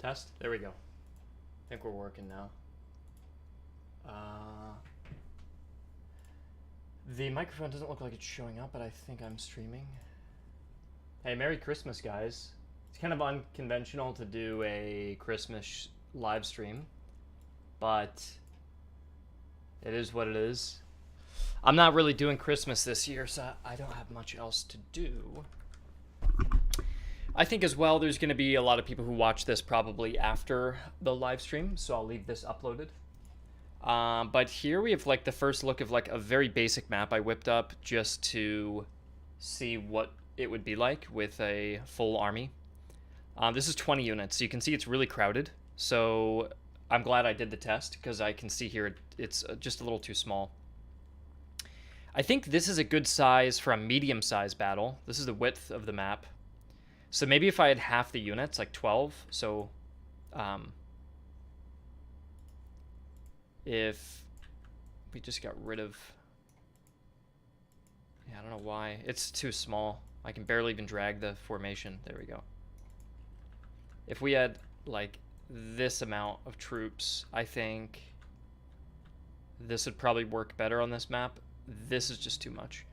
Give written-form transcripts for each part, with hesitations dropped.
Test? There we go. I think we're working now. The microphone doesn't look like it's showing up, but I think I'm streaming. Hey, Merry Christmas, guys. It's kind of unconventional to do a Christmas live stream, but it is what it is. I'm not really doing Christmas this year, so I don't have much else to do. I think as well there's going to be a lot of people who watch this probably after the live stream, so I'll leave this uploaded. But here we have like the first look of like a very basic map I whipped up just to see what it would be like with a full army. This is 20 units, so you can see it's really crowded. So I'm glad I did the test because I can see here it's just a little too small. I think this is a good size for a medium-sized battle. This is the width of the map. So maybe if I had half the units, like 12, so if we just got rid of, yeah, I don't know why. It's too small. I can barely even drag the formation. There we go. If we had like this amount of troops, I think this would probably work better on this map. This is just too much.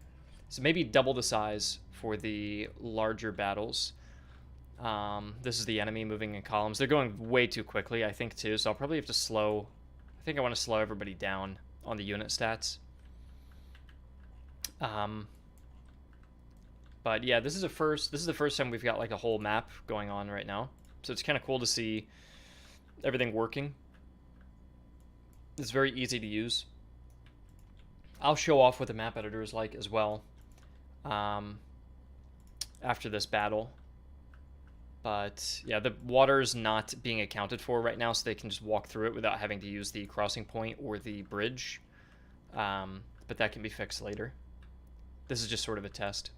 So maybe double the size for the larger battles. This is the enemy moving in columns. They're going way too quickly, I think, too. So I'll probably have to slow. I think I want to slow everybody down on the unit stats. But yeah, this is the first time we've got like a whole map going on right now. So it's kind of cool to see everything working. It's very easy to use. I'll show off what the map editor is like as well after this battle. But yeah, the water's not being accounted for right now, so they can just walk through it without having to use the crossing point or the bridge. But that can be fixed later. This is just sort of a test.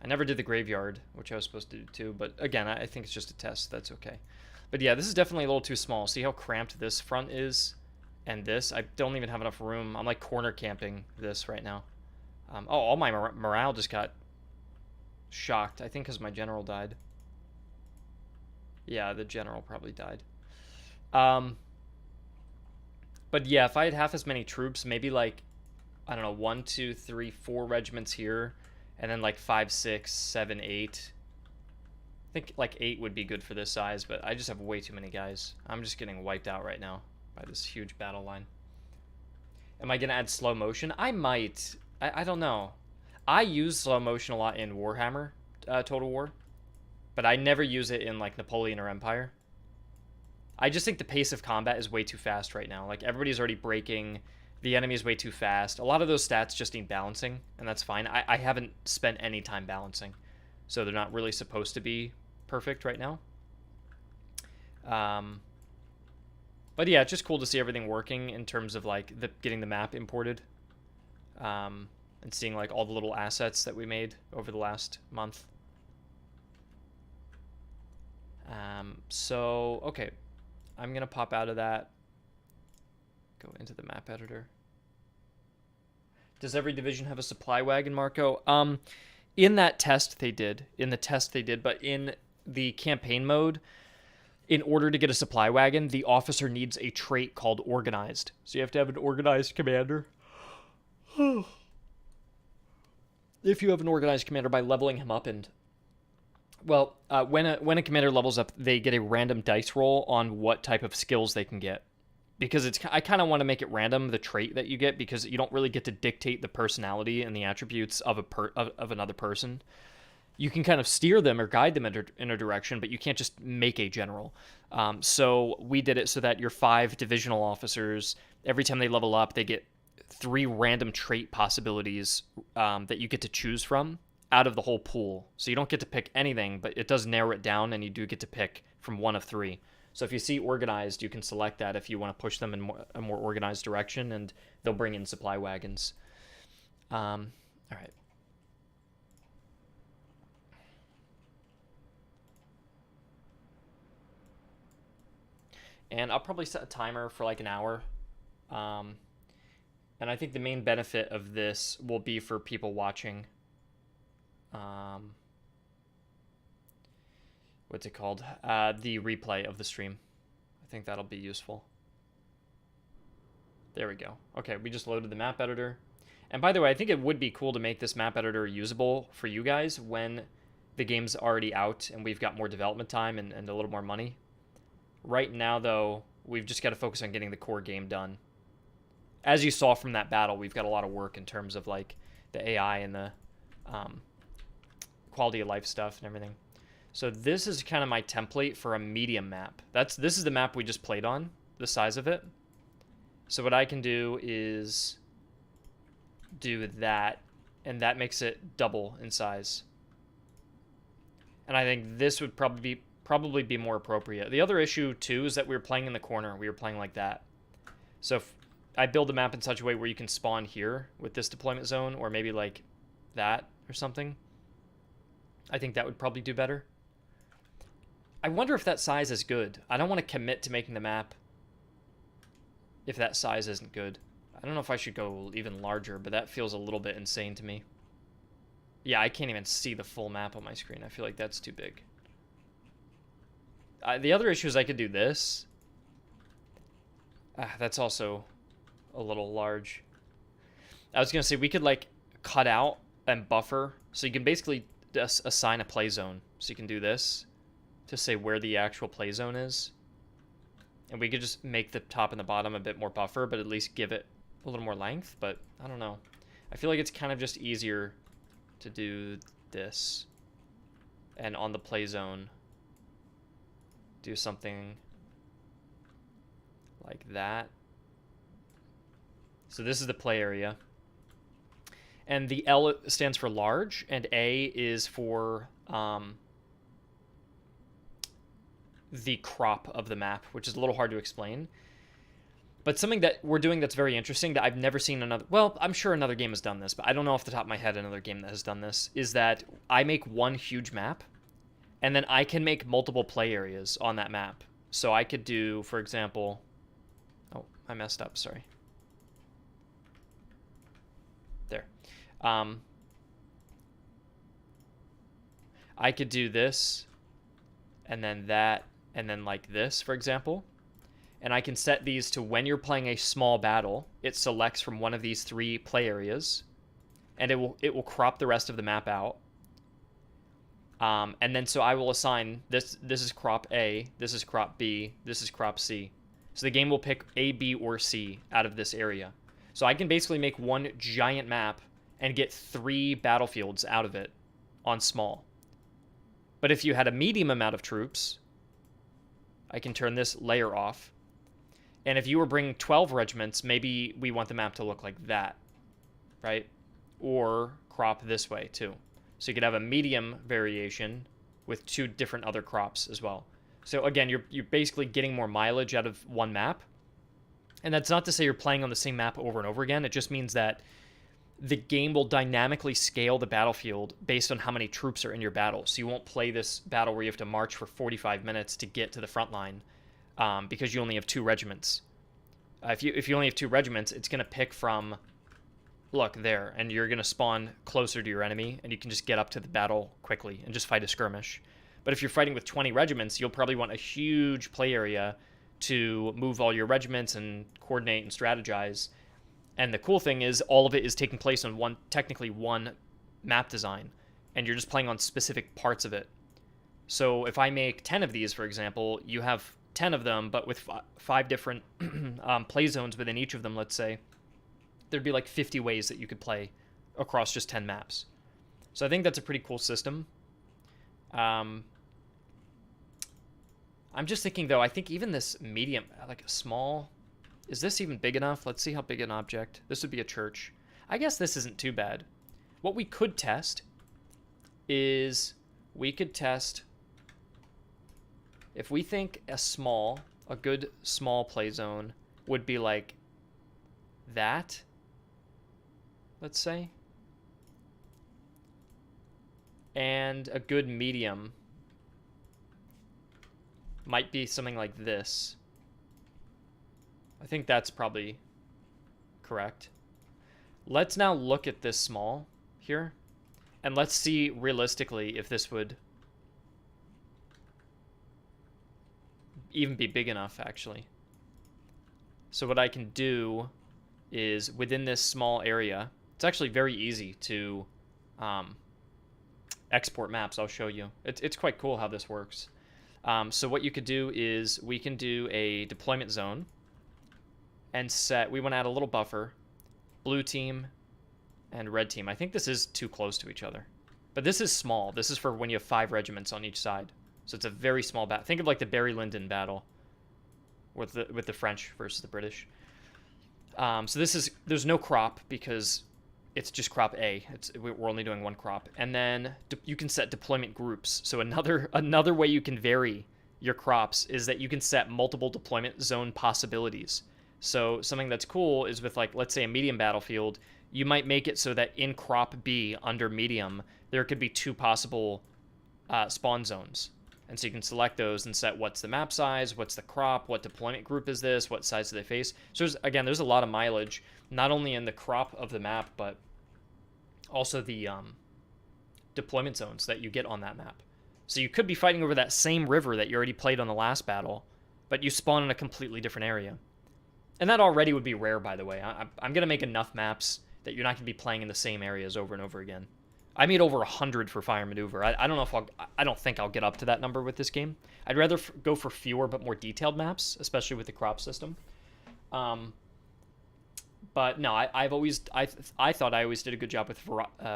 I never did the graveyard, which I was supposed to do too, but again, I think it's just a test. That's okay. But yeah, this is definitely a little too small. See how cramped this front is? And this? I don't even have enough room. I'm like corner camping this right now. Oh, all my morale just got shocked. I think because my general died. Yeah, the general probably died. But yeah, if I had half as many troops, maybe like, I don't know, 1, 2, 3, 4 regiments here, and then like 5, 6, 7, 8. I think like 8 would be good for this size, but I just have way too many guys. I'm just getting wiped out right now by this huge battle line. Am I going to add slow motion? I might. I don't know. I use slow motion a lot in Warhammer Total War, but I never use it in like Napoleon or Empire. I just think the pace of combat is way too fast right now. Like everybody's already breaking, the enemy is way too fast. A lot of those stats just need balancing, and that's fine. I haven't spent any time balancing, so they're not really supposed to be perfect right now. But yeah, it's just cool to see everything working in terms of like getting the map imported. And seeing like all the little assets that we made over the last month. So, okay. I'm going to pop out of that. Go into the map editor. Does every division have a supply wagon, Marco? In that test they did. But in the campaign mode, in order to get a supply wagon, the officer needs a trait called organized. So you have to have an organized commander. If you have an organized commander, by leveling him up, and well, when a commander levels up, they get a random dice roll on what type of skills they can get, because I kind of want to make it random, the trait that you get, because you don't really get to dictate the personality and the attributes of another person. You can kind of steer them or guide them in a direction, but you can't just make a general. So we did it so that your 5 divisional officers, every time they level up, they get 3 random trait possibilities that you get to choose from out of the whole pool. So you don't get to pick anything, but it does narrow it down, and you do get to pick from 1 of 3. So if you see organized, you can select that if you want to push them in a more organized direction, and they'll bring in supply wagons. All right. And I'll probably set a timer for like an hour. And I think the main benefit of this will be for people watching. what's it called? The replay of the stream. I think that'll be useful. There we go. Okay, we just loaded the map editor. And by the way, I think it would be cool to make this map editor usable for you guys when the game's already out and we've got more development time and a little more money. Right now, though, we've just got to focus on getting the core game done. As you saw from that battle, we've got a lot of work in terms of like the AI and the quality of life stuff and everything. So this is kind of my template for a medium map. This is the map we just played on, the size of it. So what I can do is do that, and that makes it double in size. And I think this would probably be more appropriate. The other issue too is that we were playing in the corner. We were playing like that. So if I build the map in such a way where you can spawn here with this deployment zone, or maybe like that or something, I think that would probably do better. I wonder if that size is good. I don't want to commit to making the map if that size isn't good. I don't know if I should go even larger, but that feels a little bit insane to me. Yeah, I can't even see the full map on my screen. I feel like that's too big. The other issue is I could do this. That's also a little large. I was going to say we could like cut out and buffer. So you can basically just assign a play zone. So you can do this to say where the actual play zone is. And we could just make the top and the bottom a bit more buffer, but at least give it a little more length. But I don't know. I feel like it's kind of just easier to do this. And on the play zone, do something like that. So this is the play area. And the L stands for large, and A is for the crop of the map, which is a little hard to explain. But something that we're doing that's very interesting that I've never seen another... Well, I'm sure another game has done this, but I don't know off the top of my head another game that has done this, is that I make one huge map, and then I can make multiple play areas on that map. So I could do, for example... Oh, I messed up, sorry. There. I could do this, and then that, and then like this, for example. And I can set these to when you're playing a small battle, it selects from one of these 3 play areas, and it will crop the rest of the map out. And then so I will assign this is crop A, this is crop B, this is crop C. So the game will pick A, B, or C out of this area. So I can basically make one giant map and get 3 battlefields out of it on small. But if you had a medium amount of troops, I can turn this layer off. And if you were bringing 12 regiments, maybe we want the map to look like that, right? Or crop this way too. So you could have a medium variation with 2 different other crops as well. So again, you're basically getting more mileage out of one map. And that's not to say you're playing on the same map over and over again. It just means that the game will dynamically scale the battlefield based on how many troops are in your battle. So you won't play this battle where you have to march for 45 minutes to get to the front line because you only have 2 regiments. If you only have 2 regiments, it's going to pick from, look, there, and you're going to spawn closer to your enemy, and you can just get up to the battle quickly and just fight a skirmish. But if you're fighting with 20 regiments, you'll probably want a huge play area to move all your regiments and coordinate and strategize. And the cool thing is all of it is taking place on technically one map design, and you're just playing on specific parts of it. So if I make 10 of these, for example, you have 10 of them, but with 5 different play zones within each of them, let's say, there'd be like 50 ways that you could play across just 10 maps. So I think that's a pretty cool system. I'm just thinking, though, I think even this medium, like a small... Is this even big enough? Let's see how big an object. This would be a church. I guess this isn't too bad. What we could test is we could test if we think a good small play zone would be like that, let's say. And a good medium might be something like this. I think that's probably correct. Let's now look at this small here, and let's see realistically if this would even be big enough, actually. So what I can do is, within this small area, it's actually very easy to export maps. I'll show you. It's quite cool how this works. So what you could do is, we can do a deployment zone and set, we want to add a little buffer, blue team and red team. I think this is too close to each other, but this is small. This is for when you have 5 regiments on each side. So it's a very small battle. Think of like the Barry Lyndon battle with the French versus the British. So this is, there's no crop because it's just crop A. We're only doing 1 crop. And then you can set deployment groups. So another way you can vary your crops is that you can set multiple deployment zone possibilities. So something that's cool is with, like, let's say a medium battlefield, you might make it so that in crop B under medium, there could be 2 possible spawn zones. And so you can select those and set what's the map size, what's the crop, what deployment group is this, what size do they face. So there's a lot of mileage, not only in the crop of the map, but also the deployment zones that you get on that map. So you could be fighting over that same river that you already played on the last battle, but you spawn in a completely different area. And that already would be rare, by the way. I'm going to make enough maps that you're not going to be playing in the same areas over and over again. I made over 100 for Fire Maneuver. I don't know if I don't think I'll get up to that number with this game. I'd rather go for fewer but more detailed maps, especially with the crop system. But no, I thought I always did a good job with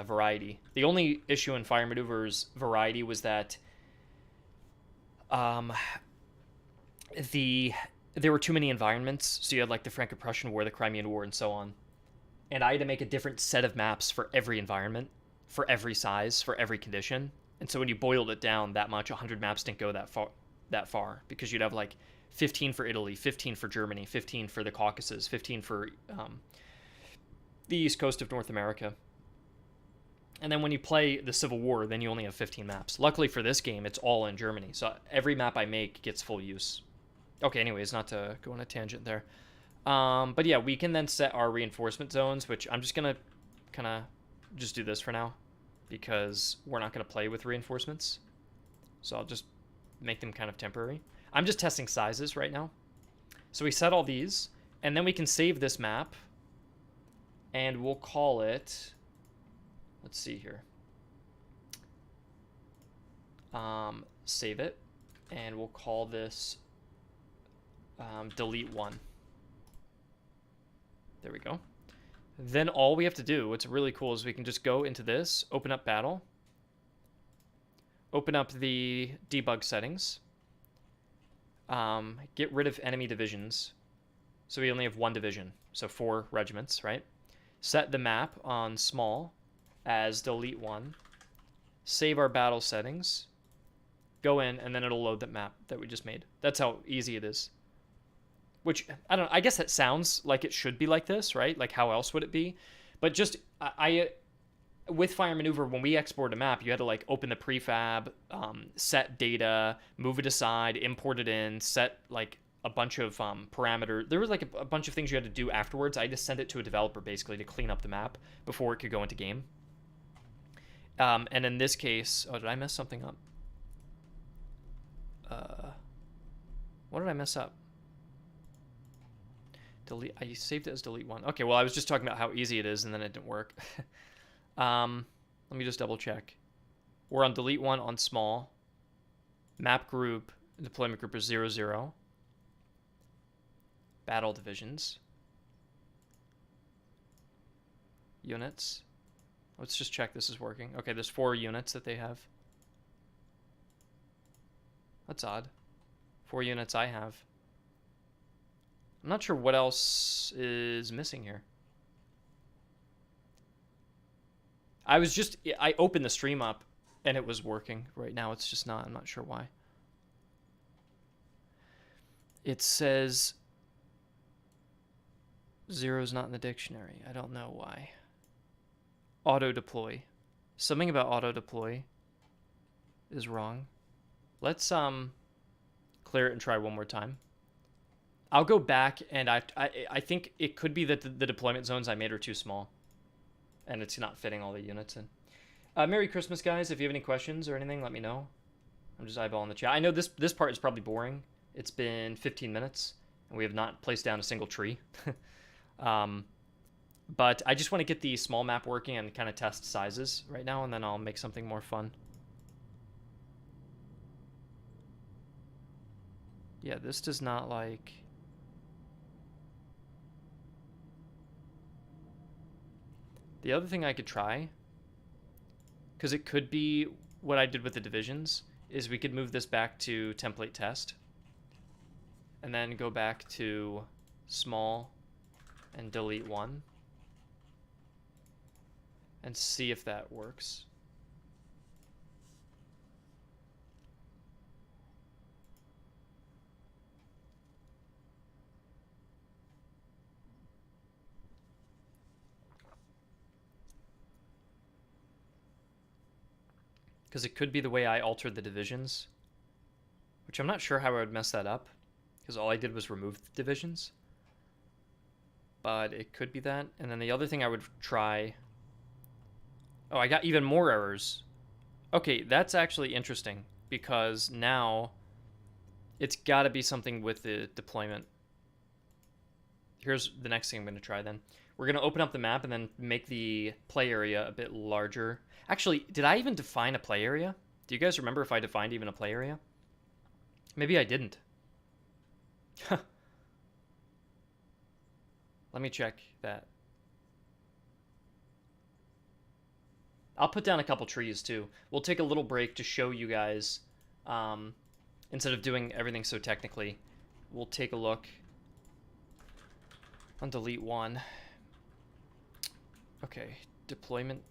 variety. The only issue in Fire Maneuver's variety was that there were too many environments. So you had like the Franco-Prussian War, the Crimean War, and so on. And I had to make a different set of maps for every environment, for every size, for every condition. And so when you boiled it down that much, 100 maps didn't go that far because you'd have like 15 for Italy, 15 for Germany, 15 for the Caucasus, 15 for the east coast of North America. And then when you play the Civil War, then you only have 15 maps. Luckily for this game, it's all in Germany. So every map I make gets full use. Okay, anyways, not to go on a tangent there. But yeah, we can then set our reinforcement zones, which I'm just going to kind of just do this for now because we're not going to play with reinforcements. So I'll just make them kind of temporary. I'm just testing sizes right now. So we set all these, and then we can save this map, and we'll call it, let's see here. Save it, and we'll call this delete 1. There we go. Then all we have to do, what's really cool, is we can just go into this, open up battle, open up the debug settings, get rid of enemy divisions. So we only have 1 division, so 4 regiments, right? Set the map on small as delete 1, save our battle settings, go in, and then it'll load that map that we just made. That's how easy it is. Which, I guess that sounds like it should be like this, right? Like, how else would it be? But just, with Fire Maneuver, when we export a map, you had to, like, open the prefab, set data, move it aside, import it in, set, like, a bunch of parameters. There was, like, a bunch of things you had to do afterwards. I just sent it to a developer, basically, to clean up the map before it could go into game. And in this case... Oh, did I mess something up? What did I mess up? Delete. I saved it as delete 1. Okay, well, I was just talking about how easy it is, and then it didn't work. Let me just double check. We're on delete 1 on small. Map group, deployment group is 0, 0. Battle divisions. Units. Let's just check this is working. Okay, there's 4 units that they have. That's odd. 4 units I have. I'm not sure what else is missing here. I opened the stream up and it was working. Right now it's just not. I'm not sure why. It says 0 is not in the dictionary. I don't know why. Auto deploy. Something about auto deploy is wrong. Let's clear it and try one more time. I'll go back, and I think it could be that the deployment zones I made are too small, and it's not fitting all the units in. Merry Christmas, guys. If you have any questions or anything, let me know. I'm just eyeballing the chat. I know this part is probably boring, It's been 15 minutes, and we have not placed down a single tree. um, but I just want to get the small map working and kind of test sizes right now, and then I'll make something more fun. Yeah, this does not like... The other thing I could try, because it could be what I did with the divisions, is we could move this back to template test and then go back to small and delete one and see if that works. Because it could be the way I altered the divisions, which I'm not sure how I would mess that up, because all I did was remove the divisions. But it could be that. And then the other thing I would try... Oh, I got even more errors. Okay, that's actually interesting, because now it's got to be something with the deployment. Here's the next thing I'm going to try then. We're going to open up the map and then make the play area a bit larger. Actually, did I even define a play area? Do you guys remember if I defined even a play area? Maybe I didn't. Let me check that. I'll put down a couple trees too. We'll take a little break to show you guys, instead of doing everything so technically, we'll take a look on delete one. Okay, deployment,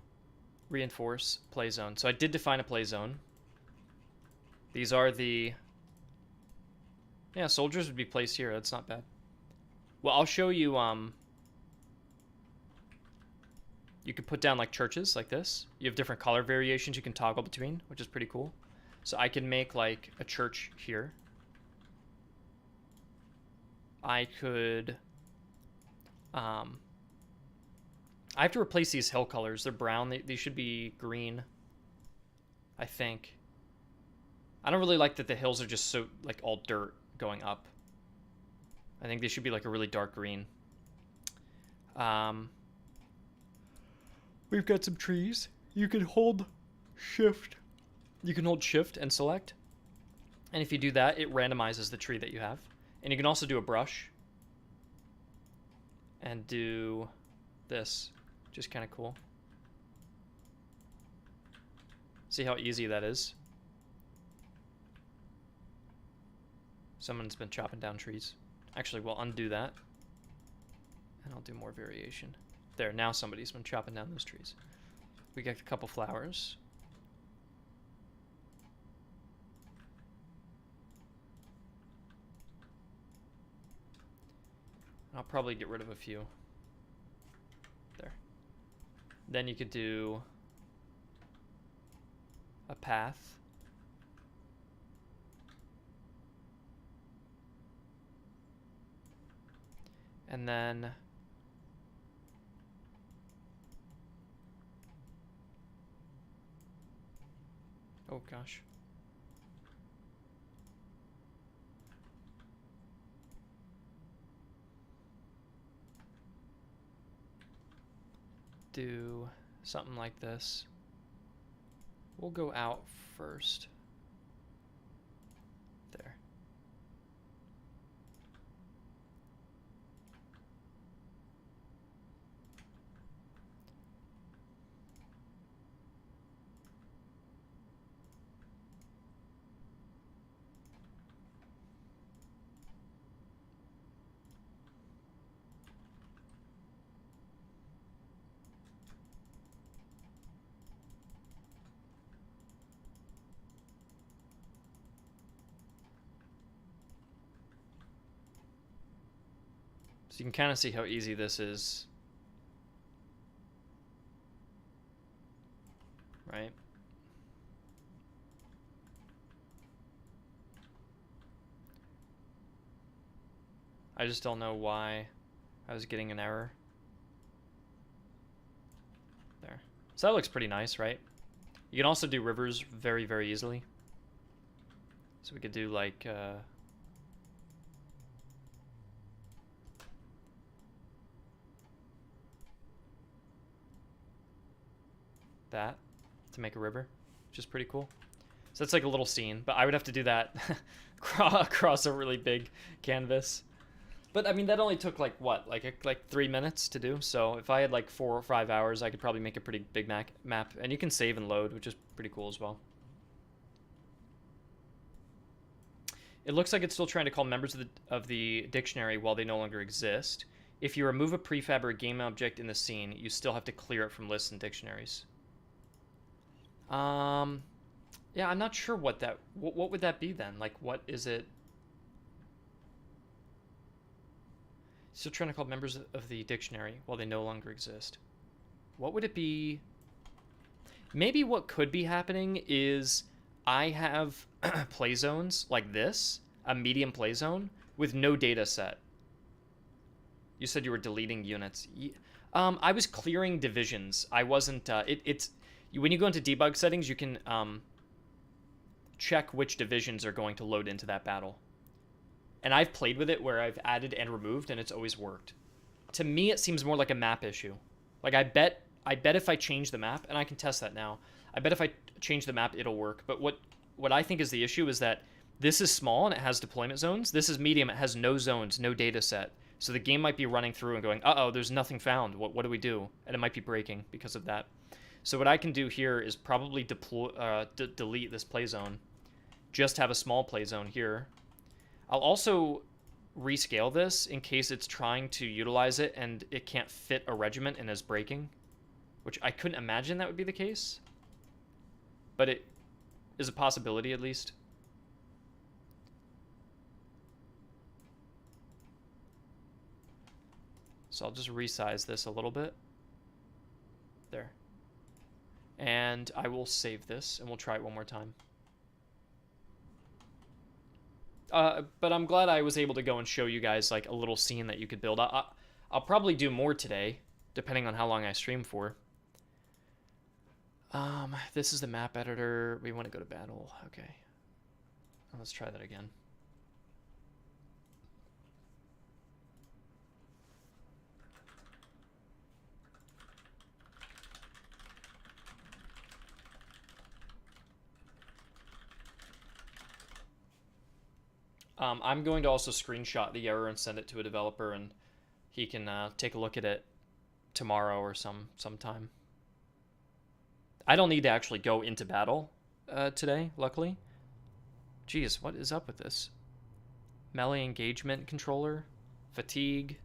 reinforce, play zone. So I did define a play zone. These are the... Yeah, soldiers would be placed here. That's not bad. Well, I'll show you, you could put down like churches like this. You have different color variations you can toggle between, which is pretty cool. So I can make like a church here. I could, I have to replace these hill colors. They're brown. They should be green, I think. I don't really like that the hills are just so like all dirt going up. I think they should be like a really dark green. We've got some trees. You can hold shift. You can hold shift and select. And if you do that, it randomizes the tree that you have. And you can also do a brush. And do this. Which is kind of cool. See how easy that is? Someone's been chopping down trees. Actually, we'll undo that. And I'll do more variation. There, now somebody's been chopping down those trees. We got a couple flowers. I'll probably get rid of a few. There. Then you could do a path. And then oh gosh. Do something like this. We'll go out first. There. So you can kind of see how easy this is. Right? I just don't know why I was getting an error. There. So that looks pretty nice, right? You can also do rivers very, very easily. So we could do like that to make a river, which is pretty cool. So that's like a little scene, but I would have to do that across a really big canvas. But I mean, that only took like what, like 3 minutes to do. So if I had like 4 or 5 hours, I could probably make a pretty big map. And you can save and load, which is pretty cool as well. It looks like it's still trying to call members of the dictionary while they no longer exist. If you remove a prefab or a game object in the scene, you still have to clear it from lists and dictionaries. Yeah, I'm not sure what would that be then? Like, what is it? Still trying to call members of the dictionary while they no longer exist. What would it be? Maybe what could be happening is I have play zones like this, a medium play zone with no data set. You said you were deleting units. I was clearing divisions. I wasn't. When you go into debug settings, you can check which divisions are going to load into that battle. And I've played with it where I've added and removed, and it's always worked. To me, it seems more like a map issue. Like, I bet if I change the map, and I can test that now, I bet if I change the map, it'll work. But what I think is the issue is that this is small, and it has deployment zones. This is medium, it has no zones, no data set. So the game might be running through and going, uh-oh, there's nothing found. What do we do? And it might be breaking because of that. So what I can do here is probably delete this play zone. Just have a small play zone here. I'll also rescale this in case it's trying to utilize it and it can't fit a regiment and is breaking, which I couldn't imagine that would be the case, but it is a possibility at least. So I'll just resize this a little bit. There. And I will save this and we'll try it one more time. But I'm glad I was able to go and show you guys like a little scene that you could build. I'll probably do more today, depending on how long I stream for. This is the map editor. We want to go to battle. Okay. Let's try that again. I'm going to also screenshot the error and send it to a developer, and he can take a look at it tomorrow or sometime. I don't need to actually go into battle today, luckily. Jeez, what is up with this? Melee engagement controller, fatigue.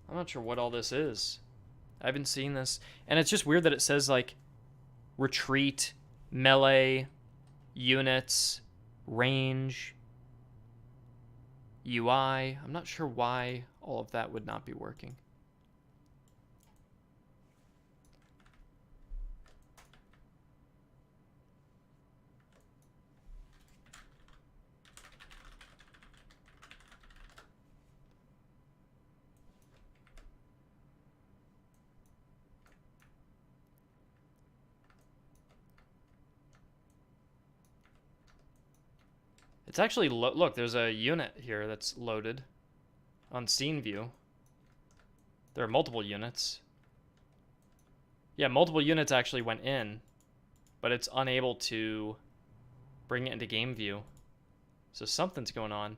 I'm not sure what all this is. I haven't seen this. And it's just weird that it says, like, retreat, melee, units, range, UI. I'm not sure why all of that would not be working. It's actually, look, there's a unit here that's loaded on scene view. There are multiple units. Yeah, multiple units actually went in, but it's unable to bring it into game view. So something's going on.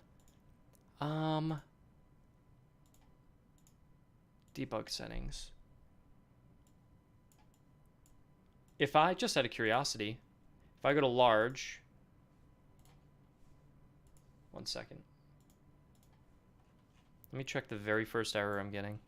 Debug settings. If I, just out of curiosity, if I go to large... One second. Let me check the very first error I'm getting.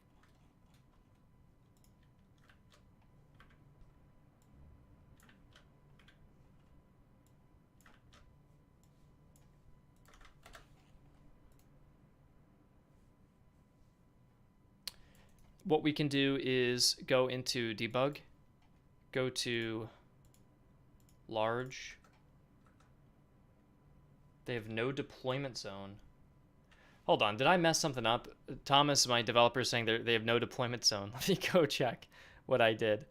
What we can do is go into debug, go to large. They have no deployment zone. Hold on, did I mess something up? Thomas, my developer, is saying they have no deployment zone. Let me go check what I did.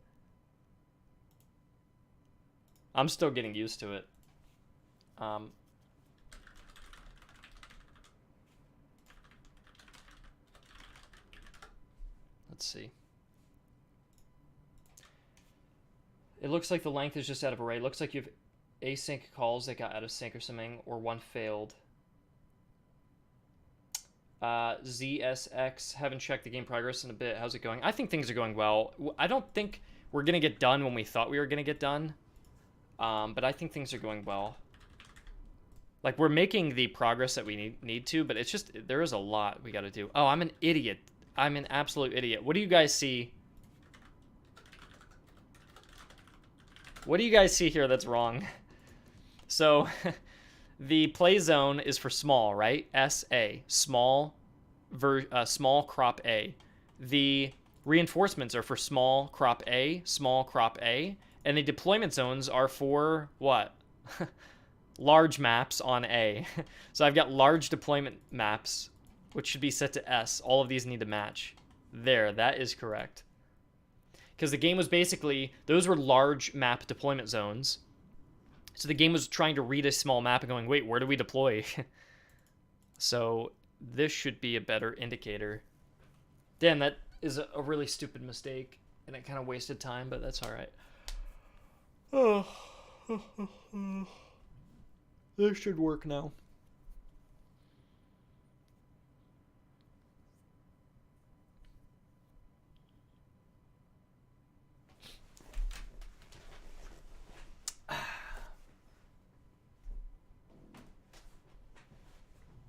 I'm still getting used to it. Let's see. It looks like the length is just out of array. It looks like you have async calls that got out of sync or something, or one failed. ZSX, haven't checked the game progress in a bit. How's it going? I think things are going well. I don't think we're going to get done when we thought we were going to get done. But I think things are going well. Like, we're making the progress that we need to, but it's just, there is a lot we got to do. Oh, I'm an idiot. I'm an absolute idiot. What do you guys see? What do you guys see here that's wrong? So, the play zone is for small, right? SA, small crop A. The reinforcements are for small crop A, and the deployment zones are for what? Large maps on A. So I've got large deployment maps, which should be set to S. All of these need to match. There, that is correct. Because the game was basically, those were large map deployment zones. So the game was trying to read a small map and going, wait, where do we deploy? So this should be a better indicator. Damn, that is a really stupid mistake. And it kind of wasted time, but that's all right. Oh. This should work now.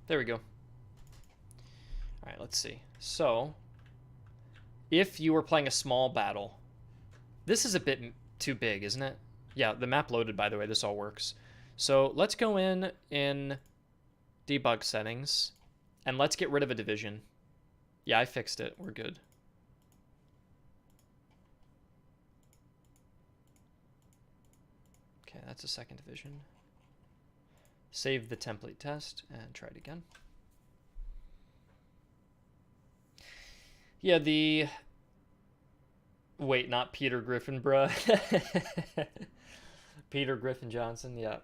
There we go. All right, let's see. So, if you were playing a small battle, this is a bit too big, isn't it? Yeah, the map loaded, by the way. This all works. So let's go in debug settings, and let's get rid of a division. Yeah, I fixed it. We're good. Okay, that's a second division. Save the template test and try it again. Yeah, the... Wait, not Peter Griffin, bruh. Peter Griffin Johnson, yeah.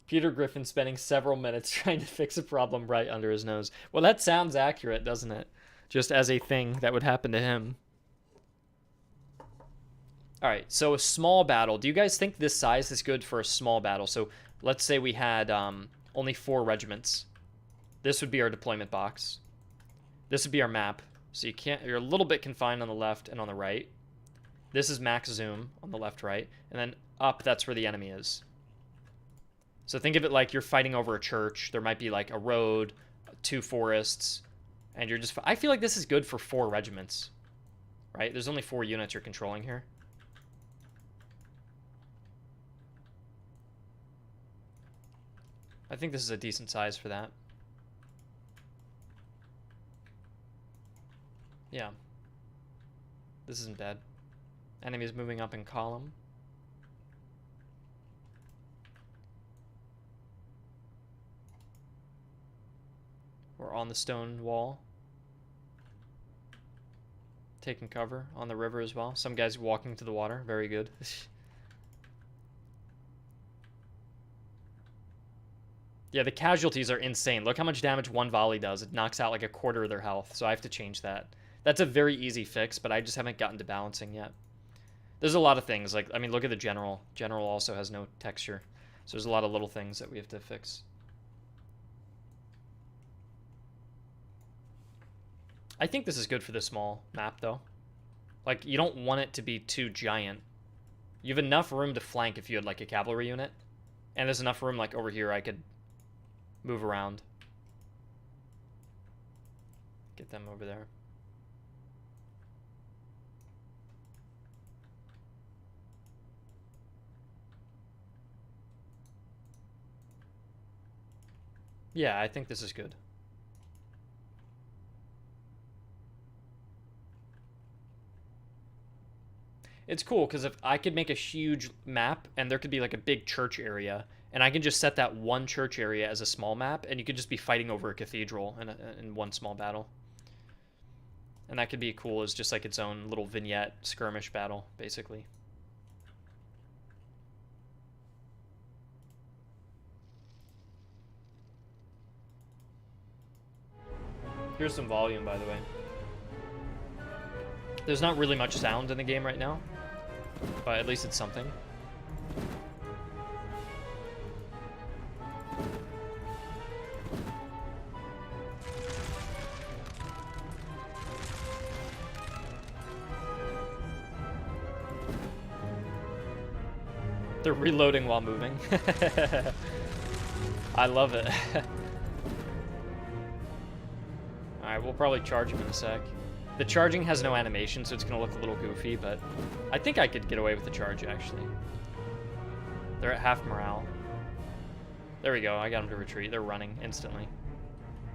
Peter Griffin spending several minutes trying to fix a problem right under his nose. Well, that sounds accurate, doesn't it? Just as a thing that would happen to him. All right, so a small battle. Do you guys think this size is good for a small battle? So let's say we had only 4 regiments. This would be our deployment box. This would be our map. So you're a little bit confined on the left and on the right. This is max zoom on the left, right. And then up, that's where the enemy is. So think of it like you're fighting over a church. There might be like a road, 2 forests, and you're just... I feel like this is good for 4 regiments, right? There's only 4 units you're controlling here. I think this is a decent size for that. Yeah. This isn't bad. Enemies moving up in column. We're on the stone wall. Taking cover on the river as well. Some guys walking to the water. Very good. Yeah, the casualties are insane. Look how much damage one volley does. It knocks out like a quarter of their health. So I have to change that. That's a very easy fix, but I just haven't gotten to balancing yet. There's a lot of things. Like, I mean, look at the general. General also has no texture. So there's a lot of little things that we have to fix. I think this is good for the small map, though. Like, you don't want it to be too giant. You have enough room to flank if you had, like, a cavalry unit. And there's enough room, like, over here I could move around. Get them over there. Yeah, I think this is good. It's cool because if I could make a huge map and there could be like a big church area, and I can just set that one church area as a small map, and you could just be fighting over a cathedral in one small battle. And that could be cool as just like its own little vignette skirmish battle, basically. Here's some volume, by the way. There's not really much sound in the game right now, but at least it's something. They're reloading while moving. I love it. Alright, we'll probably charge him in a sec. The charging has no animation, so it's going to look a little goofy, but I think I could get away with the charge, actually. They're at half morale. There we go, I got them to retreat. They're running instantly.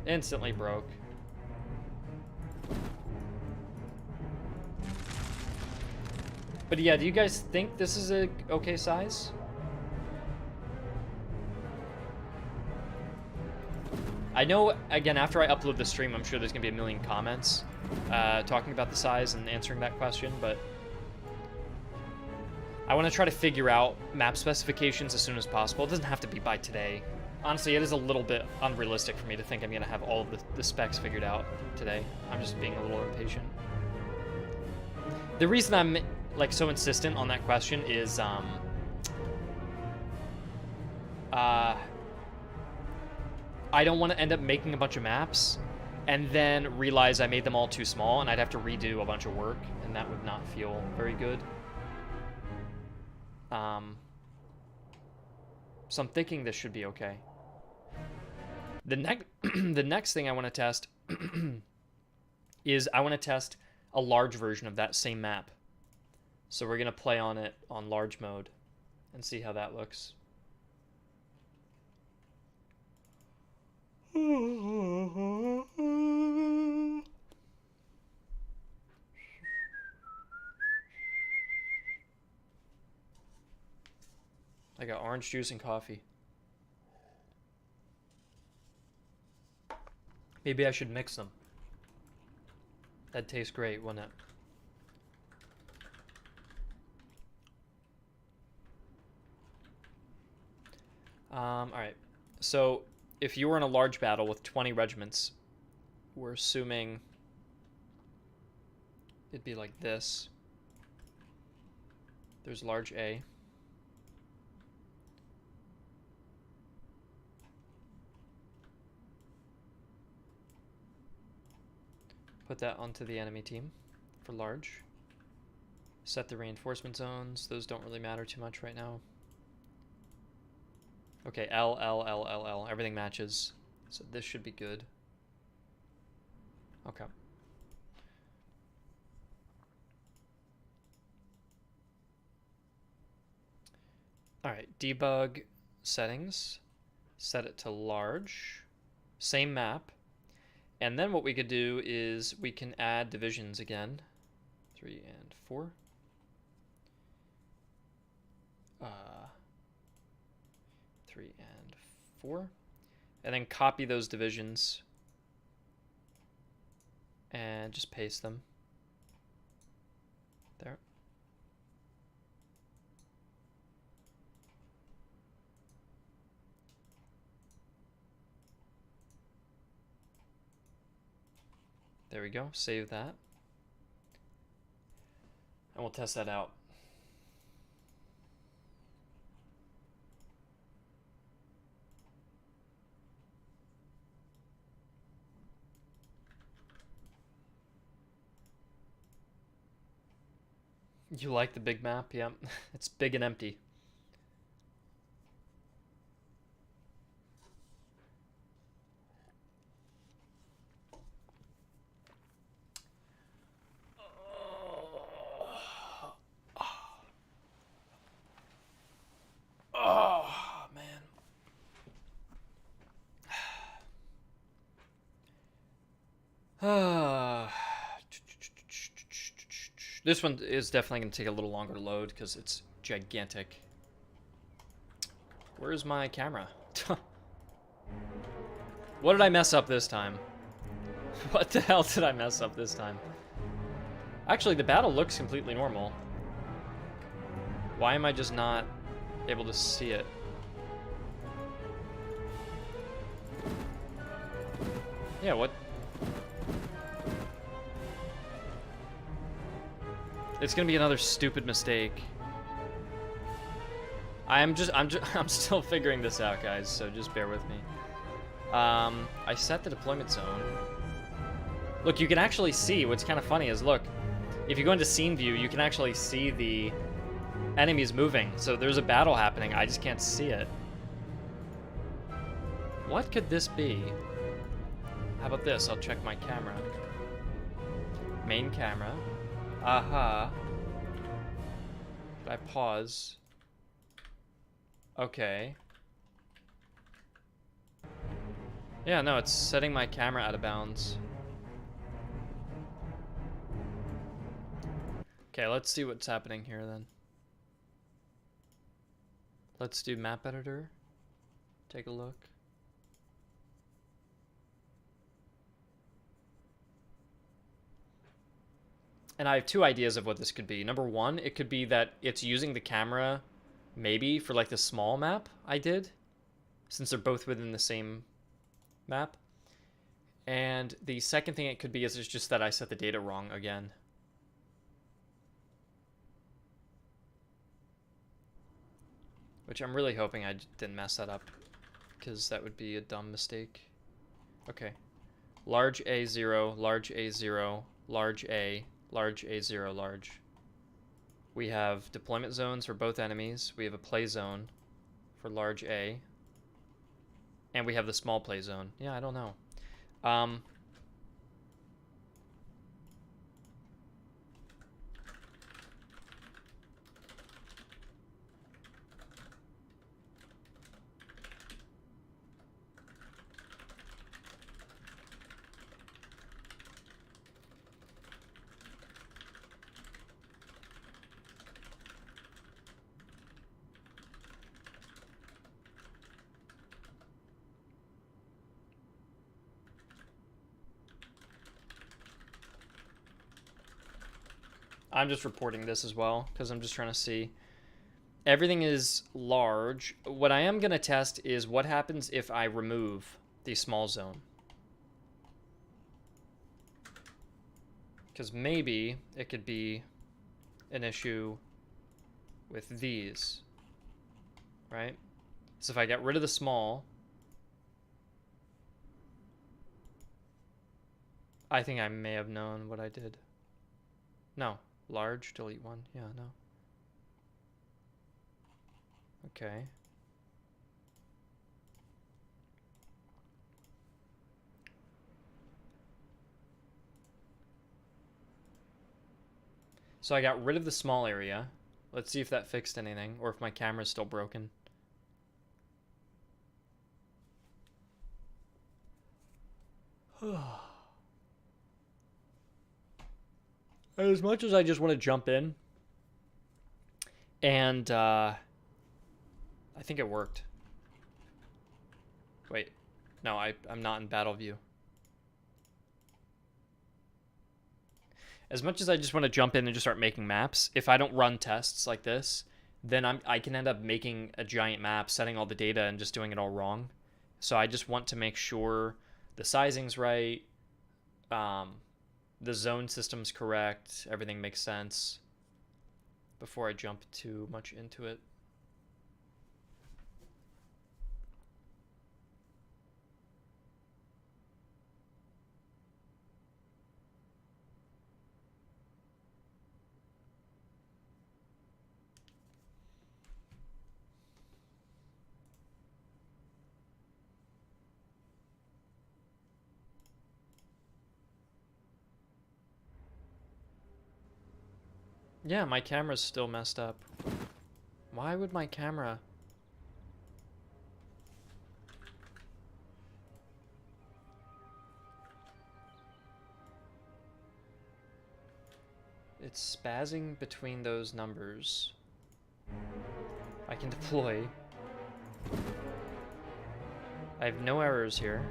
Instantly broke. But yeah, do you guys think this is a okay size? I know, again, after I upload the stream, I'm sure there's going to be a million comments talking about the size and answering that question, but I want to try to figure out map specifications as soon as possible. It doesn't have to be by today. Honestly, it is a little bit unrealistic for me to think I'm going to have all of the specs figured out today. I'm just being a little impatient. The reason I'm like so insistent on that question is I don't want to end up making a bunch of maps and then realize I made them all too small and I'd have to redo a bunch of work, and that would not feel very good. So I'm thinking this should be okay. The next thing I want to test is I want to test a large version of that same map. So we're going to play on it on large mode and see how that looks. I got orange juice and coffee. Maybe I should mix them. That'd taste great, wouldn't it? Alright. So, if you were in a large battle with 20 regiments, we're assuming it'd be like this. There's large A. Put that onto the enemy team for large. Set the reinforcement zones. Those don't really matter too much right now. Okay, L, L, L, L, L. Everything matches. So this should be good. Okay. Alright, debug settings. Set it to large. Same map. And then what we could do is we can add divisions again. 3 and 4. 3 and 4. And then copy those divisions and just paste them there. There we go. Save that. And we'll test that out. You like the big map? Yeah. It's big and empty. Oh, man. This one is definitely going to take a little longer to load because it's gigantic. Where's my camera? What did I mess up this time? What the hell did I mess up this time? Actually, the battle looks completely normal. Why am I just not able to see it? Yeah, what? It's gonna be another stupid mistake. I'm still figuring this out, guys, so just bear with me. I set the deployment zone. Look, you can actually see, what's kind of funny is, look, if you go into scene view, you can actually see the enemies moving. So there's a battle happening, I just can't see it. What could this be? How about this? I'll check my camera. Main camera. Aha. Did I pause? Okay. Yeah, no, it's setting my camera out of bounds. Okay, let's see what's happening here then. Let's do map editor. Take a look. And I have two ideas of what this could be. Number one, it could be that it's using the camera maybe for like the small map I did, since they're both within the same map. And the second thing it could be is it's just that I set the data wrong again. Which I'm really hoping I didn't mess that up, because that would be a dumb mistake. Okay. Large A0, large A0, large A, large A0, large. We have deployment zones for both enemies. We have a play zone for large A. And we have the small play zone. Yeah, I don't know. I'm just reporting this as well, because I'm just trying to see. Everything is large. What I am going to test is what happens if I remove the small zone. Because maybe it could be an issue with these, right? So if I get rid of the small, I think I may have known what I did. No. Large, delete one. Yeah, no. Okay. So I got rid of the small area. Let's see if that fixed anything, or if my camera's still broken. As much as I just want to jump in, and I think it worked. Wait, no, I'm not in battle view. As much as I just want to jump in and just start making maps, if I don't run tests like this, then I can end up making a giant map, setting all the data and just doing it all wrong. So I just want to make sure the sizing's right, the zone system's correct, everything makes sense before I jump too much into it. Yeah, my camera's still messed up. Why would my camera... It's spazzing between those numbers. I can deploy. I have no errors here.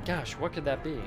Gosh, what could that be?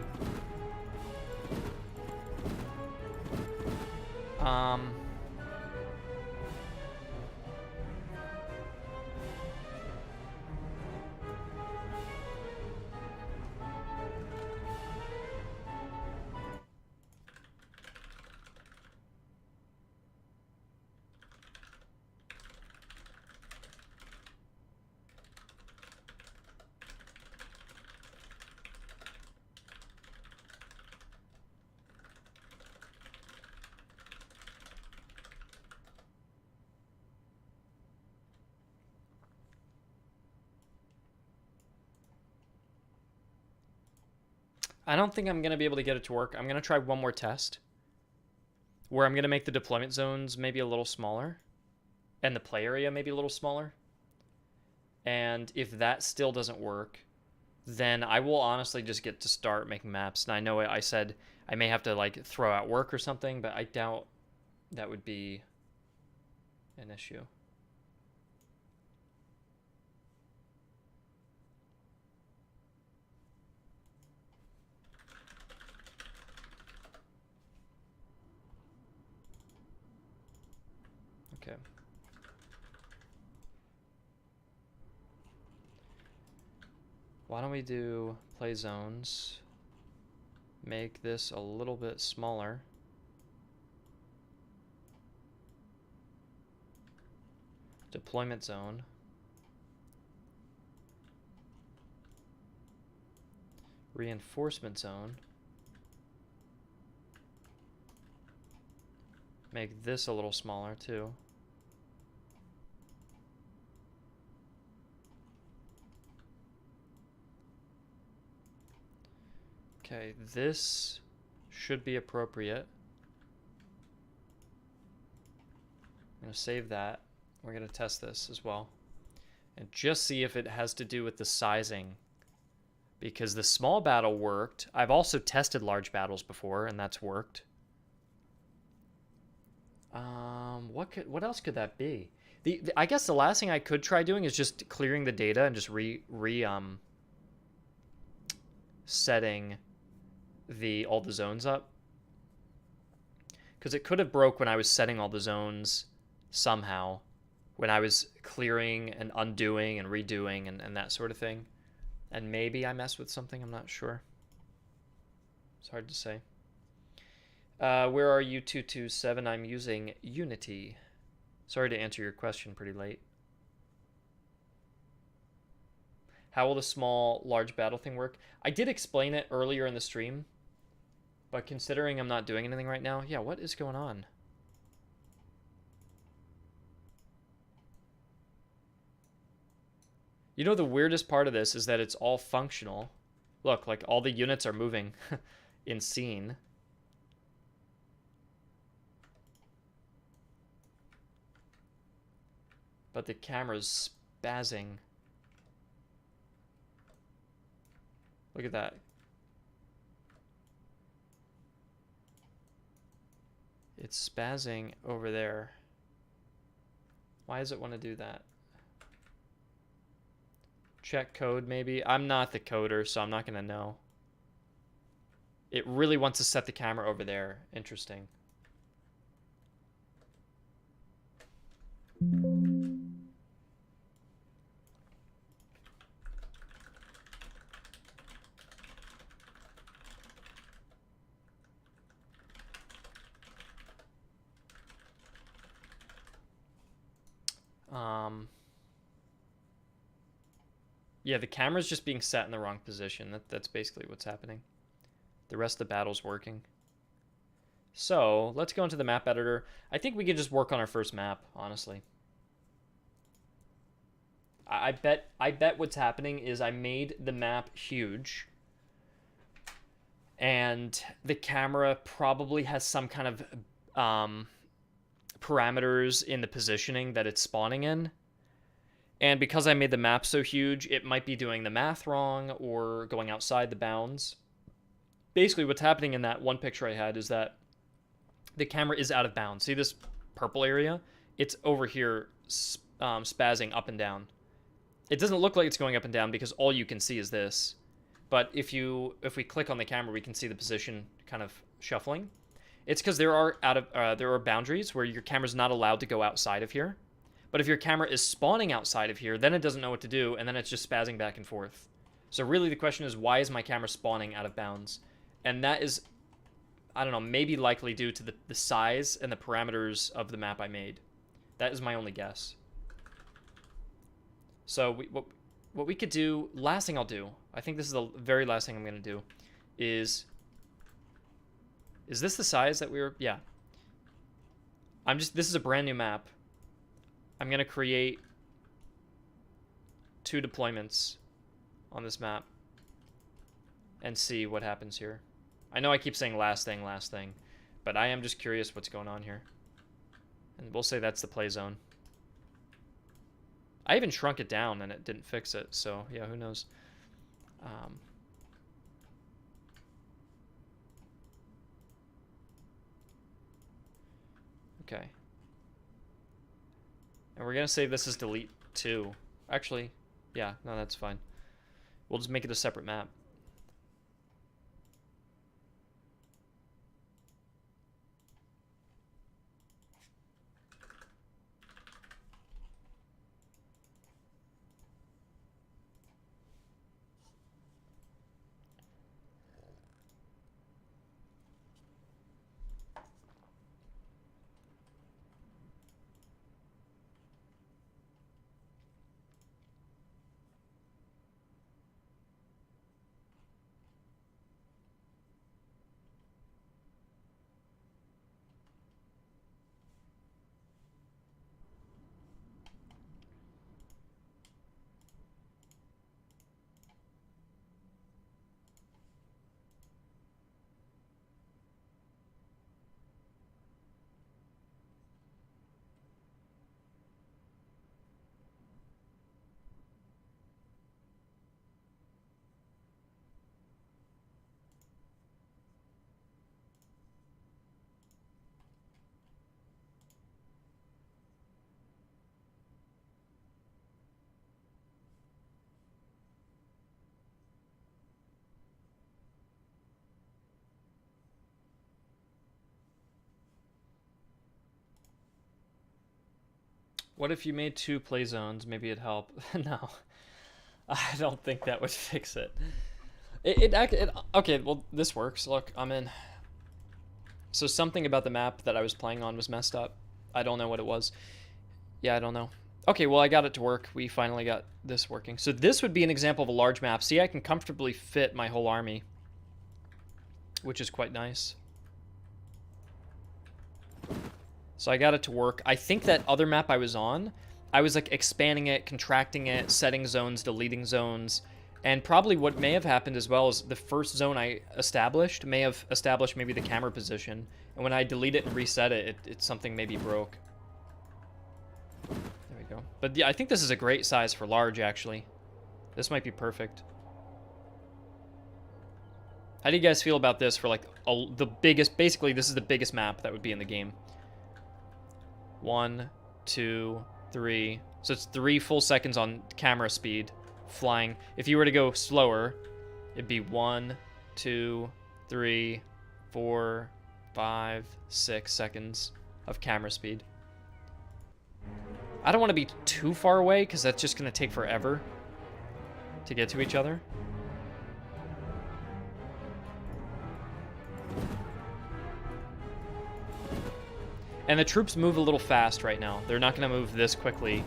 I don't think I'm going to be able to get it to work. I'm going to try one more test where I'm going to make the deployment zones maybe a little smaller and the play area maybe a little smaller. And if that still doesn't work, then I will honestly just get to start making maps. And I know I said I may have to like throw out work or something, but I doubt that would be an issue. Okay. Why don't we do play zones? Make this a little bit smaller. Deployment zone. Reinforcement zone. Make this a little smaller too. Okay, this should be appropriate. I'm going to save that. We're going to test this as well. And just see if it has to do with the sizing. Because the small battle worked. I've also tested large battles before, and that's worked. What else could that be? I guess the last thing I could try doing is just clearing the data and just setting all the zones up, because it could have broke when I was setting all the zones somehow, when I was clearing and undoing and redoing and that sort of thing, and maybe I messed with something. I'm not sure. It's hard to say. Where are you, 227? I'm using Unity. Sorry to answer your question pretty late. How will the small, large battle thing work? I did explain it earlier in the stream, but considering I'm not doing anything right now, yeah, what is going on? You know, the weirdest part of this is that it's all functional. Look, like all the units are moving in scene. But the camera's spazzing. Look at that. It's spazzing over there. Why does it want to do that? Check code, maybe? I'm not the coder, so I'm not going to know. It really wants to set the camera over there. Interesting. Yeah, the camera's just being set in the wrong position. That's basically what's happening. The rest of the battle's working. So, let's go into the map editor. I think we can just work on our first map, honestly. I bet what's happening is I made the map huge, and the camera probably has some kind of parameters in the positioning that it's spawning in. And because I made the map so huge, it might be doing the math wrong or going outside the bounds. Basically, what's happening in that one picture I had is that the camera is out of bounds. See this purple area? It's over here spazzing up and down. It doesn't look like it's going up and down because all you can see is this. But if we click on the camera, we can see the position kind of shuffling. It's because there are boundaries where your camera's not allowed to go outside of here. But if your camera is spawning outside of here, then it doesn't know what to do, and then it's just spazzing back and forth. So really the question is, why is my camera spawning out of bounds? And that is, I don't know, maybe likely due to the size and the parameters of the map I made. That is my only guess. So what we could do, last thing I'll do, I think this is the very last thing I'm going to do, is this the size that we were, yeah. This is a brand new map. I'm going to create 2 deployments on this map. and see what happens here. I know I keep saying last thing, but I am just curious what's going on here. And we'll say that's the play zone. I even shrunk it down and it didn't fix it, so yeah, who knows. Okay. And we're gonna say this is delete 2. Actually, yeah, no, that's fine. We'll just make it a separate map. What if you made 2 play zones? Maybe it'd help. No, I don't think that would fix it. Okay, well, this works. Look, I'm in. So something about the map that I was playing on was messed up. I don't know what it was. Yeah, I don't know. Okay, well, I got it to work. We finally got this working. So this would be an example of a large map. See, I can comfortably fit my whole army, which is quite nice. So I got it to work. I think that other map I was on, I was like expanding it, contracting it, setting zones, deleting zones. And probably what may have happened as well is the first zone I established may have established maybe the camera position. And when I delete it and reset it, it's something maybe broke. There we go. But yeah, I think this is a great size for large, actually. This might be perfect. How do you guys feel about this for like the biggest, basically this is the biggest map that would be in the game. 1, 2, 3. So it's 3 full seconds on camera speed flying. If you were to go slower, it'd be 1, 2, 3, 4, 5, 6 seconds of camera speed. I don't want to be too far away because that's just going to take forever to get to each other. And the troops move a little fast right now. They're not going to move this quickly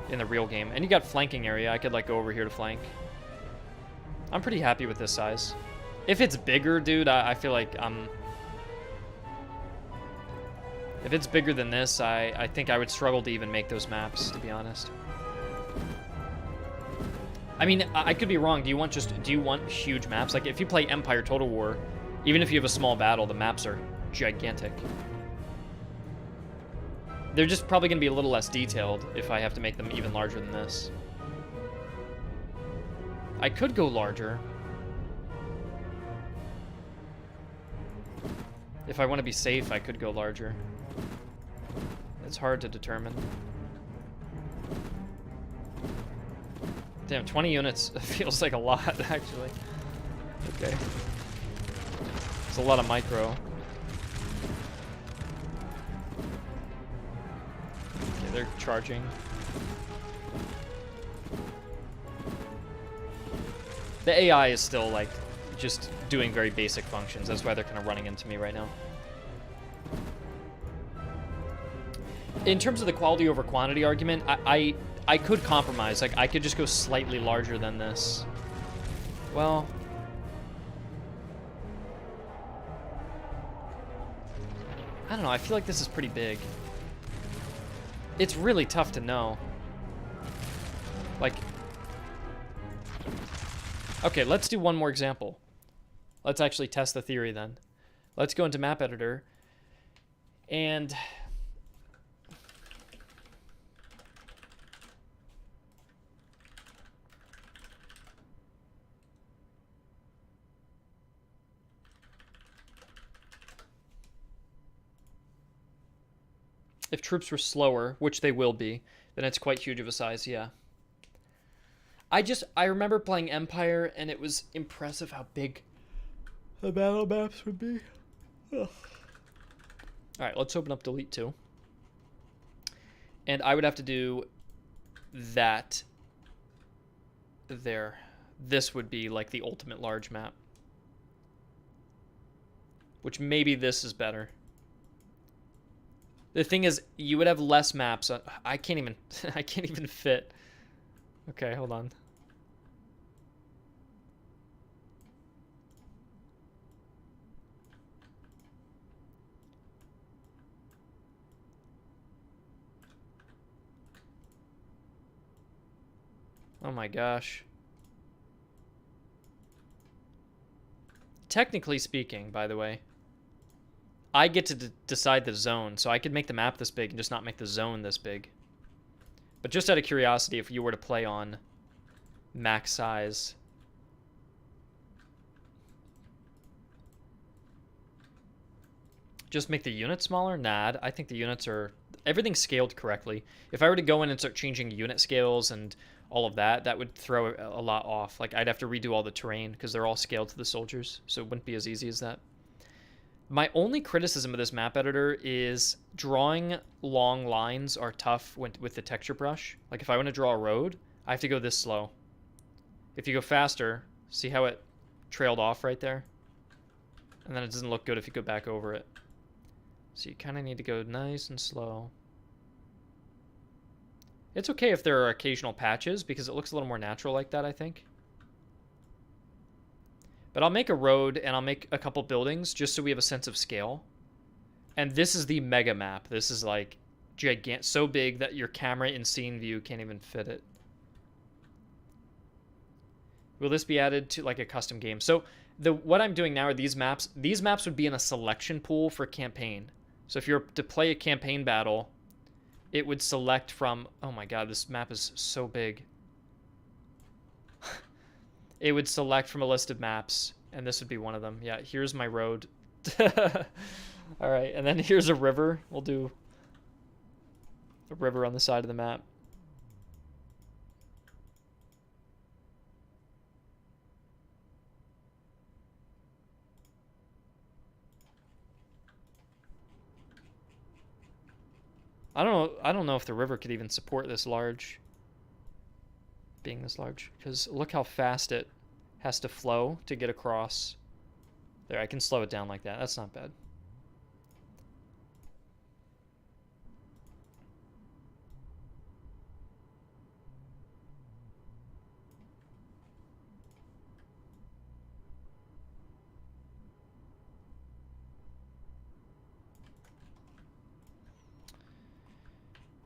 in the real game. And you got flanking area. I could like go over here to flank. I'm pretty happy with this size. If it's bigger, dude, I feel like if it's bigger than this, I think I would struggle to even make those maps, to be honest. I mean, I could be wrong. Do you want huge maps? Like if you play Empire Total War, even if you have a small battle, the maps are gigantic. They're just probably going to be a little less detailed if I have to make them even larger than this. I could go larger. If I want to be safe, I could go larger. It's hard to determine. Damn, 20 units feels like a lot, actually. Okay. It's a lot of micro. They're charging. The AI is still like just doing very basic functions. That's why they're kind of running into me right now. In terms of the quality over quantity argument, I could compromise. Like I could just go slightly larger than this. Well, I don't know. I feel like this is pretty big. It's really tough to know. Like, Okay, let's do one more example. Let's actually test the theory then. Let's go into map editor and if troops were slower, which they will be, then it's quite huge of a size, yeah. I remember playing Empire and it was impressive how big the battle maps would be. Ugh. All right, let's open up Delete 2. And I would have to do that there. This would be like the ultimate large map. Which maybe this is better. The thing is, you would have less maps. I can't even I can't even fit. Okay, hold on. Oh my gosh. Technically speaking, by the way, I get to decide the zone, so I could make the map this big and just not make the zone this big. But just out of curiosity, if you were to play on max size, just make the units smaller? Nah, I think the units are... Everything's scaled correctly. If I were to go in and start changing unit scales and all of that, that would throw a lot off. Like, I'd have to redo all the terrain because they're all scaled to the soldiers, so it wouldn't be as easy as that. My only criticism of this map editor is drawing long lines are tough with the texture brush. Like, if I want to draw a road, I have to go this slow. If you go faster, see how it trailed off right there? And then it doesn't look good if you go back over it. So you kind of need to go nice and slow. It's okay if there are occasional patches because it looks a little more natural like that, I think. But I'll make a road and I'll make a couple buildings just so we have a sense of scale. And this is the mega map. This is like gigantic, so big that your camera in scene view can't even fit it. Will this be added to like a custom game? So what I'm doing now are these maps. These maps would be in a selection pool for campaign. So if you're to play a campaign battle, it would select from... Oh my god, this map is so big. It would select from a list of maps, and this would be one of them. Yeah, here's my road. Alright, and then here's a river. We'll do a river on the side of the map. I don't know if the river could even support this large. Being this large. Because look how fast it has to flow to get across. There, I can slow it down like that. That's not bad.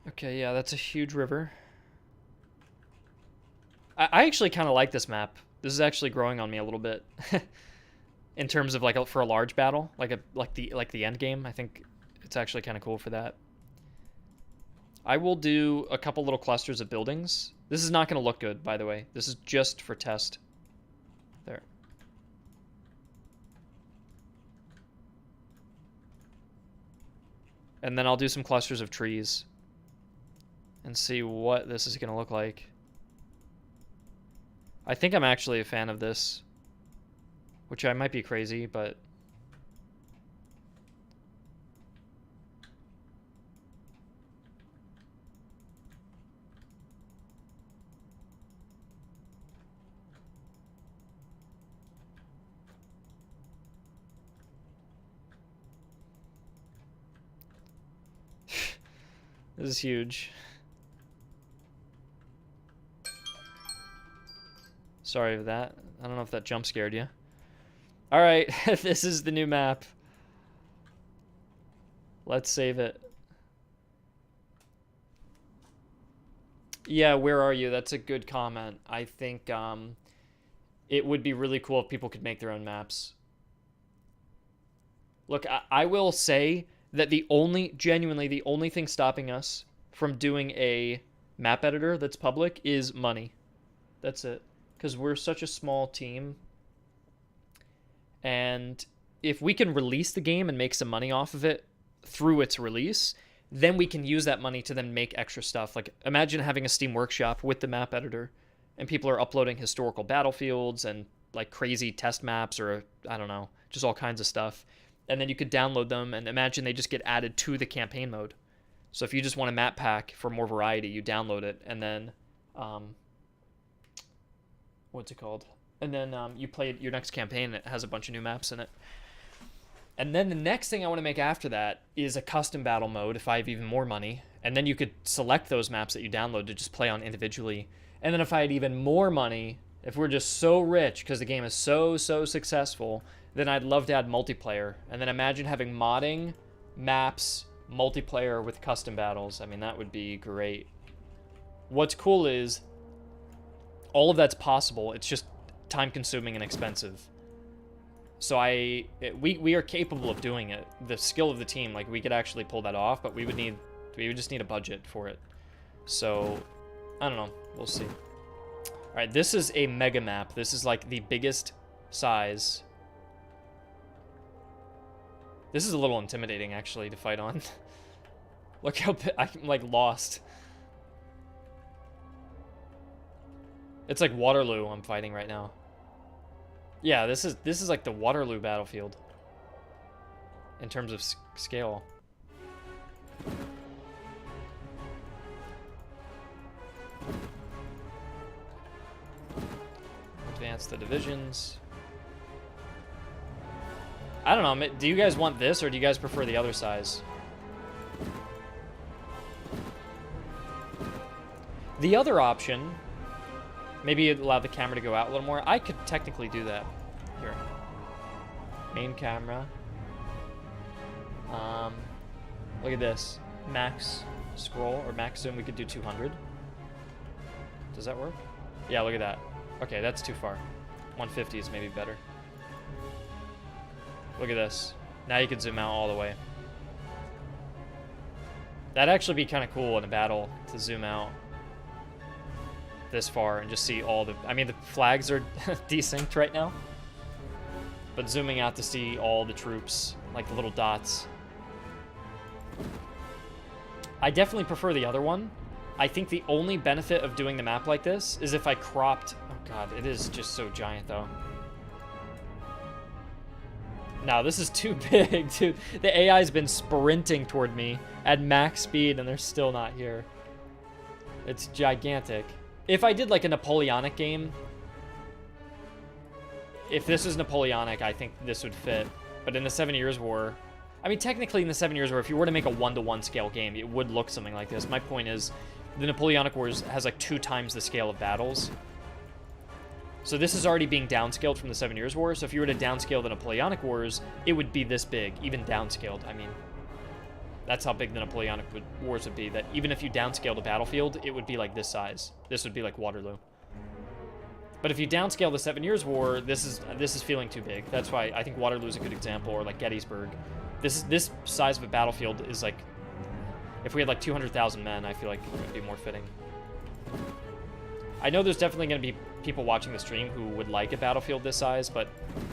Okay, yeah, that's a huge river. I actually kind of like this map. This is actually growing on me a little bit. In terms of like for a large battle, like the end game. I think it's actually kind of cool for that. I will do a couple little clusters of buildings. This is not going to look good, by the way. This is just for test. There. And then I'll do some clusters of trees and see what this is going to look like. I think I'm actually a fan of this, which I might be crazy, but this is huge. Sorry for that. I don't know if that jump scared you. Alright, this is the new map. Let's save it. Yeah, where are you? That's a good comment. I think it would be really cool if people could make their own maps. Look, I will say that genuinely the only thing stopping us from doing a map editor that's public is money. That's it. Because we're such a small team. And if we can release the game and make some money off of it through its release, then we can use that money to then make extra stuff. Like, imagine having a Steam Workshop with the map editor, and people are uploading historical battlefields and like crazy test maps, or I don't know, just all kinds of stuff. And then you could download them, and imagine they just get added to the campaign mode. So if you just want a map pack for more variety, you download it, and then what's it called? And then you play your next campaign, and it has a bunch of new maps in it. And then the next thing I want to make after that is a custom battle mode if I have even more money. And then you could select those maps that you download to just play on individually. And then if I had even more money, if we're just so rich because the game is so successful, then I'd love to add multiplayer. And then imagine having modding, maps, multiplayer with custom battles. I mean, that would be great. What's cool is all of that's possible. It's just time-consuming and expensive. So we are capable of doing it. The skill of the team, like, we could actually pull that off, but we would just need a budget for it. So I don't know. We'll see. All right, this is a mega map. This is like the biggest size. This is a little intimidating, actually, to fight on. Look how I'm, like, lost. It's like Waterloo I'm fighting right now. Yeah, this is like the Waterloo battlefield in terms of scale. Advance the divisions. I don't know, do you guys want this, or do you guys prefer the other size? The other option, maybe allow the camera to go out a little more. I could technically do that. Here. Main camera. Look at this. Max scroll, or max zoom, we could do 200. Does that work? Yeah, look at that. Okay, that's too far. 150 is maybe better. Look at this. Now you can zoom out all the way. That'd actually be kind of cool in a battle to zoom out this far and just see all the... I mean, the flags are desynced right now. But zooming out to see all the troops, like the little dots. I definitely prefer the other one. I think the only benefit of doing the map like this is if I cropped... Oh god, it is just so giant though. No, this is too big, dude. The AI's been sprinting toward me at max speed, and they're still not here. It's gigantic. If I did like a Napoleonic game, if this is Napoleonic, I think this would fit. But in the 7 Years' War, I mean, technically in the 7 Years' War, if you were to make a 1-to-1 scale game, it would look something like this. My point is, the Napoleonic Wars has like 2 times the scale of battles. So this is already being downscaled from the 7 Years' War. So if you were to downscale the Napoleonic Wars, it would be this big, even downscaled. I mean, that's how big the Napoleonic Wars would be. That even if you downscaled a battlefield, it would be like this size. This would be like Waterloo. But if you downscale the 7 Years' War, this is feeling too big. That's why I think Waterloo is a good example, or like Gettysburg. This size of a battlefield is like, if we had like 200,000 men, I feel like it would be more fitting. I know there's definitely going to be people watching the stream who would like a battlefield this size, but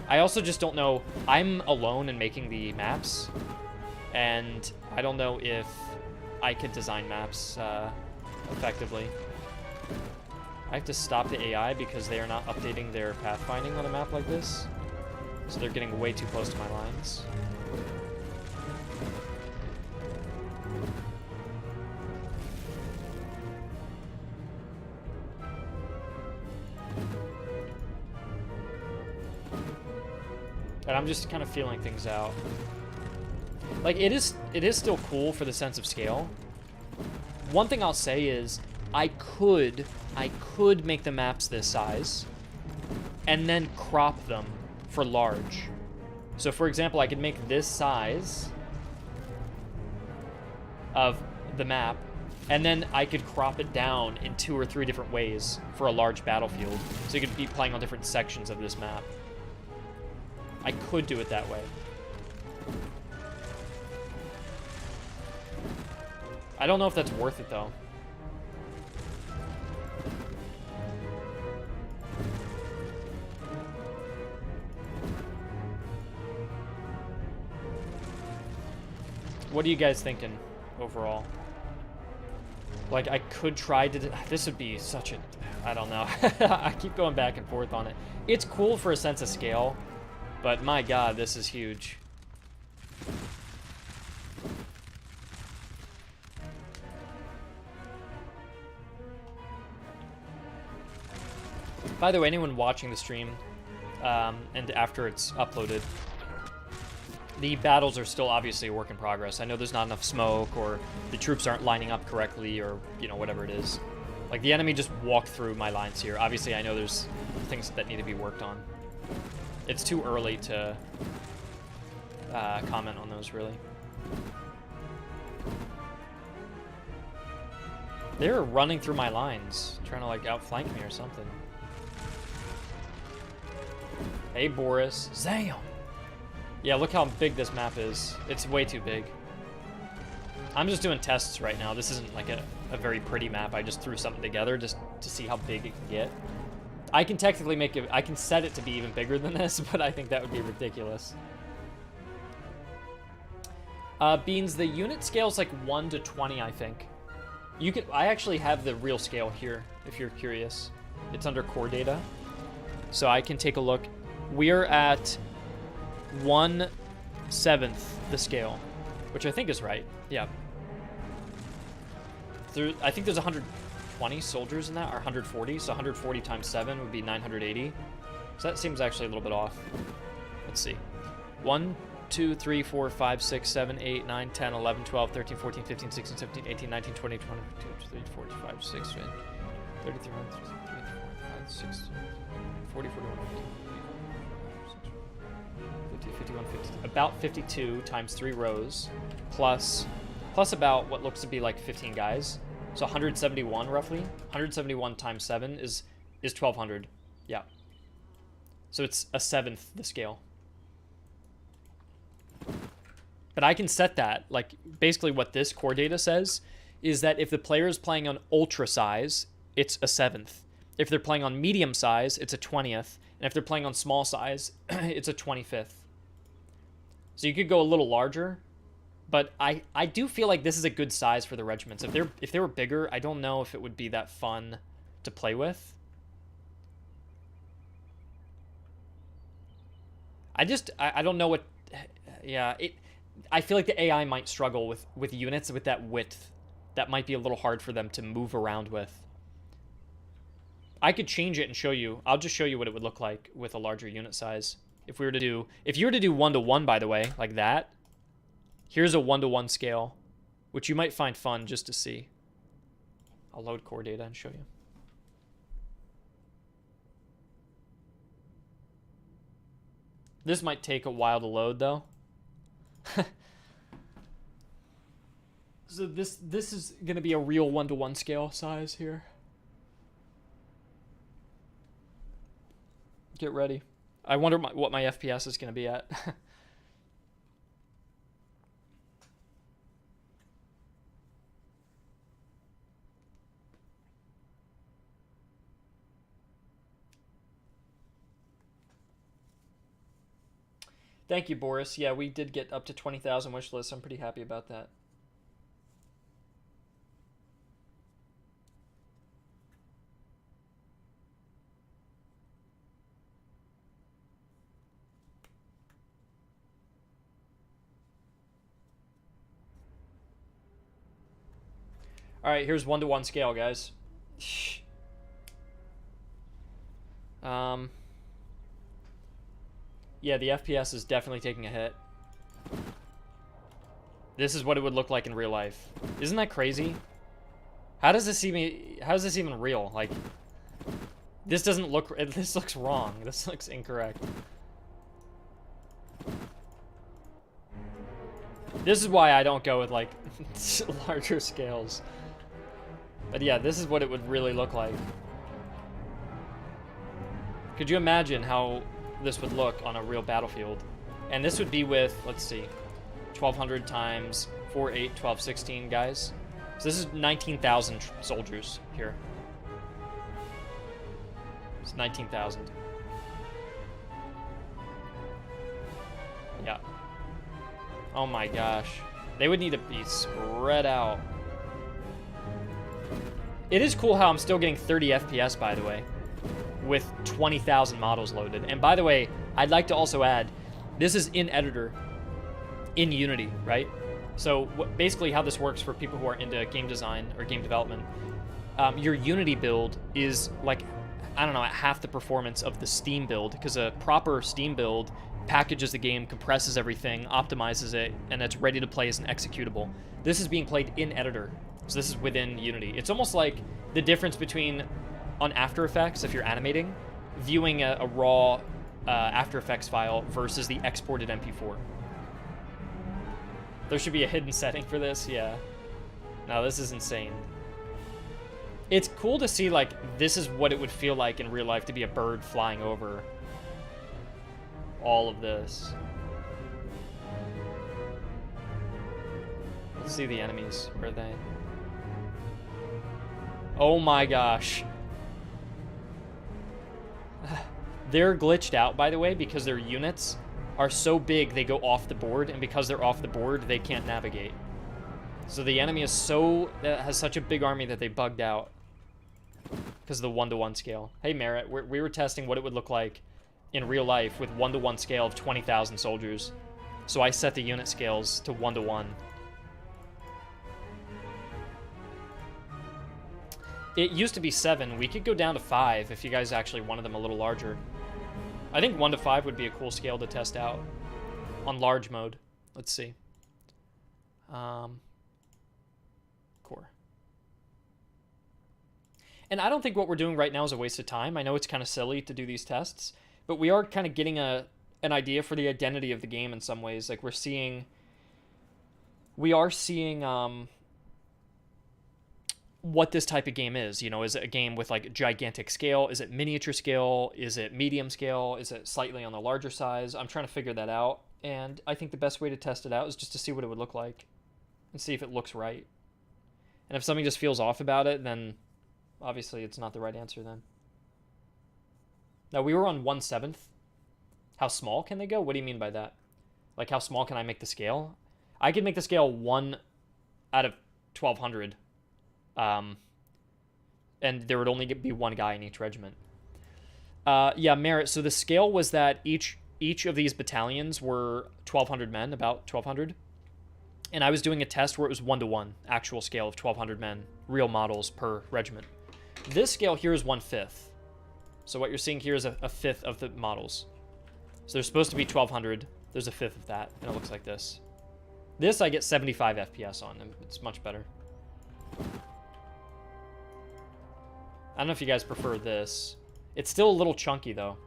I also just don't know. I'm alone in making the maps, and I don't know if I could design maps effectively. I have to stop the AI because they are not updating their pathfinding on a map like this, so they're getting way too close to my lines. And I'm just kind of feeling things out. Like, it is still cool for the sense of scale. One thing I'll say is, I could make the maps this size and then crop them for large. So for example, I could make this size of the map And then I could crop it down in 2 or 3 different ways for a large battlefield. So you could be playing on different sections of this map. I could do it that way. I don't know if that's worth it, though. What are you guys thinking overall? Like, I could try to... This would be such a... I don't know. I keep going back and forth on it. It's cool for a sense of scale, but my god, this is huge. By the way, anyone watching the stream, and after it's uploaded, the battles are still obviously a work in progress. I know there's not enough smoke, or the troops aren't lining up correctly, or, you know, whatever it is. Like, the enemy just walked through my lines here. Obviously, I know there's things that need to be worked on. It's too early to comment on those, really. They're running through my lines, trying to, like, outflank me or something. Hey, Boris. Zam! Yeah, look how big this map is. It's way too big. I'm just doing tests right now. This isn't like a very pretty map. I just threw something together just to see how big it can get. I can technically make it... I can set it to be even bigger than this, but I think that would be ridiculous. Beans, the unit scale's like 1 to 20, I think. You could... I actually have the real scale here, if you're curious. It's under core data. So I can take a look. We're at 1/7 the scale, which I think is right. Yeah. I think there's 120 soldiers in that, or 140. So 140 times 7 would be 980. So that seems actually a little bit off. Let's see. 1, 2, 3, 4, 5, 6, 7, 8, 9, 10, 11, 12, 13, 14, 15, 16, 17, 18, 19, 20, 21, 22, 23, 24, 25, 6, 33, 34, 35, 6, 40, 41, 50, 51, 52. About 52 times 3 rows, plus about what looks to be like 15 guys. So 171 roughly. 171 times 7 is 1200. Yeah. So it's 1/7 the scale. But I can set that, like, basically what this core data says is that if the player is playing on ultra size, it's 1/7. If they're playing on medium size, it's 1/20. And if they're playing on small size, it's 1/25. So you could go a little larger, but I do feel like this is a good size for the regiments. If they were bigger, I don't know if it would be that fun to play with. I don't know what... Yeah, I feel like the AI might struggle with units with that width. That might be a little hard for them to move around with. I could change it and show you. I'll just show you what it would look like with a larger unit size. If you were to do 1-to-1, by the way, like that, here's a 1-to-1 scale, which you might find fun just to see. I'll load core data and show you. This might take a while to load, though. So this is going to be a real 1-to-1 scale size here. Get ready. I wonder what my FPS is going to be at. Thank you, Boris. Yeah, we did get up to 20,000 wish lists. I'm pretty happy about that. All right, here's 1-to-1 scale, guys. Yeah, the FPS is definitely taking a hit. This is what it would look like in real life. Isn't that crazy? How is this even real? Like, this doesn't look... This looks wrong. This looks incorrect. This is why I don't go with, like, larger scales. But yeah, this is what it would really look like. Could you imagine how this would look on a real battlefield? And this would be with, let's see, 1,200 times 4, 8, 12, 16 guys. So this is 19,000 soldiers here. It's 19,000. Yeah. Oh my gosh. They would need to be spread out. It is cool how I'm still getting 30 FPS, by the way, with 20,000 models loaded. And by the way, I'd like to also add, this is in editor, in Unity, right? So basically how this works for people who are into game design or game development, your Unity build is like, I don't know, at half the performance of the Steam build, because a proper Steam build packages the game, compresses everything, optimizes it, and it's ready to play as an executable. This is being played in editor, so this is within Unity. It's almost like the difference between, on After Effects, if you're animating, viewing a raw After Effects file versus the exported MP4. There should be a hidden setting for this, yeah. No, this is insane. It's cool to see, like, this is what it would feel like in real life to be a bird flying over all of this. Let's see the enemies. Where are they? Oh my gosh. They're glitched out, by the way, because their units are so big they go off the board, and because they're off the board, they can't navigate. So the enemy is has such a big army that they bugged out because of the 1-to-1 scale. Hey, Merritt, we were testing what it would look like in real life with 1-to-1 scale of 20,000 soldiers. So I set the unit scales to 1-to-1. It used to be 7. We could go down to 5 if you guys actually wanted them a little larger. I think 1 to 5 would be a cool scale to test out on large mode. Let's see. Core. And I don't think what we're doing right now is a waste of time. I know it's kind of silly to do these tests, but we are kind of getting an idea for the identity of the game in some ways. Like we are seeing what this type of game is. You know, is it a game with like gigantic scale? Is it miniature scale? Is it medium scale? Is it slightly on the larger size? I'm trying to figure that out. And I think the best way to test it out is just to see what it would look like and see if it looks right. And if something just feels off about it, then obviously it's not the right answer then. Now we were on 1/7. How small can they go? What do you mean by that? Like how small can I make the scale? I could make the scale 1 out of 1,200. And there would only be one guy in each regiment. Yeah, Merritt, so the scale was that each of these battalions were 1,200 men, about 1,200. And I was doing a test where it was 1-to-1, actual scale of 1,200 men, real models per regiment. This scale here is 1/5. So what you're seeing here is a fifth of the models. So there's supposed to be 1,200. There's a fifth of that, and it looks like this. This I get 75 FPS on, and it's much better. I don't know if you guys prefer this. It's still a little chunky, though.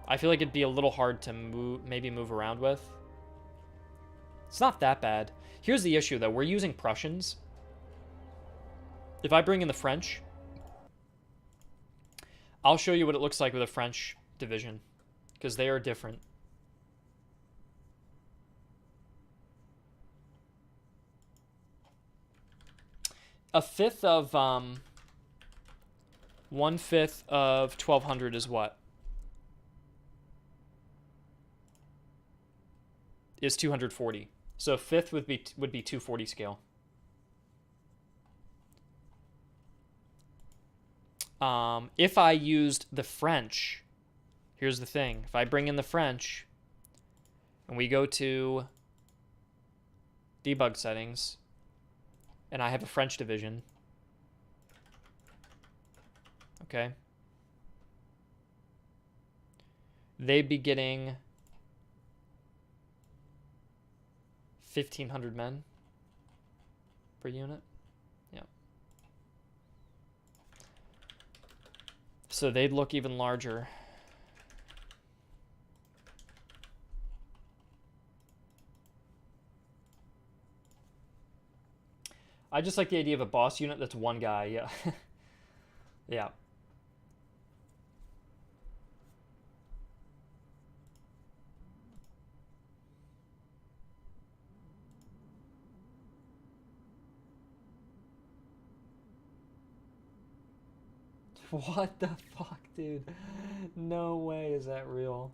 I feel like it'd be a little hard to maybe move around with. It's not that bad. Here's the issue, though. We're using Prussians. If I bring in the French, I'll show you what it looks like with a French division, because they are different. A fifth of 1/5 of 1,200 is what? Is 240. So a fifth would be 240 scale. If I used the French, here's the thing. If I bring in the French and we go to debug settings and I have a French division, okay, they'd be getting 1,500 men per unit. Yeah. So they'd look even larger. . I just like the idea of a boss unit that's one guy, yeah. Yeah. What the fuck, dude? No way is that real.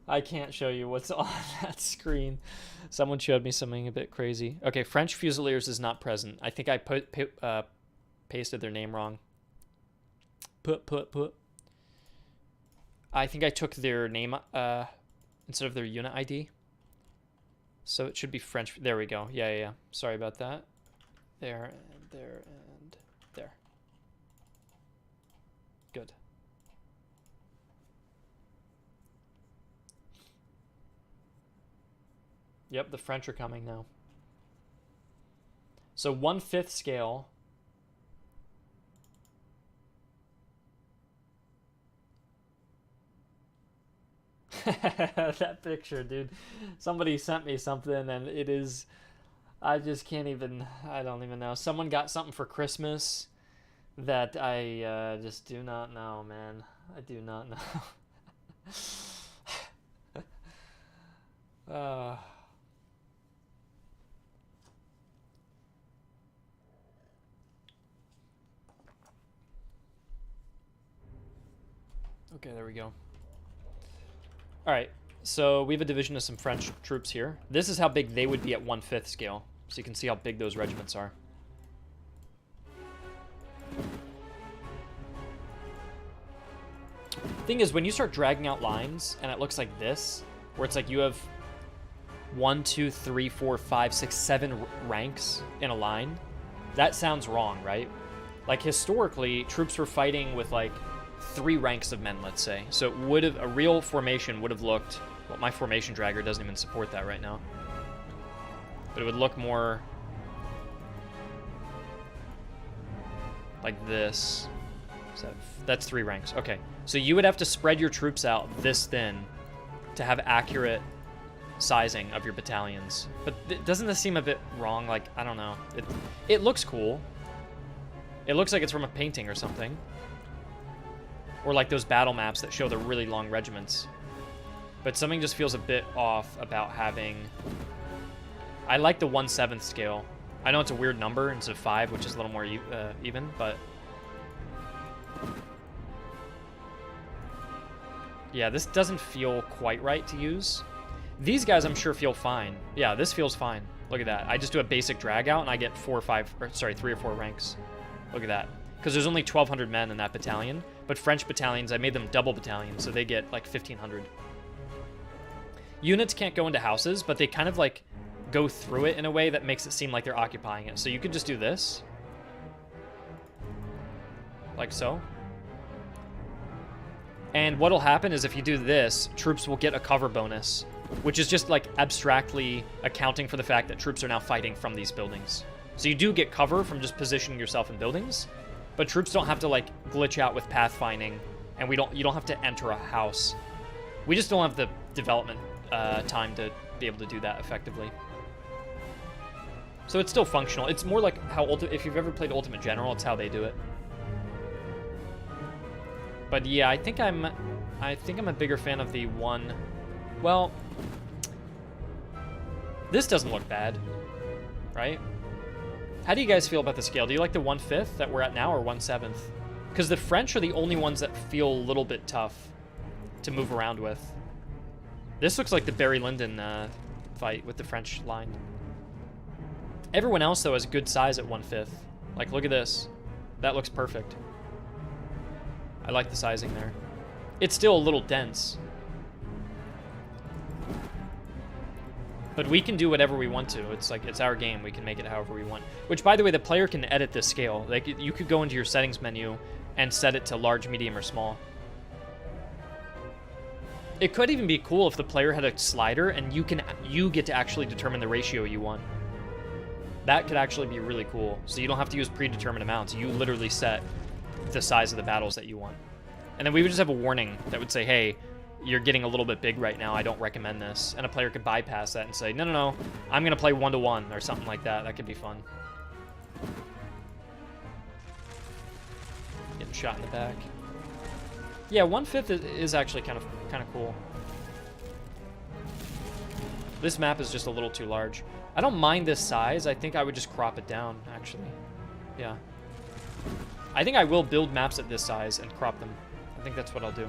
I can't show you what's on that screen. Someone showed me something a bit crazy. Okay, French Fusiliers is not present. I think I pasted their name wrong. Put. I think I took their name instead of their unit ID. So it should be French. There we go. Yeah. Sorry about that. There and there and there. Good. Yep, the French are coming now. So 1/5 scale. That picture, dude. Somebody sent me something and it is... I just can't even... I don't even know. Someone got something for Christmas that I just do not know, man. I do not know. Okay, there we go. Alright, so we have a division of some French troops here. This is how big they would be at 1/5 scale. So you can see how big those regiments are. Thing is, when you start dragging out lines, and it looks like this, where it's like you have 1, 2, 3, 4, 5, 6, 7 ranks in a line, that sounds wrong, right? Like, historically, troops were fighting with, like, 3 ranks of men, let's say. So it would have, a real formation would have looked, well, my formation dragger doesn't even support that right now. But it would look more like this. So that's 3 ranks. Okay. So you would have to spread your troops out this thin to have accurate sizing of your battalions. But doesn't this seem a bit wrong? Like, I don't know. It looks cool. It looks like it's from a painting or something. Or like those battle maps that show the really long regiments. But something just feels a bit off about having... I like the 1/7 scale. I know it's a weird number instead of 5, which is a little more even, but... Yeah, this doesn't feel quite right to use. These guys I'm sure feel fine. Yeah, this feels fine. Look at that. I just do a basic drag out and I get 3 or 4 ranks. Look at that. Because there's only 1,200 men in that battalion. But French battalions, I made them double battalions, so they get like 1,500. Units can't go into houses, but they kind of like go through it in a way that makes it seem like they're occupying it. So you could just do this. Like so. And what'll happen is if you do this, troops will get a cover bonus, which is just like abstractly accounting for the fact that troops are now fighting from these buildings. So you do get cover from just positioning yourself in buildings, but troops don't have to like glitch out with pathfinding, and you don't have to enter a house. We just don't have the development time to be able to do that effectively. So it's still functional. It's more like how if you've ever played Ultimate General, it's how they do it. But yeah, I think I'm a bigger fan of the one. Well, this doesn't look bad, right? How do you guys feel about the scale? Do you like the 1/5 that we're at now, or 1/7? Because the French are the only ones that feel a little bit tough to move around with. This looks like the Barry Lyndon fight with the French line. Everyone else, though, has good size at 1/5. Like, look at this. That looks perfect. I like the sizing there. It's still a little dense. But we can do whatever we want to. It's like, it's our game. We can make it however we want. Which, by the way, the player can edit this scale. Like, you could go into your settings menu and set it to large, medium, or small. It could even be cool if the player had a slider and you get to actually determine the ratio you want. That could actually be really cool. So you don't have to use predetermined amounts. You literally set the size of the battles that you want. And then we would just have a warning that would say, hey, you're getting a little bit big right now. I don't recommend this. And a player could bypass that and say, no, no, no, I'm going to play 1-to-1 or something like that. That could be fun. Getting shot in the back. Yeah, 1/5 is actually kind of cool. This map is just a little too large. I don't mind this size. I think I would just crop it down, actually. Yeah. I think I will build maps at this size and crop them. I think that's what I'll do.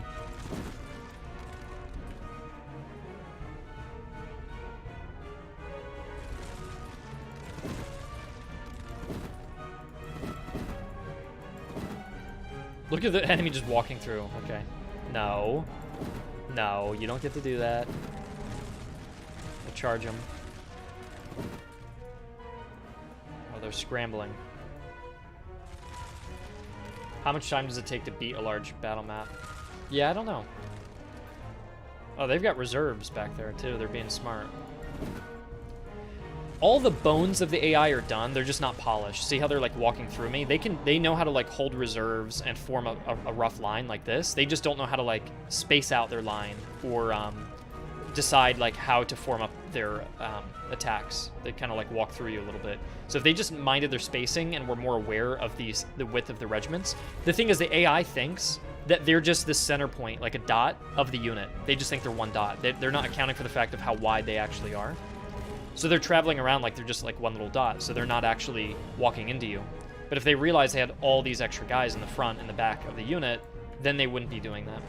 Look at the enemy just walking through. Okay. No. No, you don't get to do that. I'll charge them. Oh, they're scrambling. How much time does it take to beat a large battle map? Yeah, I don't know. Oh, they've got reserves back there, too. They're being smart. All the bones of the AI are done. They're just not polished. See how they're, like, walking through me? They know how to, like, hold reserves and form a rough line like this. They just don't know how to, like, space out their line or decide, like, how to form up their attacks. They kind of, like, walk through you a little bit. So if they just minded their spacing and were more aware of the width of the regiments, the thing is the AI thinks that they're just the center point, like a dot of the unit. They just think they're one dot. They're not accounting for the fact of how wide they actually are. So they're traveling around like they're just like one little dot, so they're not actually walking into you. But if they realized they had all these extra guys in the front and the back of the unit, then they wouldn't be doing that.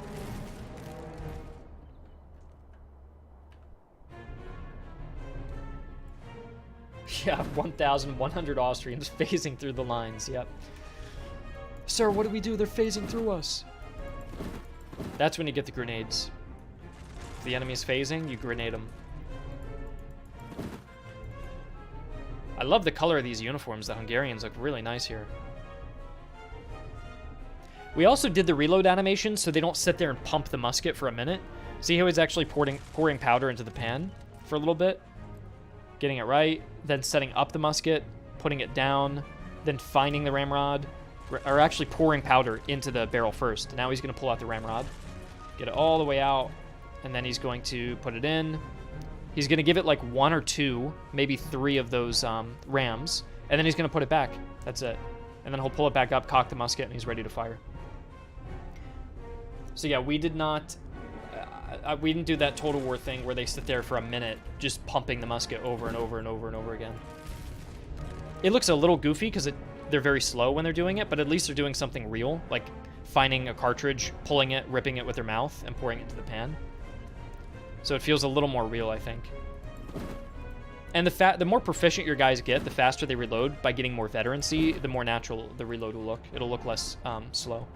Yeah, 1,100 Austrians phasing through the lines, yep. Sir, what do we do? They're phasing through us. That's when you get the grenades. If the enemy's phasing, you grenade them. I love the color of these uniforms. The Hungarians look really nice here. We also did the reload animation so they don't sit there and pump the musket for a minute. See how he's actually pouring powder into the pan for a little bit? Getting it right, then setting up the musket, putting it down, then finding the ramrod, or actually pouring powder into the barrel first. Now he's going to pull out the ramrod, get it all the way out, and then he's going to put it in. He's going to give it like 1 or 2, maybe 3 of those rams, and then he's going to put it back. That's it. And then he'll pull it back up, cock the musket, and he's ready to fire. So yeah, we did not... we didn't do that Total War thing where they sit there for a minute just pumping the musket over and over and over and over again. It looks a little goofy because they're very slow when they're doing it, but at least they're doing something real, like finding a cartridge, pulling it, ripping it with their mouth, and pouring it into the pan. So it feels a little more real, I think. And the more proficient your guys get, the faster they reload by getting more veterancy, the more natural the reload will look. It'll look less slow.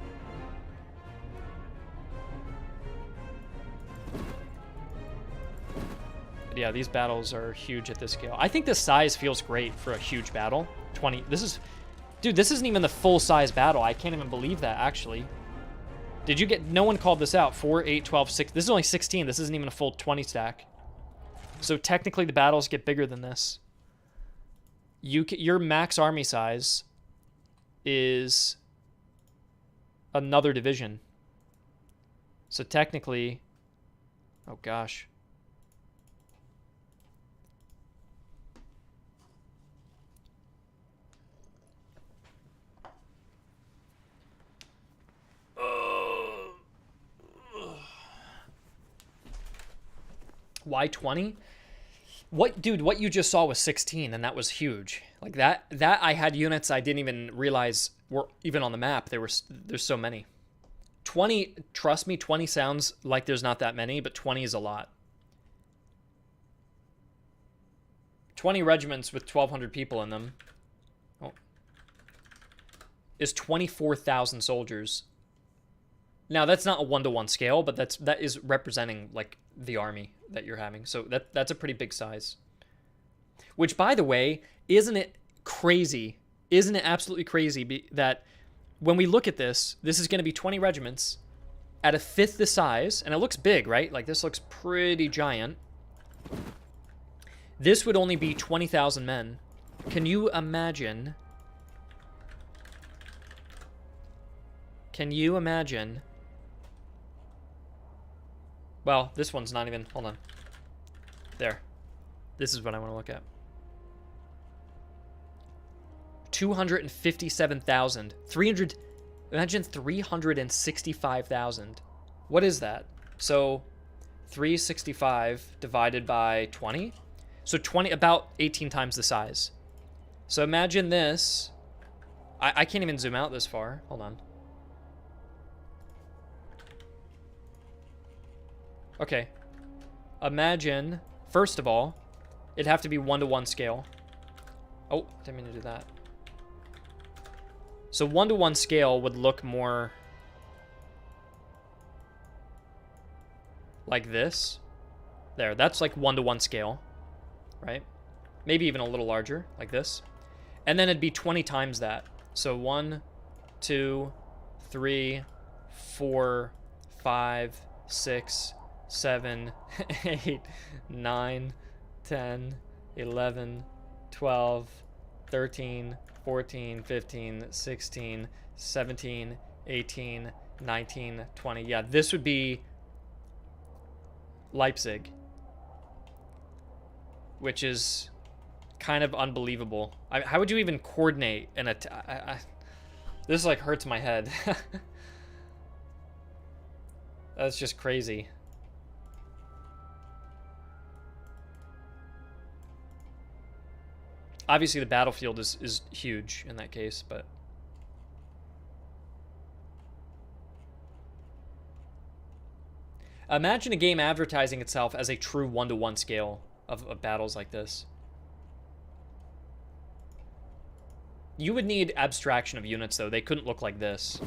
But yeah, these battles are huge at this scale. I think this size feels great for a huge battle. 20. Dude, this isn't even the full size battle. I can't even believe that, actually. Did you get... No one called this out. 4, 8, 12, 6... This is only 16. This isn't even a full 20 stack. So technically the battles get bigger than this. Your max army size is another division. So technically... Oh, gosh. Why 20? Dude, what you just saw was 16, and that was huge. Like that I had units I didn't even realize were even on the map. There's so many. 20, trust me, 20 sounds like there's not that many, but 20 is a lot. 20 regiments with 1,200 people in them is 24,000 soldiers. Now, that's not a 1-to-1 scale, but that is representing, like, the army that you're having. So that's a pretty big size. Which, by the way, isn't it crazy? Isn't it absolutely crazy that when we look at this, this is going to be 20 regiments at a fifth the size, and it looks big, right? Like, this looks pretty giant. This would only be 20,000 men. Can you imagine... Can you imagine Well, this one's not even, hold on. There. This is what I want to look at. 257,000. 300, imagine 365,000. What is that? So 365 divided by 20. So 20, about 18 times the size. So imagine this. I can't even zoom out this far. Hold on. Okay. Imagine, first of all, it'd have to be 1-to-1 scale. Oh, didn't mean to do that. So 1-to-1 scale would look more like this. There, that's like 1-to-1 scale, right? Maybe even a little larger, like this. And then it'd be 20 times that. So 1, 2, 3, 4, 5, 6, 7, 8, 9, 10, 11, 12, 13, 14, 15, 16, 17, 18, 19, 20. Yeah, this would be Leipzig, which is kind of unbelievable. How would you even coordinate an attack? This like hurts my head. That's just crazy. Obviously, the battlefield is huge in that case, but... Imagine a game advertising itself as a true 1-to-1 scale of battles like this. You would need abstraction of units, though. They couldn't look like this.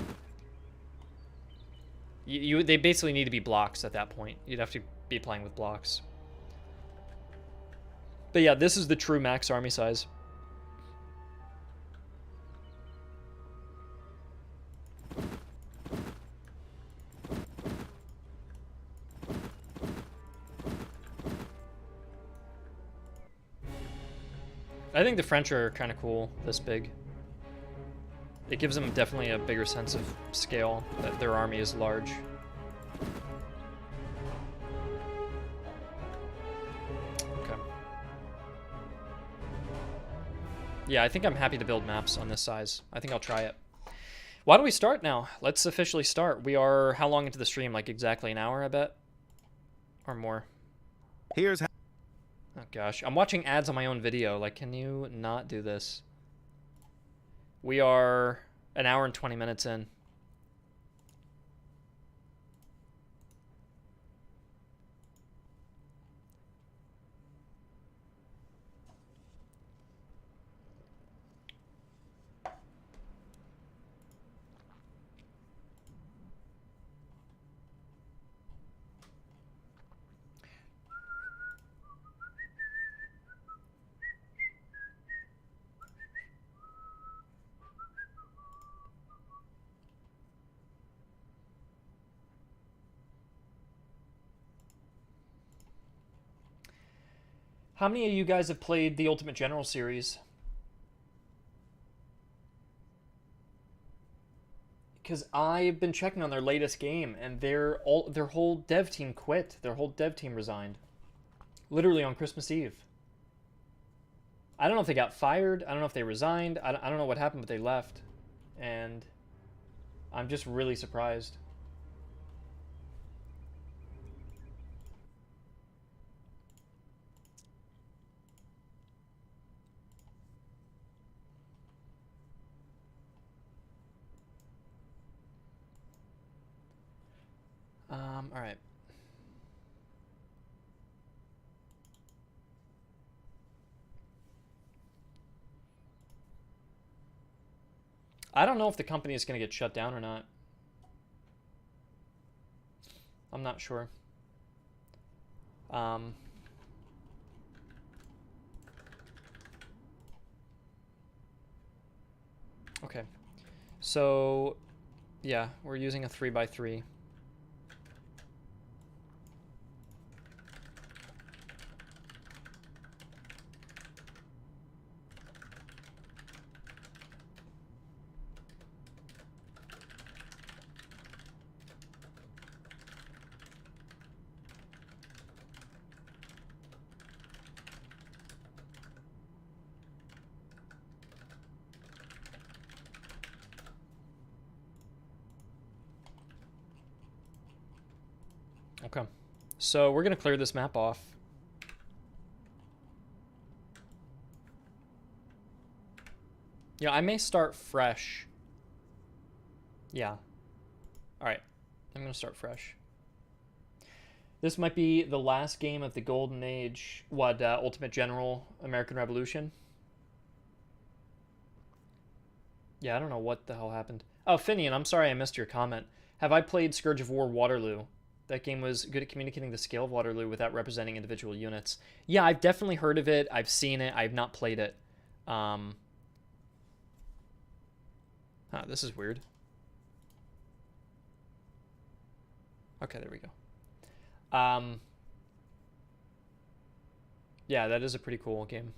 They basically need to be blocks at that point. You'd have to be playing with blocks. But yeah, this is the true max army size. I think the French are kind of cool, this big. It gives them definitely a bigger sense of scale, that their army is large. Okay. Yeah, I think I'm happy to build maps on this size. I think I'll try it. Why don't we start now? Let's officially start. We are how long into the stream? Like exactly an hour, I bet? Or more. Here's how. Oh gosh, I'm watching ads on my own video. Like, can you not do this? We are an hour and 20 minutes in. How many of you guys have played the Ultimate General series? Because I've been checking on their latest game, and their whole dev team quit. Their whole dev team resigned, literally on Christmas Eve. I don't know if they got fired. I don't know if they resigned. I don't know what happened, but they left, and I'm just really surprised. All right. I don't know if the company is going to get shut down or not. I'm not sure. Okay. So, yeah, we're using a 3x3. Okay. So we're going to clear this map off. Yeah, I may start fresh. Yeah. All right. I'm going to start fresh. This might be the last game of the Golden Age. What, Ultimate General American Revolution? Yeah, I don't know what the hell happened. Oh, Finian, I'm sorry I missed your comment. Have I played Scourge of War Waterloo? That game was good at communicating the scale of Waterloo without representing individual units. Yeah, I've definitely heard of it. I've seen it. I've not played it. This is weird. Okay, there we go. Yeah, that is a pretty cool game.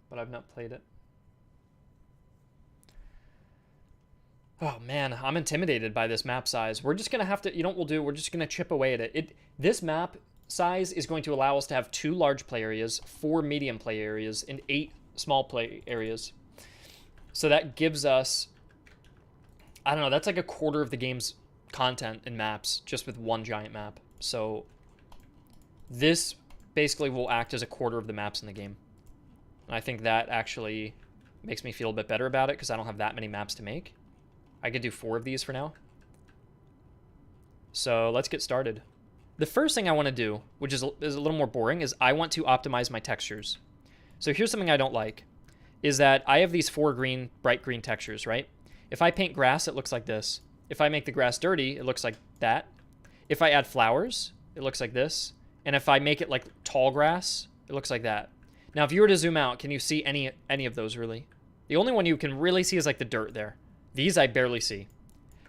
But I've not played it. Oh man, I'm intimidated by this map size. We're just gonna have to, you know what we'll do? We're just gonna chip away at it. This map size is going to allow us to have 2 large play areas, 4 medium play areas, and 8 small play areas. So that gives us, I don't know, that's like a quarter of the game's content in maps just with one giant map. So this basically will act as a quarter of the maps in the game. And I think that actually makes me feel a bit better about it because I don't have that many maps to make. I could do 4 of these for now. So let's get started. The first thing I want to do, which is a little more boring, is I want to optimize my textures. So here's something I don't like, is that I have these 4 green, bright green textures, right? If I paint grass, it looks like this. If I make the grass dirty, it looks like that. If I add flowers, it looks like this. And if I make it like tall grass, it looks like that. Now, if you were to zoom out, can you see any of those really? The only one you can really see is like the dirt there. These I barely see.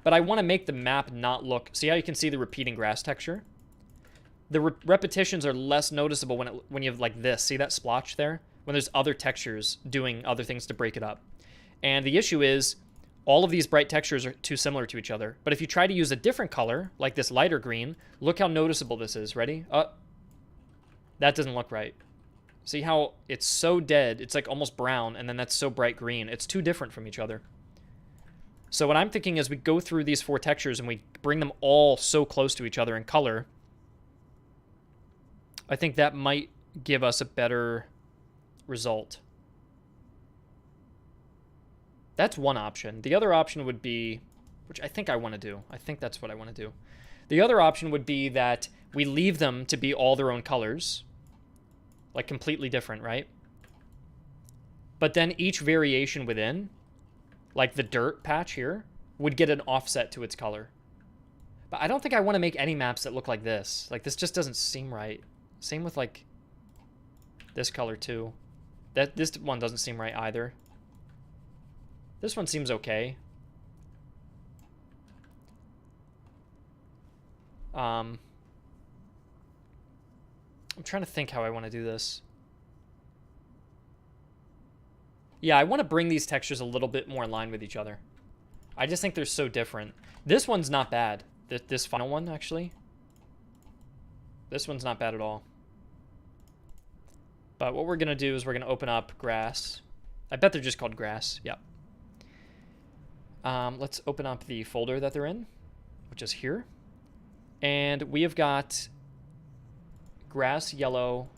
But I want to make the map not look... See how you can see the repeating grass texture? The repetitions are less noticeable when you have like this. See that splotch there? When there's other textures doing other things to break it up. And the issue is all of these bright textures are too similar to each other. But if you try to use a different color, like this lighter green, look how noticeable this is. Ready? That doesn't look right. See how it's so dead? It's like almost brown, and then that's so bright green. It's too different from each other. So what I'm thinking is we go through these 4 textures and we bring them all so close to each other in color. I think that might give us a better result. That's one option. The other option would be, which I think I want to do. I think that's what I want to do. The other option would be that we leave them to be all their own colors. Like completely different, right? But then each variation within, like the dirt patch here, would get an offset to its color. But I don't think I want to make any maps that look like this. Like, this just doesn't seem right. Same with, like, this color, too. This one doesn't seem right, either. This one seems okay. I'm trying to think how I want to do this. Yeah, I want to bring these textures a little bit more in line with each other. I just think they're so different. This one's not bad. This final one, actually. This one's not bad at all. But what we're going to do is we're going to open up grass. I bet they're just called grass. Yep. Let's open up the folder that they're in, which is here. And we have got grass, yellow,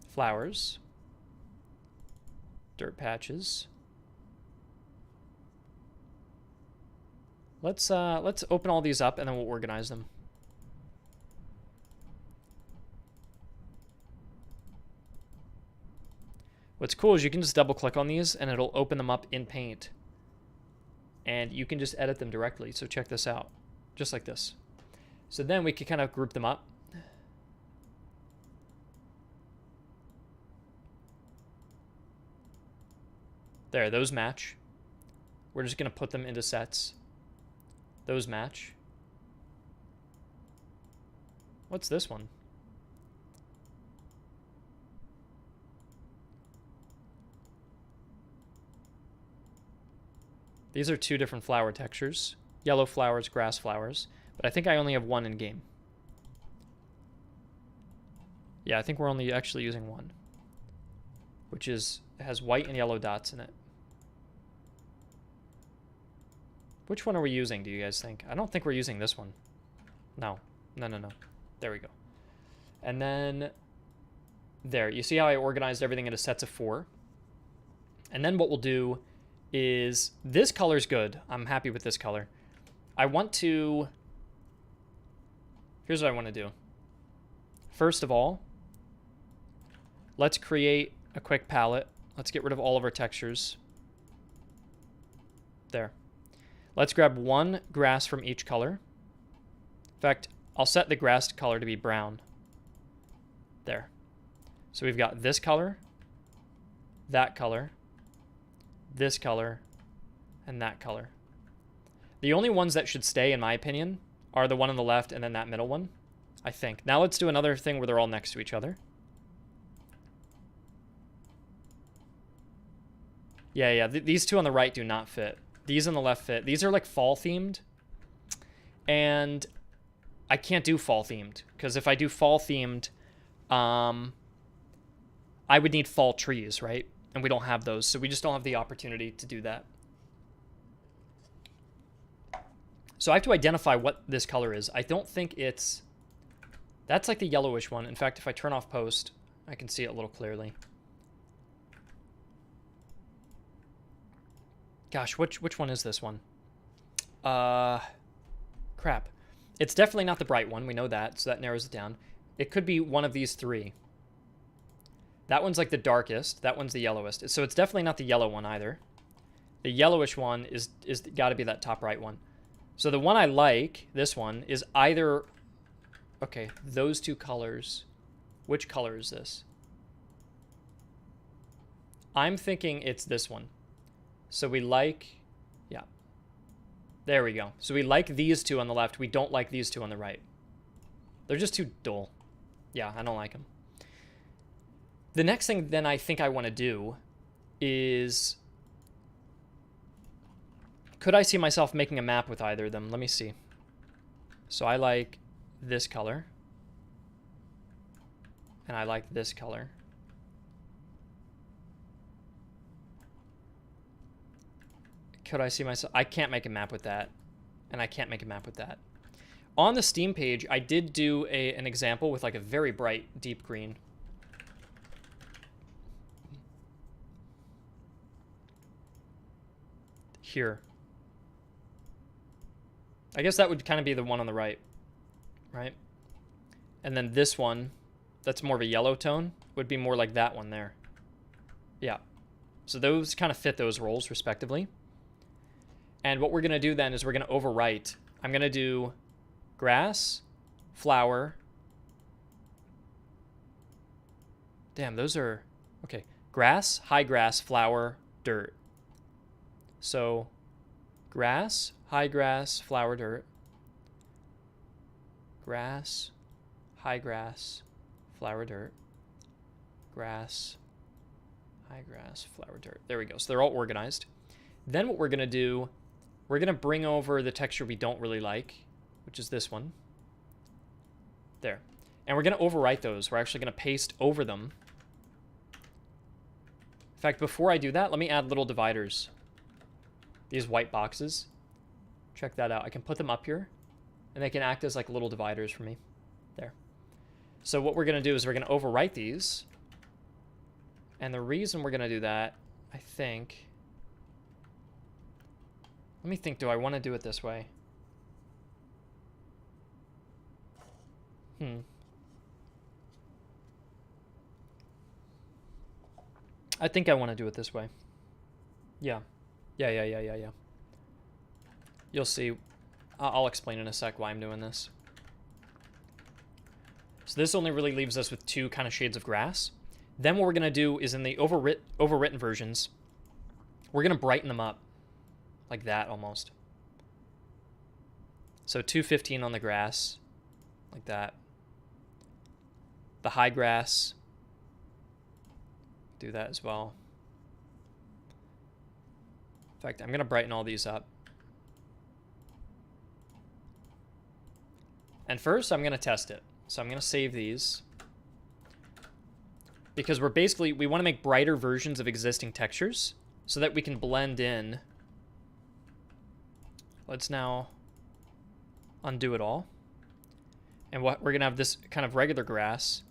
flowers, dirt patches. Let's open all these up and then we'll organize them. What's cool is you can just double click on these and it'll open them up in Paint. And you can just edit them directly. So check this out. Just like this. So then we can kind of group them up. There, those match. We're just going to put them into sets. Those match. What's this one? These are 2 different flower textures. Yellow flowers, grass flowers. But I think I only have 1 in game. Yeah, I think we're only actually using 1. Which is, it has white and yellow dots in it. Which one are we using, do you guys think? I don't think we're using this one. No. No, no, no. There we go. And then there. You see how I organized everything into sets of 4? And then what we'll do is this color's good. I'm happy with this color. I want to... Here's what I want to do. First of all, let's create a quick palette. Let's get rid of all of our textures. There. Let's grab one grass from each color. In fact, I'll set the grass color to be brown. There. So we've got this color, that color, this color, and that color. The only ones that should stay, in my opinion, are the one on the left and then that middle one, I think. Now let's do another thing where they're all next to each other. Yeah, these two on the right do not fit. These on the left fit. These are like fall themed. And I can't do fall themed, because if I do fall themed, I would need fall trees, right? And we don't have those, so we just don't have the opportunity to do that. So I have to identify what this color is. I don't think it's... That's like the yellowish one. In fact, if I turn off post, I can see it a little clearly. Gosh, which one is this one? Crap. It's definitely not the bright one. We know that, so that narrows it down. It could be one of these 3. That one's like the darkest. That one's the yellowest. So it's definitely not the yellow one either. The yellowish one is got to be that top right one. So the one I like, this one, is either... Okay, those two colors. Which color is this? I'm thinking it's this one. So we like... Yeah. There we go. So we like these two on the left. We don't like these two on the right. They're just too dull. Yeah, I don't like them. The next thing then I think I want to do is... Could I see myself making a map with either of them? Let me see. So I like this color. And I like this color. Could I see myself... I can't make a map with that. And I can't make a map with that. On the Steam page, I did do an example with like a very bright deep green. Here. I guess that would kind of be the one on the right. Right? And then this one, that's more of a yellow tone, would be more like that one there. Yeah. So those kind of fit those roles respectively. And what we're going to do then is we're going to overwrite. I'm going to do grass, flower. Damn, those are... Okay. Grass, high grass, flower, dirt. So, grass, high grass, flower, dirt. Grass, high grass, flower, dirt. Grass, high grass, flower, dirt. There we go. So they're all organized. Then what we're going to do, we're going to bring over the texture we don't really like, which is this one. There. And we're going to overwrite those. We're actually going to paste over them. In fact, before I do that, let me add little dividers. These white boxes. Check that out. I can put them up here, and they can act as like little dividers for me. There. So what we're going to do is we're going to overwrite these. And the reason we're going to do that, I think... Let me think, do I want to do it this way? I think I want to do it this way. Yeah. Yeah. You'll see. I'll explain in a sec why I'm doing this. So this only really leaves us with 2 kind of shades of grass. Then what we're going to do is in the overwritten versions, we're going to brighten them up. Like that, almost. So 215 on the grass. Like that. The high grass. Do that as well. In fact, I'm going to brighten all these up. And first, I'm going to test it. So I'm going to save these. Because we want to make brighter versions of existing textures so that we can blend in. let's now undo it all. And what we're gonna have this kind of regular grass.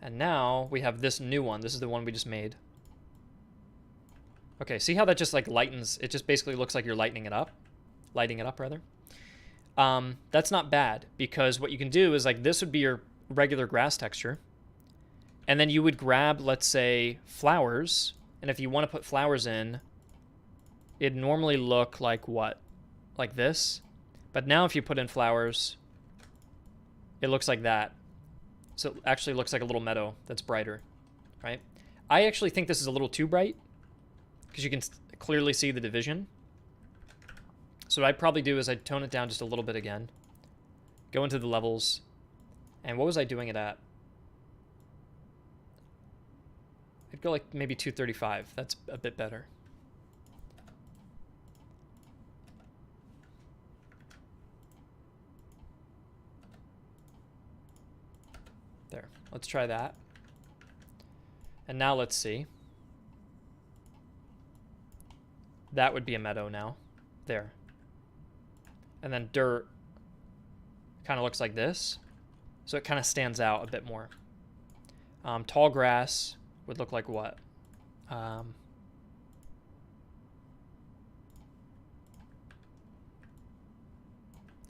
And now we have this new one. This is the one we just made. Okay, see how that just like lightens? It just basically looks like you're lighting it up rather. That's not bad, because what you can do is like this would be your regular grass texture. And then you would grab, let's say, flowers. And if you want to put flowers in, it'd normally look like what? Like this. But now if you put in flowers, it looks like that. So it actually looks like a little meadow that's brighter, right? I actually think this is a little too bright, because you can clearly see the division. So what I'd probably do is I'd tone it down just a little bit again. Go into the levels. And what was I doing it at? I'd go like maybe 235. That's a bit better. There. Let's try that. And now let's see. That would be a meadow now. There. And then dirt kind of looks like this. So it kind of stands out a bit more. Tall grass would look like what?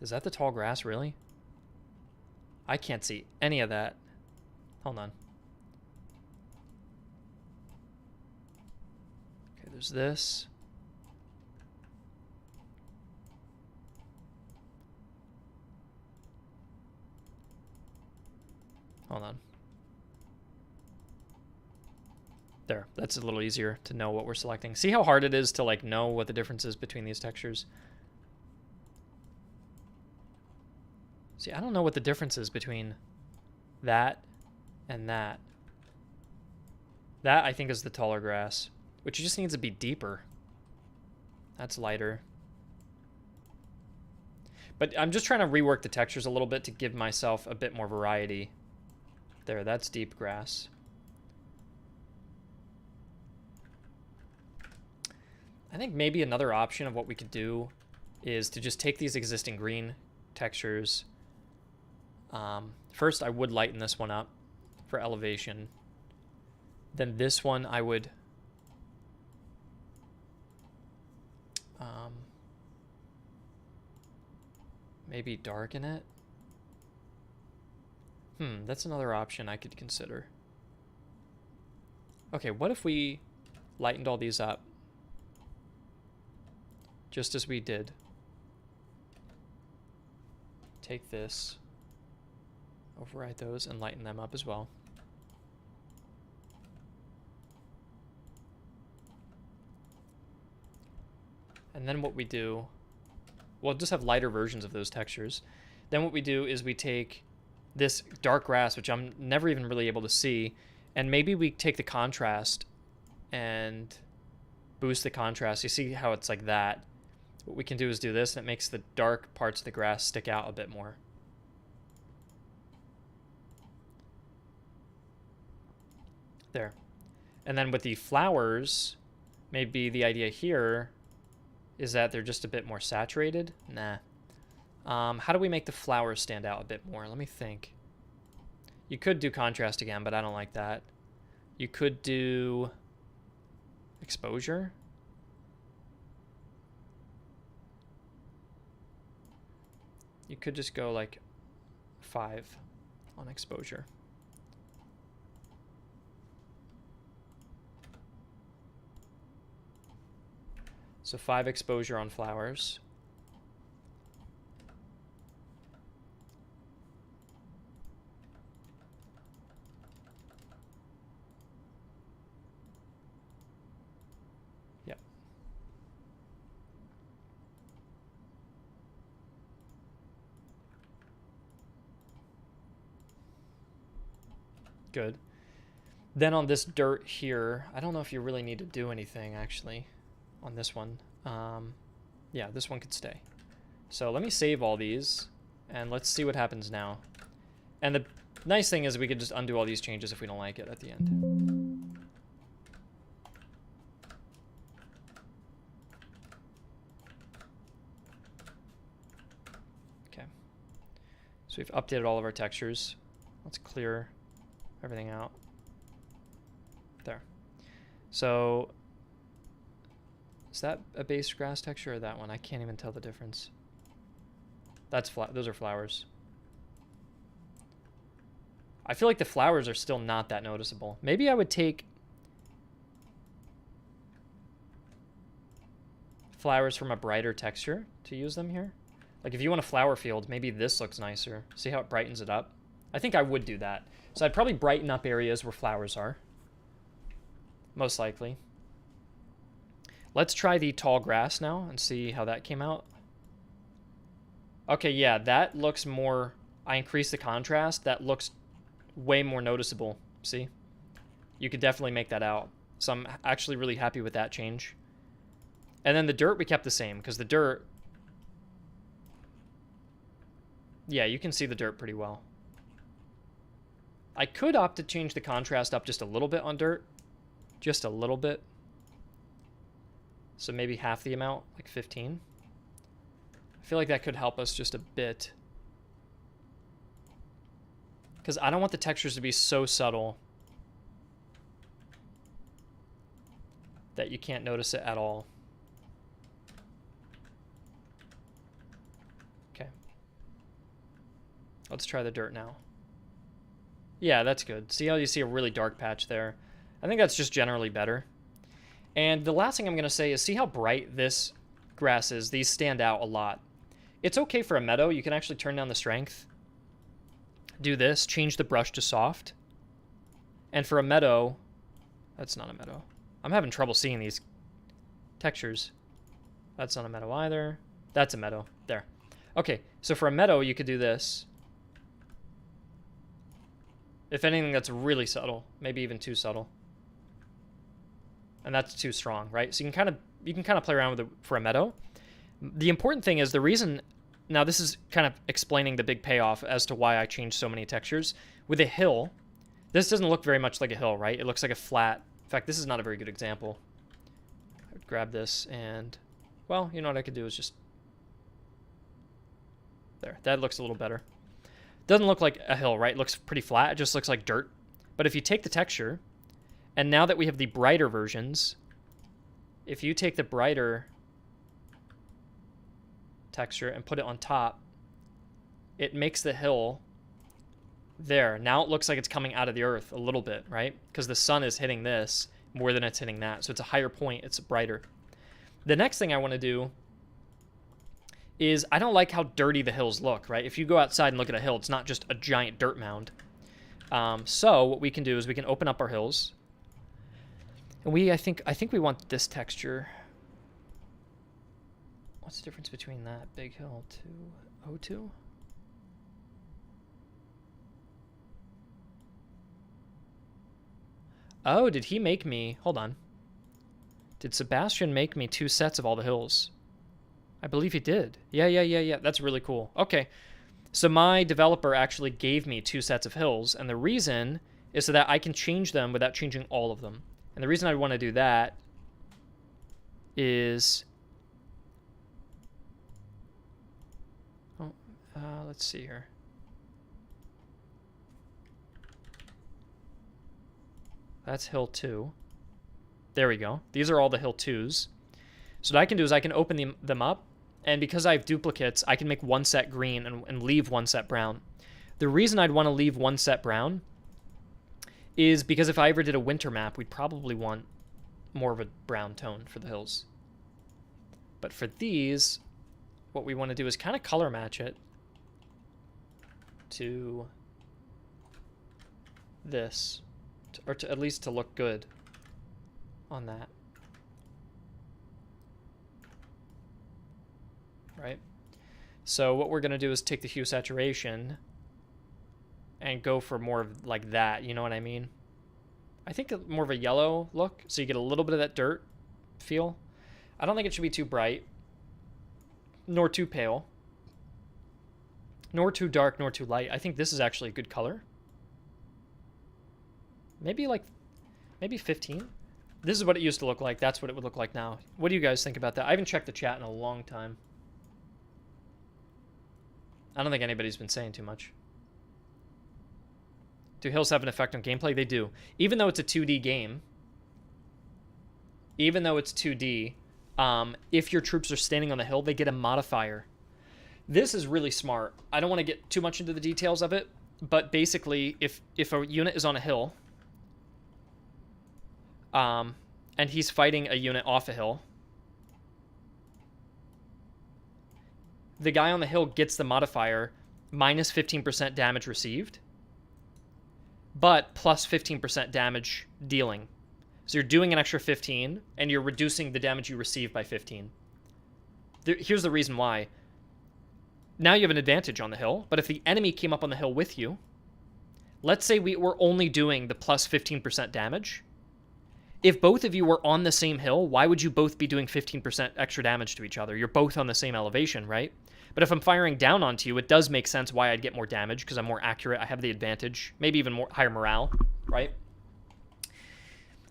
Is that the tall grass, really? I can't see any of that. Hold on. Okay, there's this. Hold on. There, that's a little easier to know what we're selecting. See how hard it is to like know what the difference is between these textures? See, I don't know what the difference is between that and that. That, I think, is the taller grass, which just needs to be deeper. That's lighter. But I'm just trying to rework the textures a little bit to give myself a bit more variety. There, that's deep grass. I think maybe another option of what we could do is to just take these existing green textures. First, I would lighten this one up for elevation. Then this one I would maybe darken it. That's another option I could consider. Okay, what if we lightened all these up? Just as we did. Take this, override those, and lighten them up as well. And then what we do, we'll just have lighter versions of those textures. Then what we do is we take this dark grass, which I'm never even really able to see, and maybe we take the contrast and boost the contrast. You see how it's like that? What we can do is do this, and it makes the dark parts of the grass stick out a bit more. There. And then with the flowers, maybe the idea here is that they're just a bit more saturated. Nah. How do we make the flowers stand out a bit more? Let me think. You could do contrast again, but I don't like that. You could do exposure. You could just go like 5 on exposure. So 5 exposure on flowers. Yep. Good. Then on this dirt here, I don't know if you really need to do anything actually on this one. Yeah, this one could stay. So let me save all these and let's see what happens now. And the nice thing is we could just undo all these changes if we don't like it at the end. So we've updated all of our textures. Let's clear everything out. There. So is that a base grass texture or that one? I can't even tell the difference. That's those are flowers. I feel like the flowers are still not that noticeable. Maybe I would take flowers from a brighter texture to use them here. Like if you want a flower field, maybe this looks nicer. See how it brightens it up? I think I would do that. So I'd probably brighten up areas where flowers are. Most likely. Let's try the tall grass now and see how that came out. Okay, yeah, that looks more... I increased the contrast. That looks way more noticeable. See? You could definitely make that out. So I'm actually really happy with that change. And then the dirt we kept the same, because the dirt... Yeah, you can see the dirt pretty well. I could opt to change the contrast up just a little bit on dirt. Just a little bit. So maybe half the amount, like 15. I feel like that could help us just a bit. Because I don't want the textures to be so subtle that you can't notice it at all. Okay. Let's try the dirt now. Yeah, that's good. See how you see a really dark patch there? I think that's just generally better. And the last thing I'm going to say is see how bright this grass is. These stand out a lot. It's okay for a meadow. You can actually turn down the strength. Do this, change the brush to soft. And for a meadow, that's not a meadow. I'm having trouble seeing these textures. That's not a meadow either. That's a meadow. There. Okay, so for a meadow, you could do this. If anything, that's really subtle. Maybe even too subtle. And that's too strong, right? So you can kind of play around with it for a meadow. The important thing is the reason... Now, this is kind of explaining the big payoff as to why I changed so many textures. With a hill, this doesn't look very much like a hill, right? It looks like a flat... In fact, this is not a very good example. I would grab this and... Well, you know what I could do is just... There. That looks a little better. Doesn't look like a hill, right? It looks pretty flat. It just looks like dirt. But if you take the texture, and now that we have the brighter versions, if you take the brighter texture and put it on top, it makes the hill there. Now it looks like it's coming out of the earth a little bit, right? Because the sun is hitting this more than it's hitting that. So it's a higher point. It's brighter. The next thing I want to do is I don't like how dirty the hills look, right? If you go outside and look at a hill, it's not just a giant dirt mound. So what we can do is we can open up our hills. And I think we want this texture. What's the difference between that big hill to O2? Oh, did he make me... Hold on. Did Sebastian make me 2 sets of all the hills? I believe he did. Yeah. That's really cool. Okay. So my developer actually gave me 2 sets of hills, and the reason is so that I can change them without changing all of them. And the reason I want to do that is... let's see here. That's hill 2. There we go. These are all the hill 2s. So what I can do is I can open them up, and because I have duplicates, I can make 1 set green and leave 1 set brown. The reason I'd want to leave 1 set brown is because if I ever did a winter map, we'd probably want more of a brown tone for the hills. But for these, what we want to do is kind of color match it to this, or to at least to look good on that. Right? So what we're going to do is take the hue saturation and go for more of like that, you know what I mean? I think more of a yellow look, so you get a little bit of that dirt feel. I don't think it should be too bright, nor too pale, nor too dark, nor too light. I think this is actually a good color. Maybe 15. This is what it used to look like. That's what it would look like now. What do you guys think about that? I haven't checked the chat in a long time. I don't think anybody's been saying too much. Do hills have an effect on gameplay? They do. Even though it's a 2D game, even though it's 2D, if your troops are standing on the hill, they get a modifier. This is really smart. I don't want to get too much into the details of it, but basically, if a unit is on a hill, and he's fighting a unit off a hill, the guy on the hill gets the modifier minus 15% damage received, but plus 15% damage dealing. So you're doing an extra 15, and you're reducing the damage you receive by 15. Here's the reason why. Now you have an advantage on the hill, but if the enemy came up on the hill with you, let's say we were only doing the plus 15% damage. If both of you were on the same hill, why would you both be doing 15% extra damage to each other? You're both on the same elevation, right? But if I'm firing down onto you, it does make sense why I'd get more damage, because I'm more accurate, I have the advantage, maybe even more higher morale, right?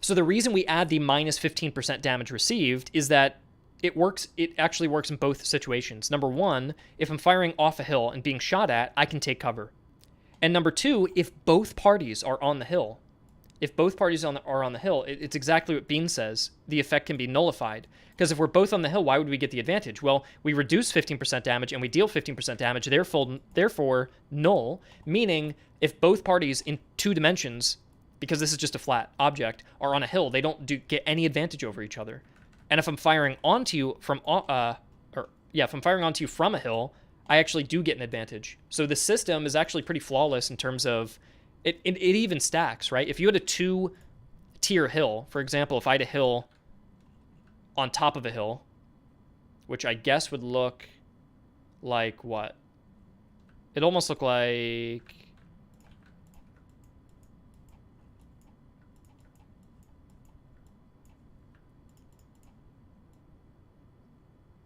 So the reason we add the minus 15% damage received is that it actually works in both situations. Number one, if I'm firing off a hill and being shot at, I can take cover. And number two, if both parties are on the hill, are on the hill, it's exactly what Bean says. The effect can be nullified. Because if we're both on the hill, why would we get the advantage? Well, we reduce 15% damage and we deal 15% damage, therefore null, meaning if both parties in 2 dimensions, because this is just a flat object, are on a hill, they don't get any advantage over each other. And if I'm firing onto you from a hill, I actually do get an advantage. So the system is actually pretty flawless in terms of it even stacks, right? If you had a 2-tier hill, for example, if I had a hill on top of a hill, which I guess would look like what? It almost look like...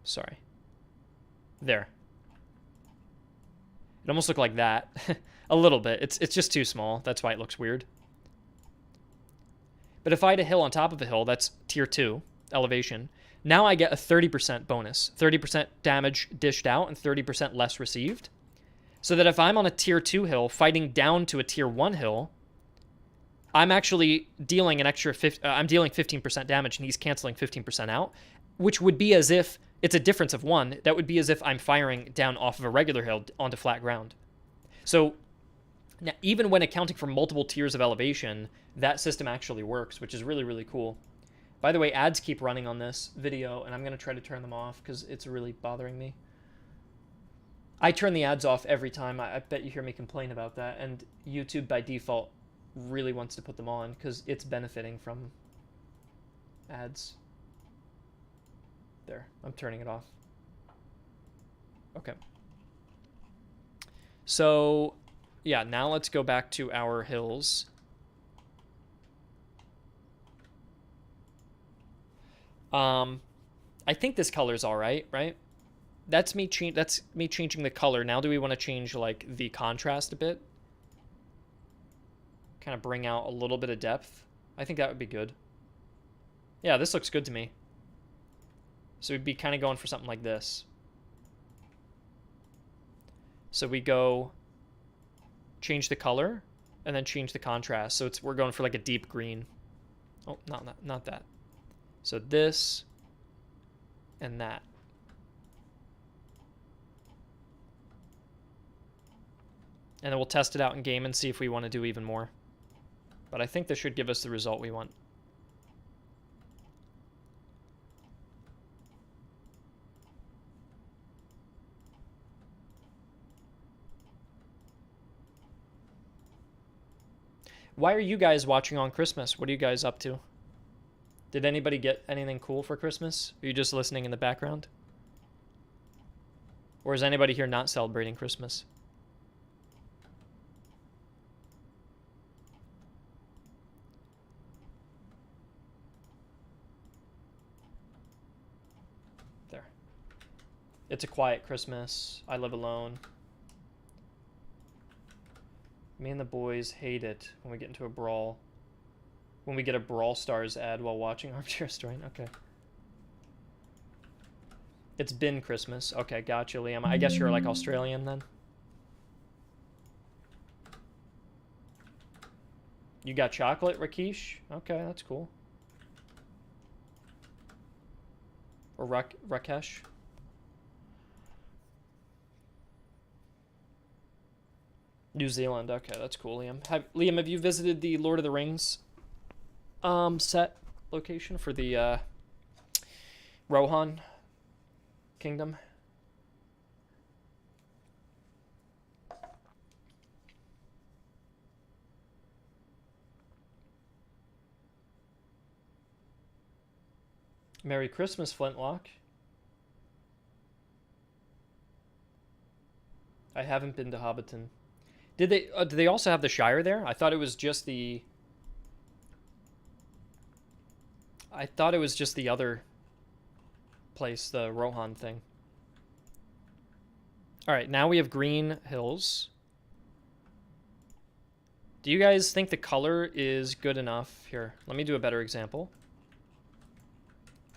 Sorry. There. It almost looked like that. A little bit. It's just too small. That's why it looks weird. But if I had a hill on top of a hill, that's tier 2 elevation. Now I get a 30% bonus. 30% damage dished out and 30% less received. So that if I'm on a tier 2 hill fighting down to a tier 1 hill, I'm actually dealing an extra I'm dealing 15% damage and he's canceling 15% out, which would be as if it's a difference of 1. That would be as if I'm firing down off of a regular hill onto flat ground. So now, even when accounting for multiple tiers of elevation, that system actually works, which is really, really cool. By the way, ads keep running on this video, and I'm going to try to turn them off because it's really bothering me. I turn the ads off every time. I bet you hear me complain about that, and YouTube by default really wants to put them on because it's benefiting from ads. There, I'm turning it off. Okay. So, yeah, now let's go back to our hills. I think this color's all right, right? That's me changing the color. Now do we want to change like the contrast a bit? Kind of bring out a little bit of depth. I think that would be good. Yeah, this looks good to me. So we'd be kind of going for something like this. So we go change the color and then change the contrast. So we're going for like a deep green. Oh, not that. So this and that. And then we'll test it out in game and see if we want to do even more. But I think this should give us the result we want. Why are you guys watching on Christmas? What are you guys up to? Did anybody get anything cool for Christmas? Are you just listening in the background? Or is anybody here not celebrating Christmas? There. It's a quiet Christmas. I live alone. Me and the boys hate it when we get into a brawl. When we get a Brawl Stars ad while watching Armchair Strain. Okay. It's been Christmas. Okay, gotcha, Liam. I guess you're like Australian then? You got chocolate, Rakesh? Okay, that's cool. Or Rakesh? New Zealand. Okay, that's cool, Liam. Liam, have you visited the Lord of the Rings set location for the Rohan Kingdom? Merry Christmas, Flintlock. I haven't been to Hobbiton. Did they also have the Shire there? I thought it was just the other place, the Rohan thing. All right, now we have green hills. Do you guys think the color is good enough? Here, let me do a better example.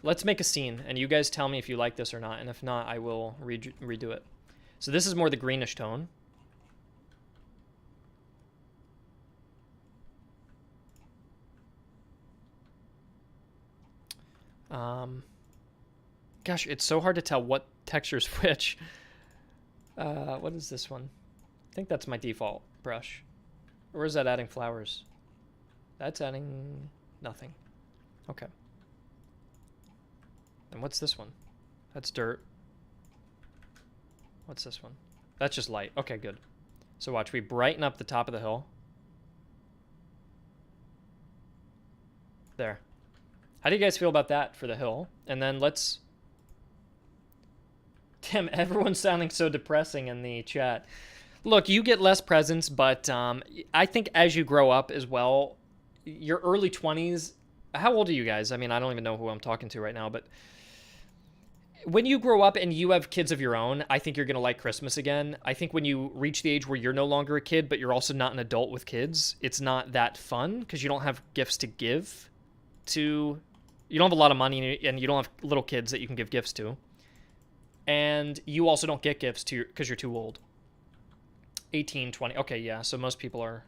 Let's make a scene, and you guys tell me if you like this or not, and if not, I will redo it. So this is more the greenish tone. Gosh, it's so hard to tell what texture's which. What is this one? I think that's my default brush. Or is that adding flowers? That's adding nothing. Okay. And what's this one? That's dirt. What's this one? That's just light. Okay, good. So watch, we brighten up the top of the hill. There. How do you guys feel about that for the hill? And then let's... Damn, everyone's sounding so depressing in the chat. Look, you get less presents, but I think as you grow up as well, your early 20s... How old are you guys? I mean, I don't even know who I'm talking to right now, but... When you grow up and you have kids of your own, I think you're going to like Christmas again. I think when you reach the age where you're no longer a kid, but you're also not an adult with kids, it's not that fun because you don't have gifts to give to... You don't have a lot of money and you don't have little kids that you can give gifts to. And you also don't get gifts to because you're too old. 18, 20. Okay, yeah, so most people are...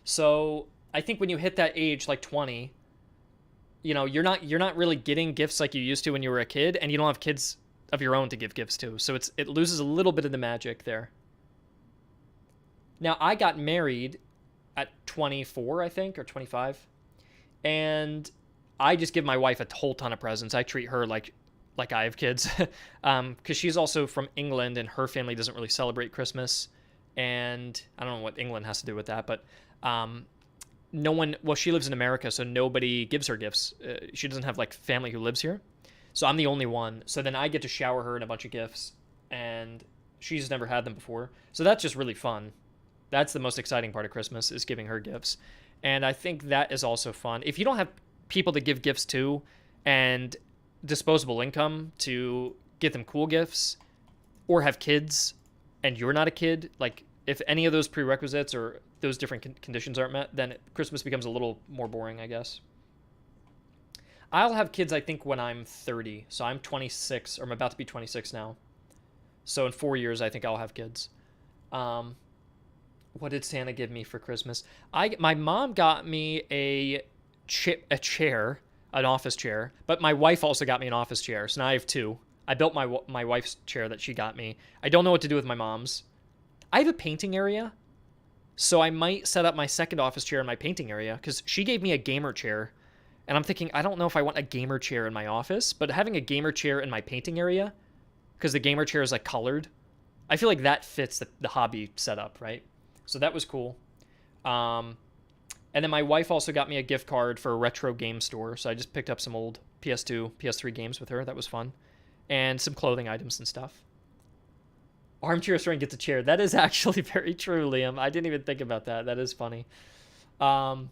So I think when you hit that age, like 20... You know, you're not really getting gifts like you used to when you were a kid, and you don't have kids of your own to give gifts to. So it loses a little bit of the magic there. Now, I got married at 24, I think, or 25. And I just give my wife a whole ton of presents. I treat her like I have kids. Because she's also from England, and her family doesn't really celebrate Christmas. And I don't know what England has to do with that, but... no one, well, she lives in America, so nobody gives her gifts. She doesn't have like family who lives here. So I'm the only one. So then I get to shower her in a bunch of gifts, and she's never had them before. So that's just really fun. That's the most exciting part of Christmas, is giving her gifts. And I think that is also fun. If you don't have people to give gifts to and disposable income to get them cool gifts, or have kids and you're not a kid, like if any of those prerequisites or those different conditions aren't met, then Christmas becomes a little more boring, I guess. I'll have kids, I think, when I'm 30. So I'm 26, or I'm about to be 26 now. So in 4 years, I think I'll have kids. What did Santa give me for Christmas? My mom got me a chair, an office chair, but my wife also got me an office chair. So now I have two. I built my wife's chair that she got me. I don't know what to do with my mom's. I have a painting area. So I might set up my second office chair in my painting area, because she gave me a gamer chair. And I'm thinking, I don't know if I want a gamer chair in my office, but having a gamer chair in my painting area, because the gamer chair is like colored, I feel like that fits the hobby setup, right? So that was cool. And then my wife also got me a gift card for a retro game store. So I just picked up some old PS2, PS3 games with her. That was fun. And some clothing items and stuff. Armchair historian gets a chair. That is actually very true, Liam. I didn't even think about that. That is funny. And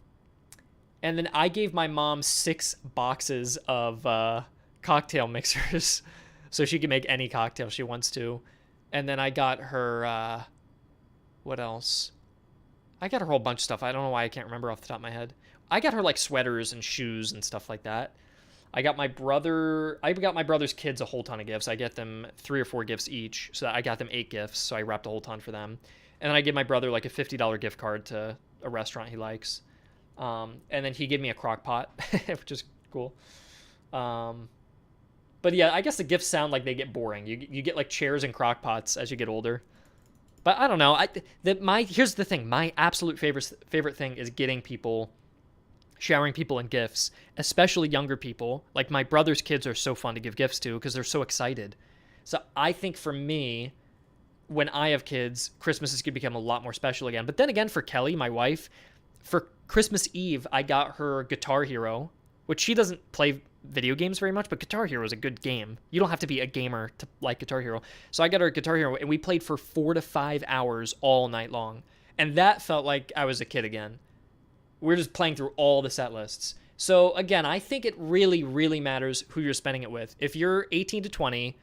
then I gave my mom 6 boxes of cocktail mixers so she can make any cocktail she wants to. And then I got her... what else? I got her a whole bunch of stuff. I don't know why I can't remember off the top of my head. I got her like sweaters and shoes and stuff like that. I got my brother's kids a whole ton of gifts. I get them 3 or 4 gifts each. So I got them 8 gifts. So I wrapped a whole ton for them. And then I gave my brother like a $50 gift card to a restaurant he likes. And then he gave me a crock pot, which is cool. But yeah, I guess the gifts sound like they get boring. You get like chairs and crock pots as you get older. But I don't know. Here's the thing. My absolute favorite thing is showering people in gifts, especially younger people. Like my brother's kids are so fun to give gifts to because they're so excited. So I think for me, when I have kids, Christmas is going to become a lot more special again. But then again, for Kelly, my wife, for Christmas Eve, I got her Guitar Hero, which she doesn't play video games very much, but Guitar Hero is a good game. You don't have to be a gamer to like Guitar Hero. So I got her Guitar Hero, and we played for 4 to 5 hours all night long. And that felt like I was a kid again. We're just playing through all the set lists. So again, I think it really, really matters who you're spending it with. If you're 18 to 20,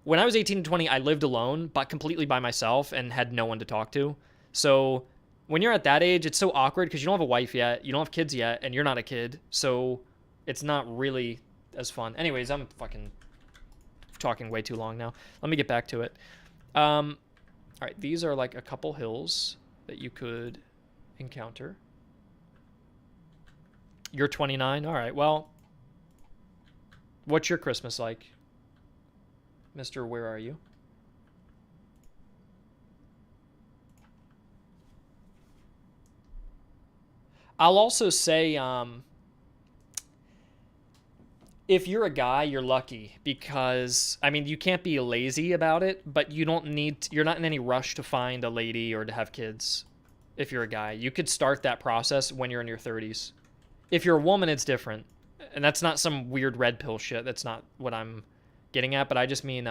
when I was 18 to 20, I lived alone, but completely by myself and had no one to talk to. So when you're at that age, it's so awkward because you don't have a wife yet, you don't have kids yet, and you're not a kid. So it's not really as fun. Anyways, I'm fucking talking way too long now. Let me get back to it. All right, these are like a couple hills that you could encounter. You're 29? All right, well, what's your Christmas like? Mr. Where are you? I'll also say, if you're a guy, you're lucky because, I mean, you can't be lazy about it, but you're not in any rush to find a lady or to have kids if you're a guy. You could start that process when you're in your 30s. If you're a woman, it's different. And that's not some weird red pill shit. That's not what I'm getting at, but I just mean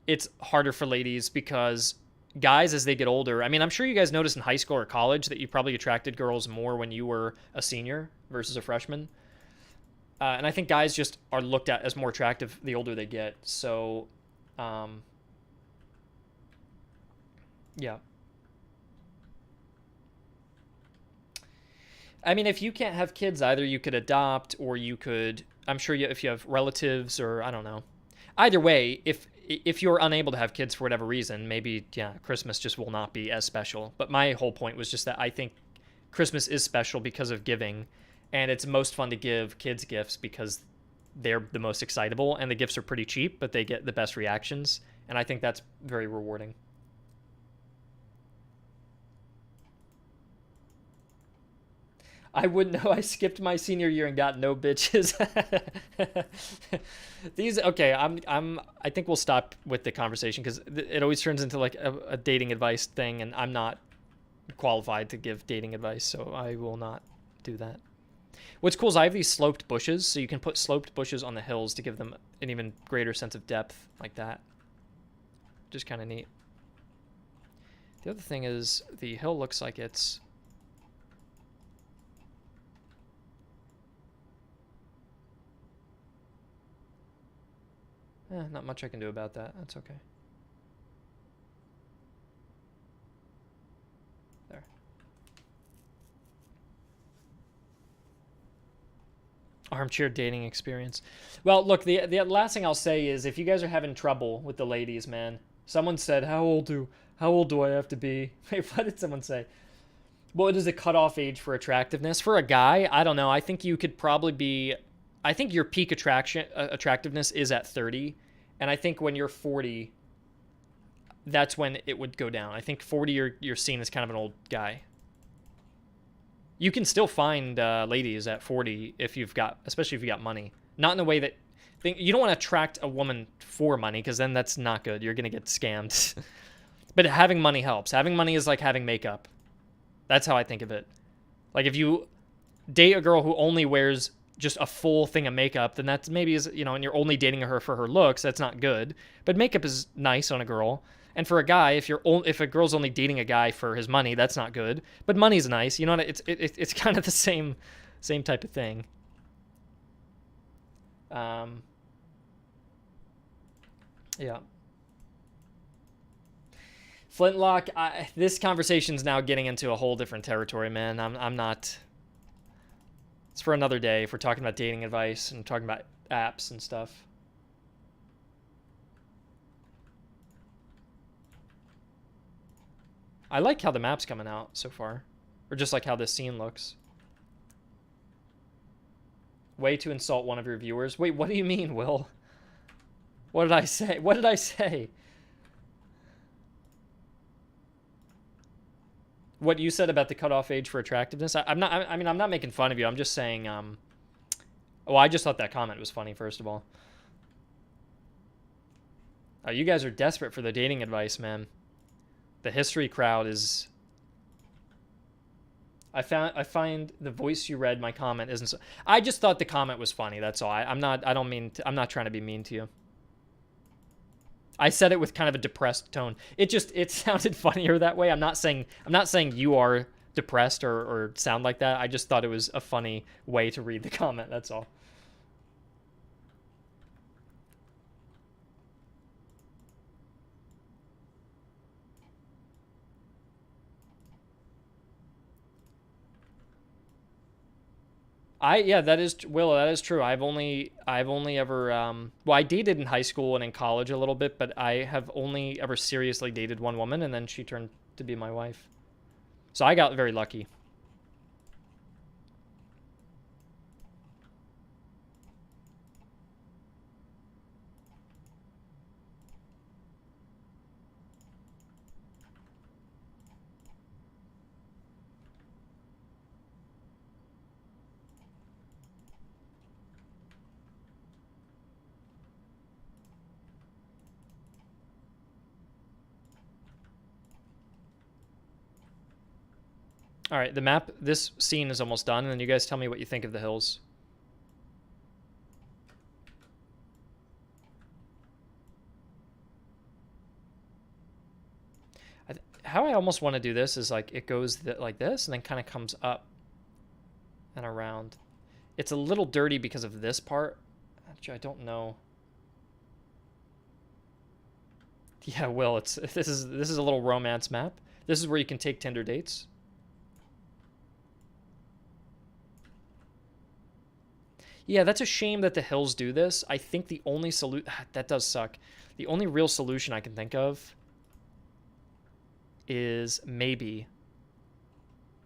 it's harder for ladies because guys, as they get older, I mean, I'm sure you guys noticed in high school or college that you probably attracted girls more when you were a senior versus a freshman. And I think guys just are looked at as more attractive the older they get. So, yeah. I mean, if you can't have kids, either you could adopt or you could, I'm sure if you have relatives or I don't know. Either way, if you're unable to have kids for whatever reason, maybe, yeah, Christmas just will not be as special. But my whole point was just that I think Christmas is special because of giving. And it's most fun to give kids gifts because they're the most excitable and the gifts are pretty cheap, but they get the best reactions. And I think that's very rewarding. I wouldn't know. I skipped my senior year and got no bitches. Okay, I think we'll stop with the conversation because it always turns into like a dating advice thing, and I'm not qualified to give dating advice, so I will not do that. What's cool is I have these sloped bushes, so you can put sloped bushes on the hills to give them an even greater sense of depth like that. Just kind of neat. The other thing is the hill looks like it's... not much I can do about that. That's okay. There. Armchair dating experience. Well, look, the last thing I'll say is if you guys are having trouble with the ladies, man, someone said, how old do I have to be? Wait, what did someone say? What is the cutoff age for attractiveness? For a guy, I don't know. I think you could probably be... I think your peak attractiveness is at 30. And I think when you're 40, that's when it would go down. I think 40, you're seen as kind of an old guy. You can still find ladies at 40 especially if you got money. Not in a way that... You don't want to attract a woman for money because then that's not good. You're going to get scammed. But having money helps. Having money is like having makeup. That's how I think of it. Like if you date a girl who only wears just a full thing of makeup, then that's maybe and you're only dating her for her looks, that's not good. But makeup is nice on a girl. And for a guy, if a girl's only dating a guy for his money, that's not good. But money's nice, you know. It's kind of the same type of thing. Yeah. Flintlock, this conversation's now getting into a whole different territory, man. I'm not... It's for another day if we're talking about dating advice and talking about apps and stuff. I like how the map's coming out so far. Or just like how this scene looks. Way to insult one of your viewers. Wait, what do you mean, Will? What did I say? What did I say? What you said about the cutoff age for attractiveness? I'm not. I mean, I'm not making fun of you. I'm just saying. Well, I just thought that comment was funny. First of all. You guys are desperate for the dating advice, man. The history crowd is. I find the voice you read my comment isn't so. I just thought the comment was funny. That's all. I'm not. I don't mean. I'm not trying to be mean to you. I said it with kind of a depressed tone. It sounded funnier that way. I'm not saying you are depressed or sound like that. I just thought it was a funny way to read the comment. That's all. Yeah, that is Will. That is true. I've only ever well, I dated in high school and in college a little bit, but I have only ever seriously dated one woman, and then she turned to be my wife. So I got very lucky. All right, the map, this scene is almost done, and then you guys tell me what you think of the hills. How I almost want to do this is like it goes like this and then kind of comes up and around. It's a little dirty because of this part. Actually, I don't know. Yeah, Will, this is a little romance map. This is where you can take Tinder dates. Yeah, that's a shame that the hills do this. I think the only that does suck. The only real solution I can think of is maybe,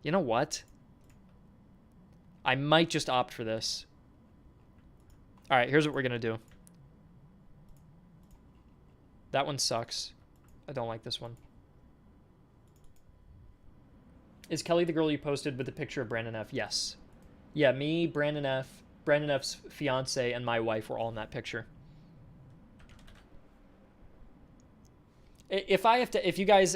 you know what? I might just opt for this. All right, here's what we're gonna do. That one sucks. I don't like this one. Is Kelly the girl you posted with the picture of Brandon F? Yes. Yeah, me, Brandon F's fiance, and my wife were all in that picture. If you guys,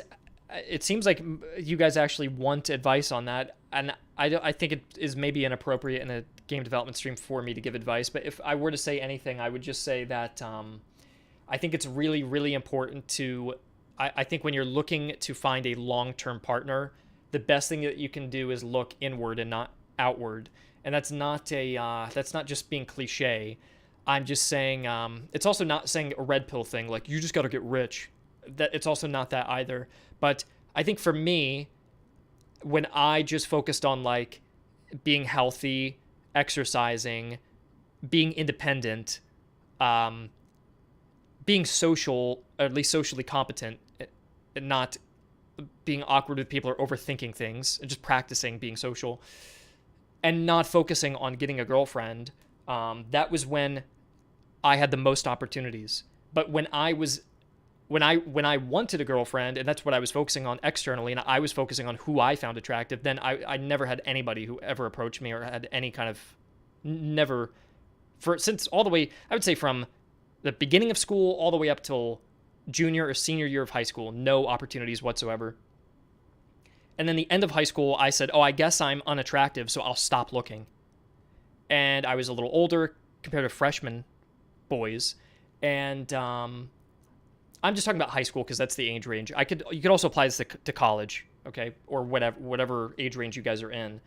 it seems like you guys actually want advice on that, and I think it is maybe inappropriate in a game development stream for me to give advice, but if I were to say anything, I would just say that I think it's really, really important to, I think when you're looking to find a long-term partner, the best thing that you can do is look inward and not outward. And that's not just being cliche. I'm just saying, it's also not saying a red pill thing, like you just got to get rich. That it's also not that either. But I think for me, when I just focused on like being healthy, exercising, being independent, being social, or at least socially competent, and not being awkward with people or overthinking things, and just practicing being social, and not focusing on getting a girlfriend, that was when I had the most opportunities. But when I wanted a girlfriend, and that's what I was focusing on externally, and I was focusing on who I found attractive, then I never had anybody who ever approached me or had any kind of, never, since all the way, I would say from the beginning of school all the way up till junior or senior year of high school, no opportunities whatsoever. And then the end of high school, I said, oh, I guess I'm unattractive, so I'll stop looking. And I was a little older compared to freshman boys. And I'm just talking about high school because that's the age range. You could also apply this to college, okay, or whatever age range you guys are in.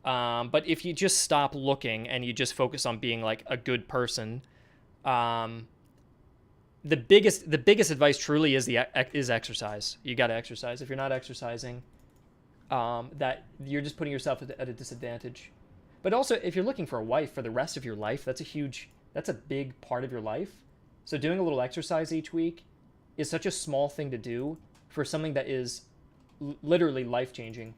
But if you just stop looking and you just focus on being like a good person, the biggest advice truly is exercise. You got to exercise. If you're not exercising, that you're just putting yourself at a disadvantage. But also, if you're looking for a wife for the rest of your life, that's a big part of your life. So doing a little exercise each week is such a small thing to do for something that is literally life-changing.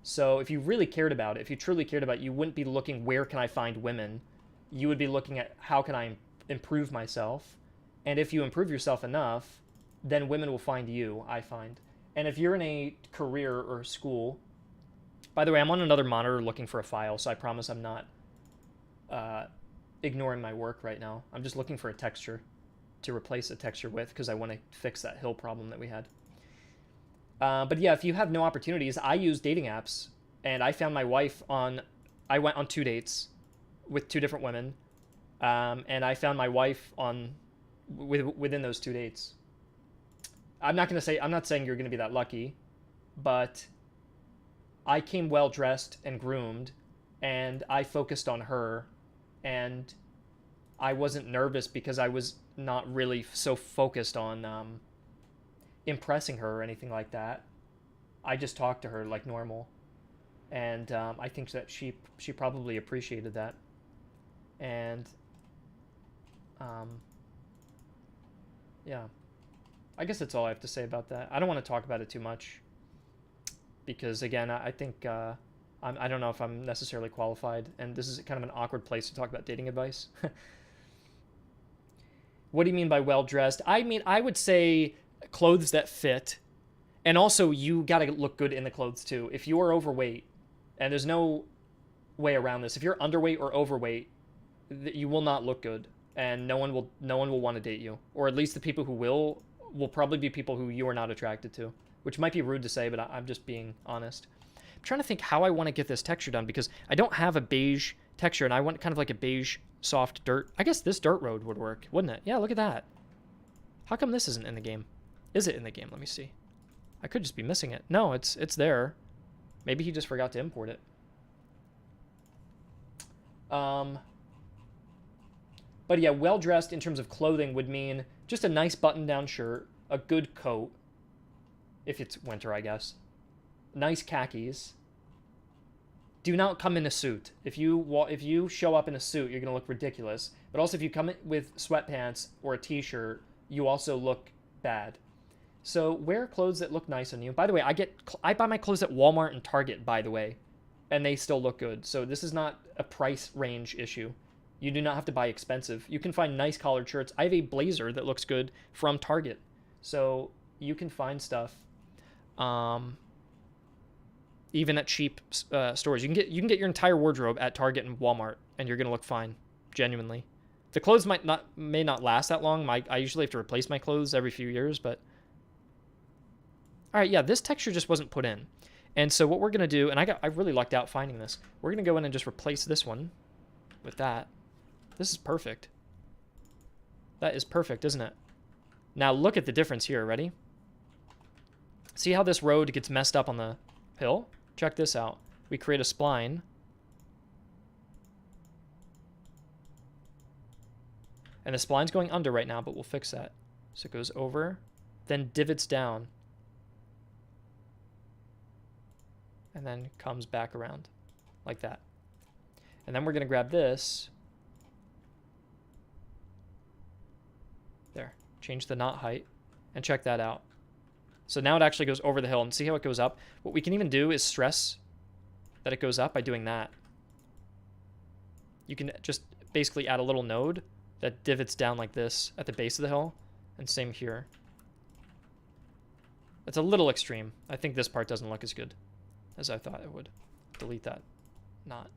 So if you really cared about it, if you truly cared about it, you wouldn't be looking, where can I find women? You would be looking at, how can I improve myself? And if you improve yourself enough, then women will find you, I find. And if you're in a career or school, by the way, I'm on another monitor looking for a file, so I promise I'm not ignoring my work right now. I'm just looking for a texture to replace a texture with, because I want to fix that hill problem that we had. But yeah, if you have no opportunities, I use dating apps, and I found my wife on, I went on 2 dates with 2 different women, and I found my wife on, within those 2 dates. I'm not saying you're going to be that lucky, but I came well dressed and groomed, and I focused on her, and I wasn't nervous because I was not really so focused on impressing her or anything like that. I just talked to her like normal, and I think that she probably appreciated that. And yeah, I guess that's all I have to say about that. I don't want to talk about it too much, because again, I think I don't know if I'm necessarily qualified, and this is kind of an awkward place to talk about dating advice. What do you mean by well-dressed? I mean, I would say clothes that fit, and also you gotta look good in the clothes too. If you are overweight, and there's no way around this, if you're underweight or overweight, you will not look good, and no one will want to date you, or at least the people who will probably be people who you are not attracted to, which might be rude to say, but I'm just being honest. I'm trying to think how I want to get this texture done, because I don't have a beige texture, and I want kind of like a beige soft dirt. I guess this dirt road would work, wouldn't it? Yeah, look at that. How come this isn't in the game? Is it in the game? Let me see. I could just be missing it. No, it's there. Maybe he just forgot to import it. But yeah, well-dressed in terms of clothing would mean just a nice button-down shirt, a good coat, if it's winter, I guess, nice khakis. Do not come in a suit. If you show up in a suit, you're going to look ridiculous. But also, if you come in with sweatpants or a t-shirt, you also look bad. So wear clothes that look nice on you. By the way, I buy my clothes at Walmart and Target, by the way, and they still look good. So this is not a price range issue. You do not have to buy expensive. You can find nice collared shirts. I have a blazer that looks good from Target. So you can find stuff even at cheap stores. You can get your entire wardrobe at Target and Walmart, and you're going to look fine, genuinely. The clothes may not last that long. I usually have to replace my clothes every few years, but all right, yeah, this texture just wasn't put in. And so what we're going to do, and I really lucked out finding this. We're going to go in and just replace this one with that. This is perfect. That is perfect, isn't it? Now look at the difference here. Ready? See how this road gets messed up on the hill? Check this out. We create a spline. And the spline's going under right now, but we'll fix that. So it goes over, then divots down, and then comes back around like that. And then we're going to grab this. There. Change the knot height, and check that out. So now it actually goes over the hill, and see how it goes up? What we can even do is stress that it goes up by doing that. You can just basically add a little node that divots down like this at the base of the hill, and same here. It's a little extreme. I think this part doesn't look as good as I thought it would. Delete that knot.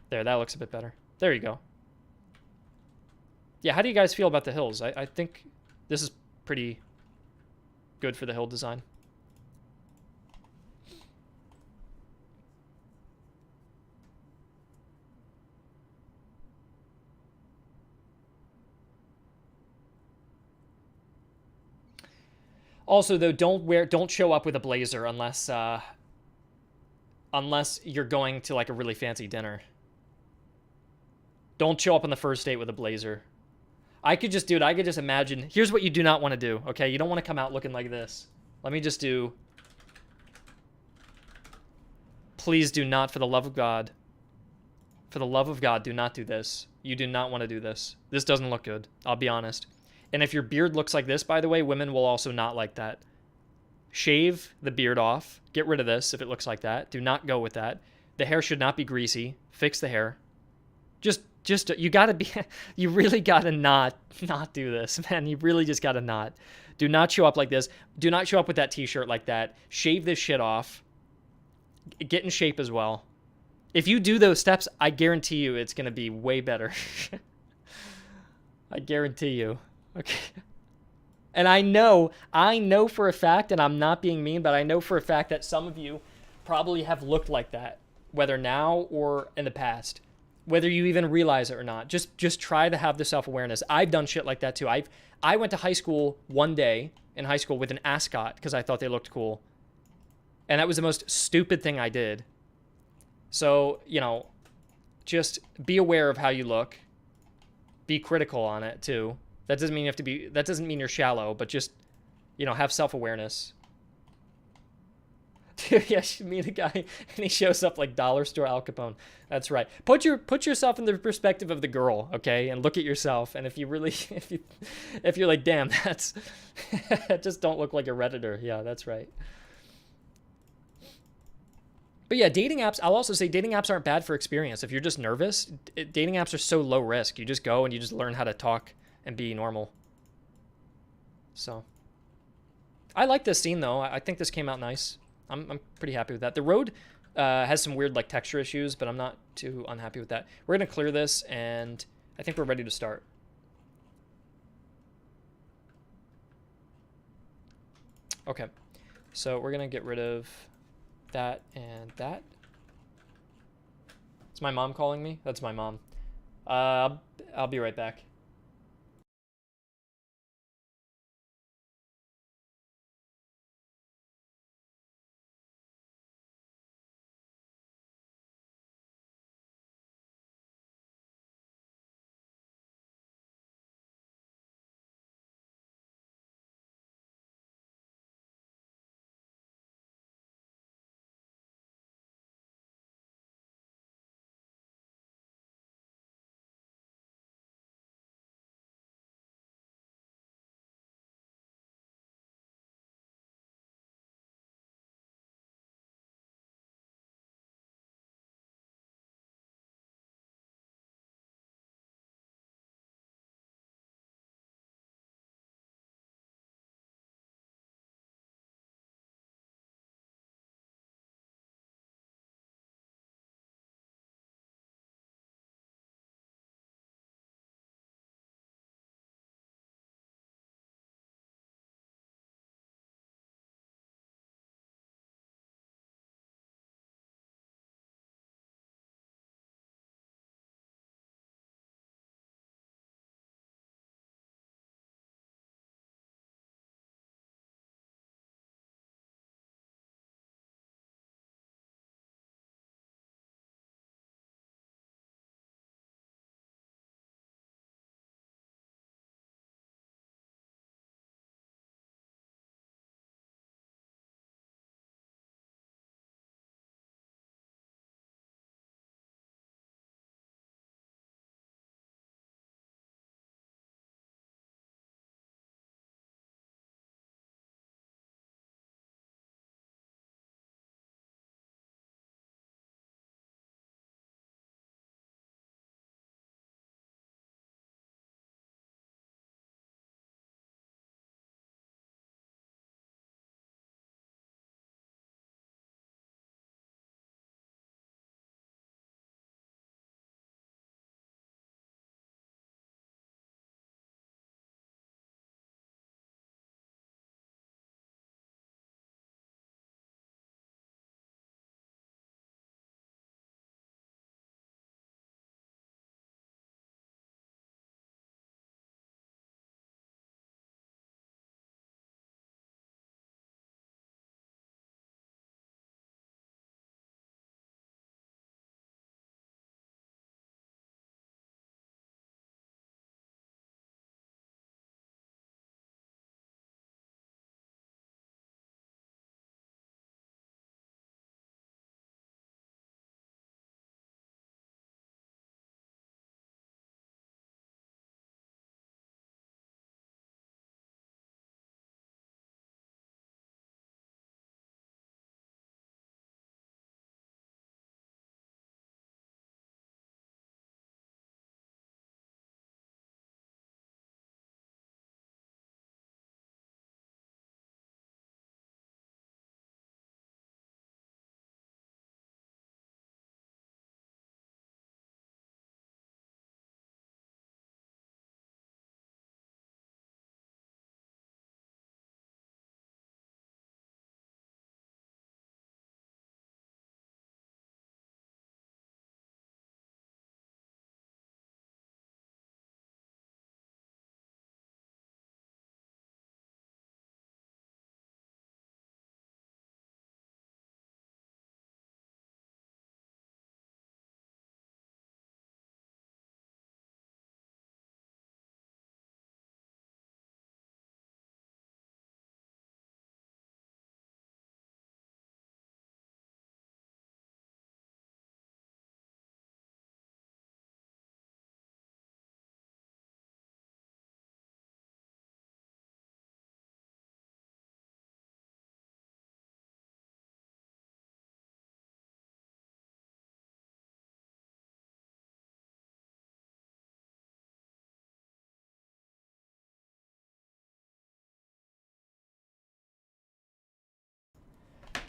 There, that looks a bit better. There you go. Yeah, how do you guys feel about the hills? I think this is pretty good for the hill design. Also, though, don't show up with a blazer unless you're going to like a really fancy dinner. Don't show up on the first date with a blazer. I could just imagine. Here's what you do not want to do, okay? You don't want to come out looking like this. Let me just do. Please do not, for the love of God. For the love of God, do not do this. You do not want to do this. This doesn't look good. I'll be honest. And if your beard looks like this, by the way, women will also not like that. Shave the beard off. Get rid of this if it looks like that. Do not go with that. The hair should not be greasy. Fix the hair. Just you gotta be, you really gotta not do this, man. You really just gotta not. Do not show up like this. Do not show up with that t-shirt like that. Shave this shit off. Get in shape as well. If you do those steps, I guarantee you it's gonna be way better. I guarantee you. Okay. And I know for a fact, and I'm not being mean, but I know for a fact that some of you probably have looked like that, whether now or in the past. Whether you even realize it or not, just try to have the self-awareness. I've done shit like that too. I went to high school one day in high school with an ascot because I thought they looked cool. And that was the most stupid thing I did. So, you know, just be aware of how you look. Be critical on it too. That doesn't mean you have to be, that doesn't mean you're shallow, but just, you know, have self-awareness. Dude, yeah, you meet a guy and he shows up like dollar store Al Capone. That's right. Put yourself in the perspective of the girl, okay, and look at yourself. And if you really, if you're like, damn, that's just don't look like a Redditor. Yeah, that's right. But yeah, dating apps. I'll also say dating apps aren't bad for experience. If you're just nervous, dating apps are so low risk. You just go and you just learn how to talk and be normal. So, I like this scene though. I think this came out nice. I'm pretty happy with that. The road has some weird like texture issues, but I'm not too unhappy with that. We're gonna clear this, and I think we're ready to start. Okay, so we're gonna get rid of that and that. Is my mom calling me? That's my mom. I'll be right back.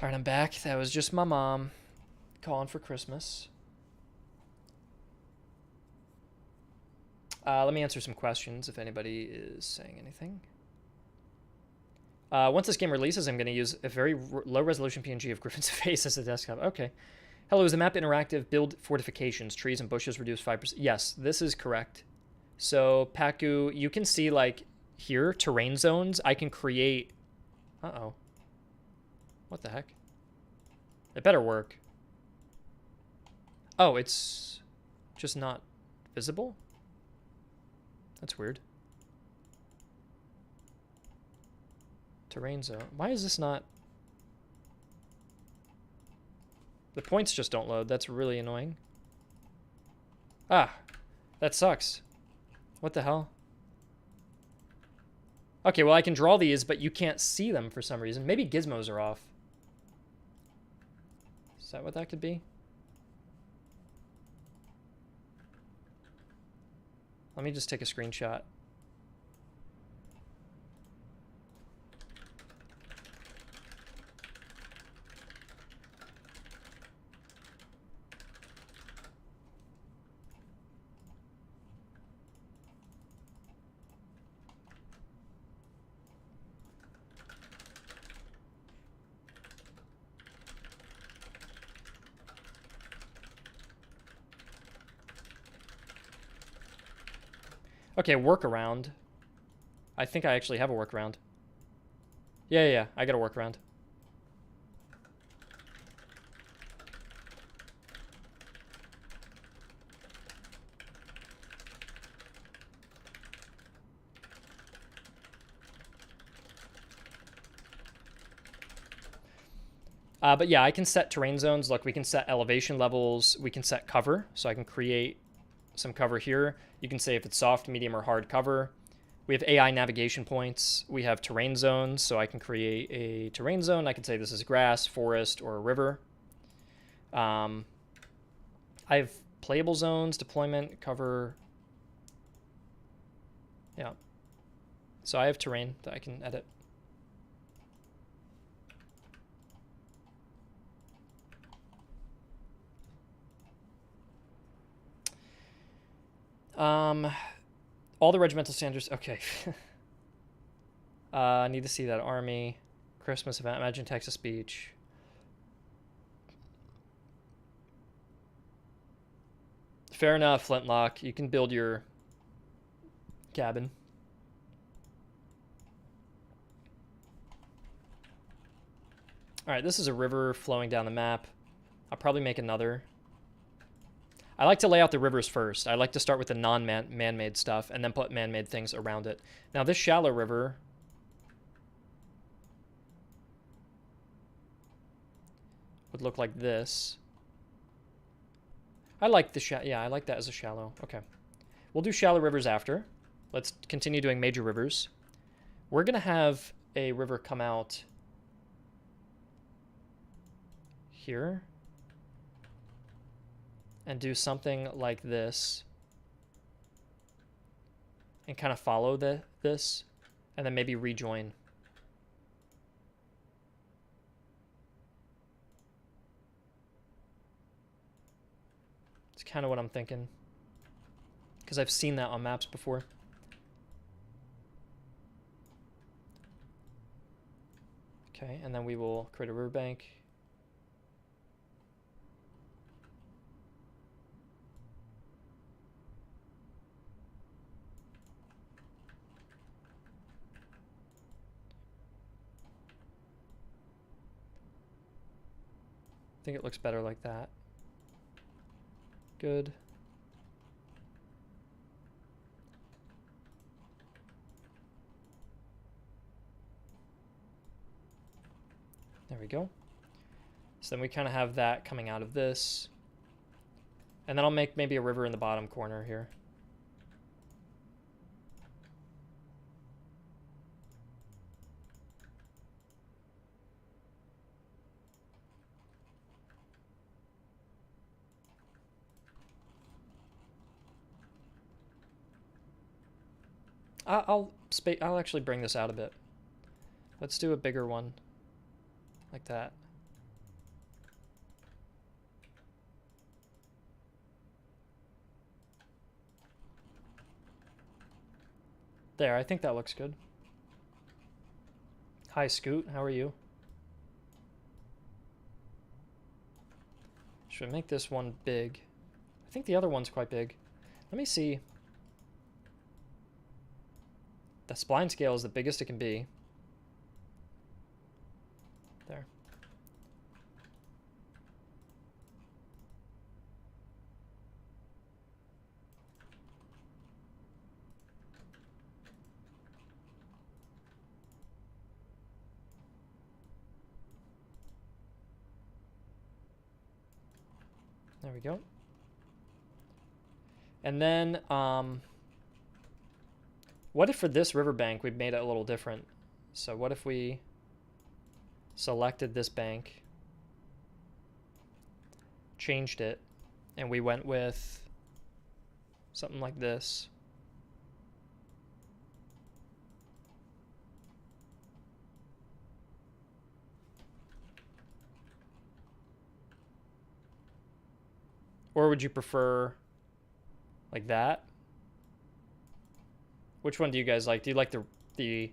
All right, I'm back. That was just my mom calling for Christmas. Let me answer some questions if anybody is saying anything. Once this game releases, I'm going to use a very low-resolution PNG of Griffin's face as a desktop. Okay. Hello, is the map interactive? Build fortifications. Trees and bushes reduce 5%. Yes, this is correct. So, Paku, you can see, like, here, terrain zones. I can create... Uh-oh. What the heck? It better work. Oh, it's just not visible? That's weird. Terrain zone. Why is this not... The points just don't load. That's really annoying. Ah, that sucks. What the hell? Okay, well, I can draw these, but you can't see them for some reason. Maybe gizmos are off. Is that what that could be? Let me just take a screenshot. Okay, workaround. I think I actually have a workaround. Yeah, I got a workaround. But yeah, I can set terrain zones. Look, we can set elevation levels. We can set cover, so I can create some cover here. You can say if it's soft, medium, or hard cover. We have AI navigation points. We have terrain zones, so I can create a terrain zone. I can say this is grass, forest, or a river. I have playable zones, deployment, cover. Yeah. So I have terrain that I can edit. All the regimental standards. Okay. I need to see that army. Christmas event. Imagine Texas Beach. Fair enough, Flintlock. You can build your cabin. All right, this is a river flowing down the map. I'll probably make another. I like to lay out the rivers first. I like to start with the non-man-made stuff and then put man-made things around it. Now this shallow river would look like this. I like the yeah, I like that as a shallow. Okay. We'll do shallow rivers after. Let's continue doing major rivers. We're going to have a river come out here and do something like this and kind of follow this and then maybe rejoin. It's kind of what I'm thinking because I've seen that on maps before. Okay, and then we will create a riverbank. I think it looks better like that. Good. There we go. So then we kind of have that coming out of this. And then I'll make maybe a river in the bottom corner here. I'll actually bring this out a bit. Let's do a bigger one. Like that. There, I think that looks good. Hi, Scoot. How are you? Should I make this one big? I think the other one's quite big. Let me see. The spline scale is the biggest it can be. There. There we go. And then, what if for this riverbank we made it a little different? So what if we selected this bank, changed it, and we went with something like this. Or would you prefer like that? Which one do you guys like? Do you like the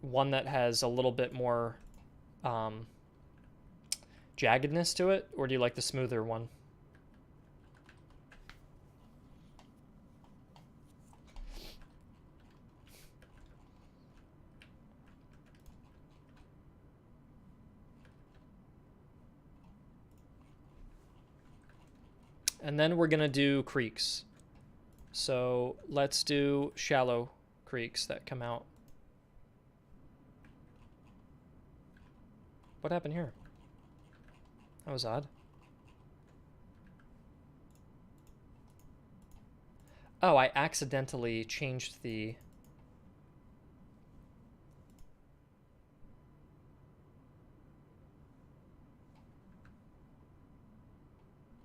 one that has a little bit more jaggedness to it, or do you like the smoother one? And then we're gonna do creeks. So let's do shallow creeks that come out. What happened here? That was odd. Oh, I accidentally changed the...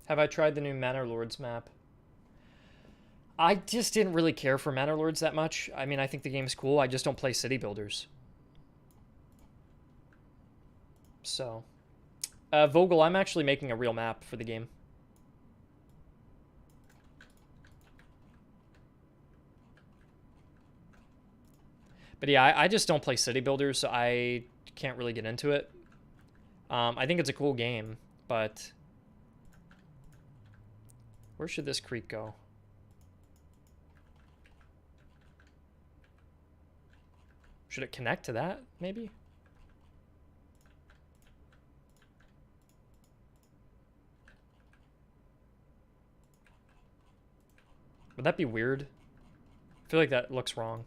Have I tried the new Manor Lords map? I just didn't really care for Manor Lords that much. I mean, I think the game's cool. I just don't play city builders. So, Vogel, I'm actually making a real map for the game. But yeah, I just don't play city builders, so I can't really get into it. I think it's a cool game, but where should this creek go? Should it connect to that, maybe? Would that be weird? I feel like that looks wrong.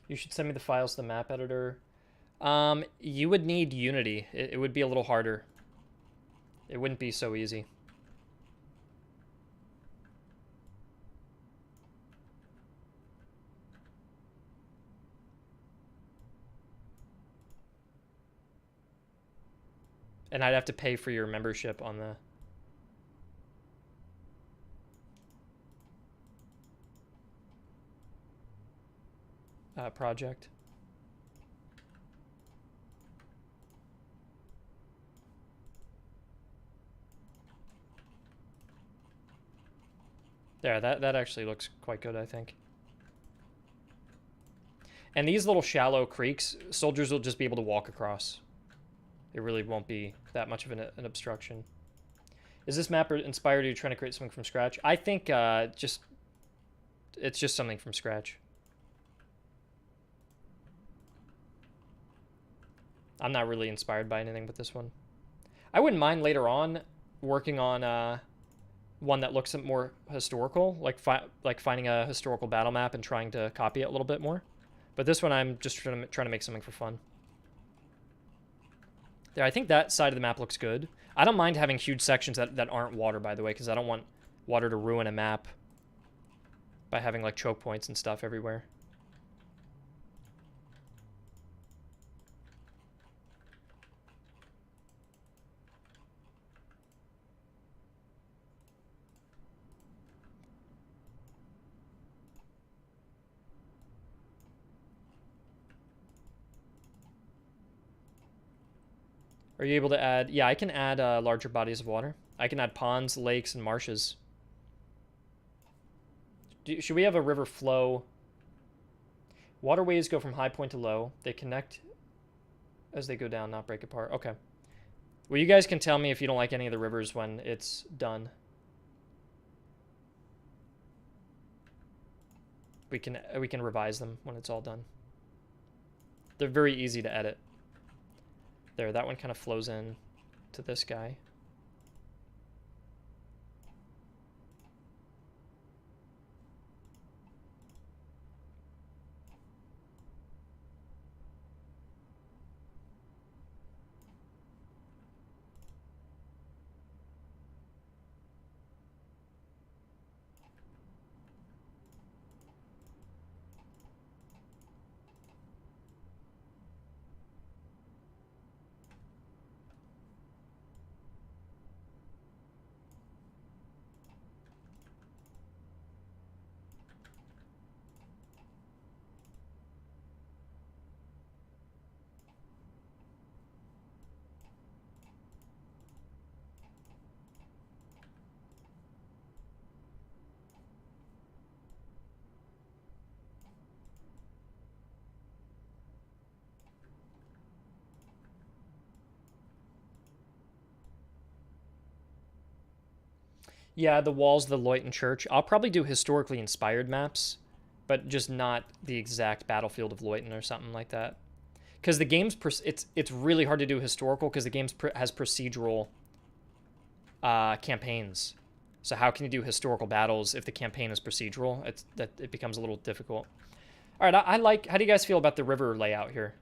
You should send me the files to the map editor. You would need Unity. It would be a little harder. It wouldn't be so easy. And I'd have to pay for your membership on the project. There, that actually looks quite good, I think. And these little shallow creeks, soldiers will just be able to walk across. It really won't be that much of an obstruction. Is this map inspired you trying to create something from scratch? I think it's just something from scratch. I'm not really inspired by anything but this one. I wouldn't mind later on working on one that looks more historical, like finding a historical battle map and trying to copy it a little bit more. But this one, I'm just trying to make something for fun. There, I think that side of the map looks good. I don't mind having huge sections that aren't water, by the way, because I don't want water to ruin a map by having like choke points and stuff everywhere. Are you able to add? Yeah, I can add larger bodies of water. I can add ponds, lakes, and marshes. Should we have a river flow? Waterways go from high point to low. They connect as they go down, not break apart. Okay. Well, you guys can tell me if you don't like any of the rivers when it's done. We can revise them when it's all done. They're very easy to edit. There, that one kind of flows in to this guy. Yeah, the walls of the Leuchten Church. I'll probably do historically inspired maps, but just not the exact battlefield of Leuchten or something like that. Because the game's it's really hard to do historical because the game has procedural campaigns. So how can you do historical battles if the campaign is procedural? It becomes a little difficult. All right, I like. How do you guys feel about the river layout here?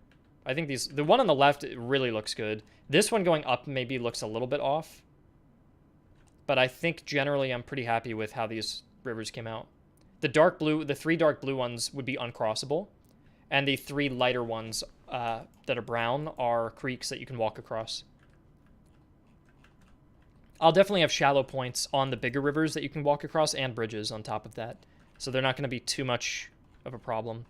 I think the one on the left really looks good. This one going up maybe looks a little bit off. But I think generally I'm pretty happy with how these rivers came out. The three dark blue ones would be uncrossable, and the three lighter ones that are brown are creeks that you can walk across. I'll definitely have shallow points on the bigger rivers that you can walk across and bridges on top of that. So they're not going to be too much of a problem.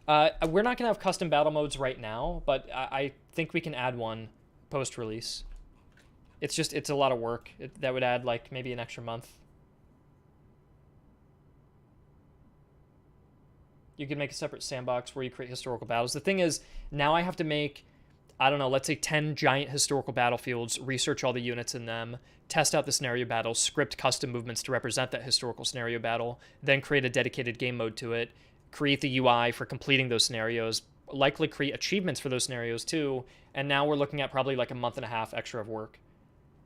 We're not going to have custom battle modes right now, but I think we can add one post-release. It's a lot of work. That would add like maybe an extra month. You could make a separate sandbox where you create historical battles. The thing is, now I have to make, I don't know, let's say 10 giant historical battlefields, research all the units in them, test out the scenario battles, script custom movements to represent that historical scenario battle, then create a dedicated game mode to it, create the UI for completing those scenarios, likely create achievements for those scenarios too, and now we're looking at probably like a month and a half extra of work.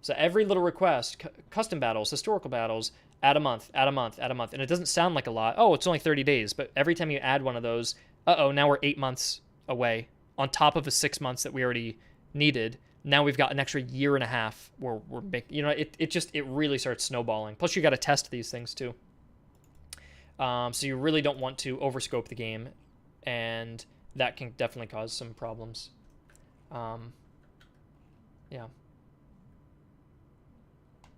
So every little request, custom battles, historical battles, add a month, add a month, add a month. And it doesn't sound like a lot. Oh, it's only 30 days. But every time you add one of those, now we're 8 months away on top of the 6 months that we already needed. Now we've got an extra year and a half where we're making, it really starts snowballing. Plus you got to test these things too. So you really don't want to overscope the game, and that can definitely cause some problems. Yeah.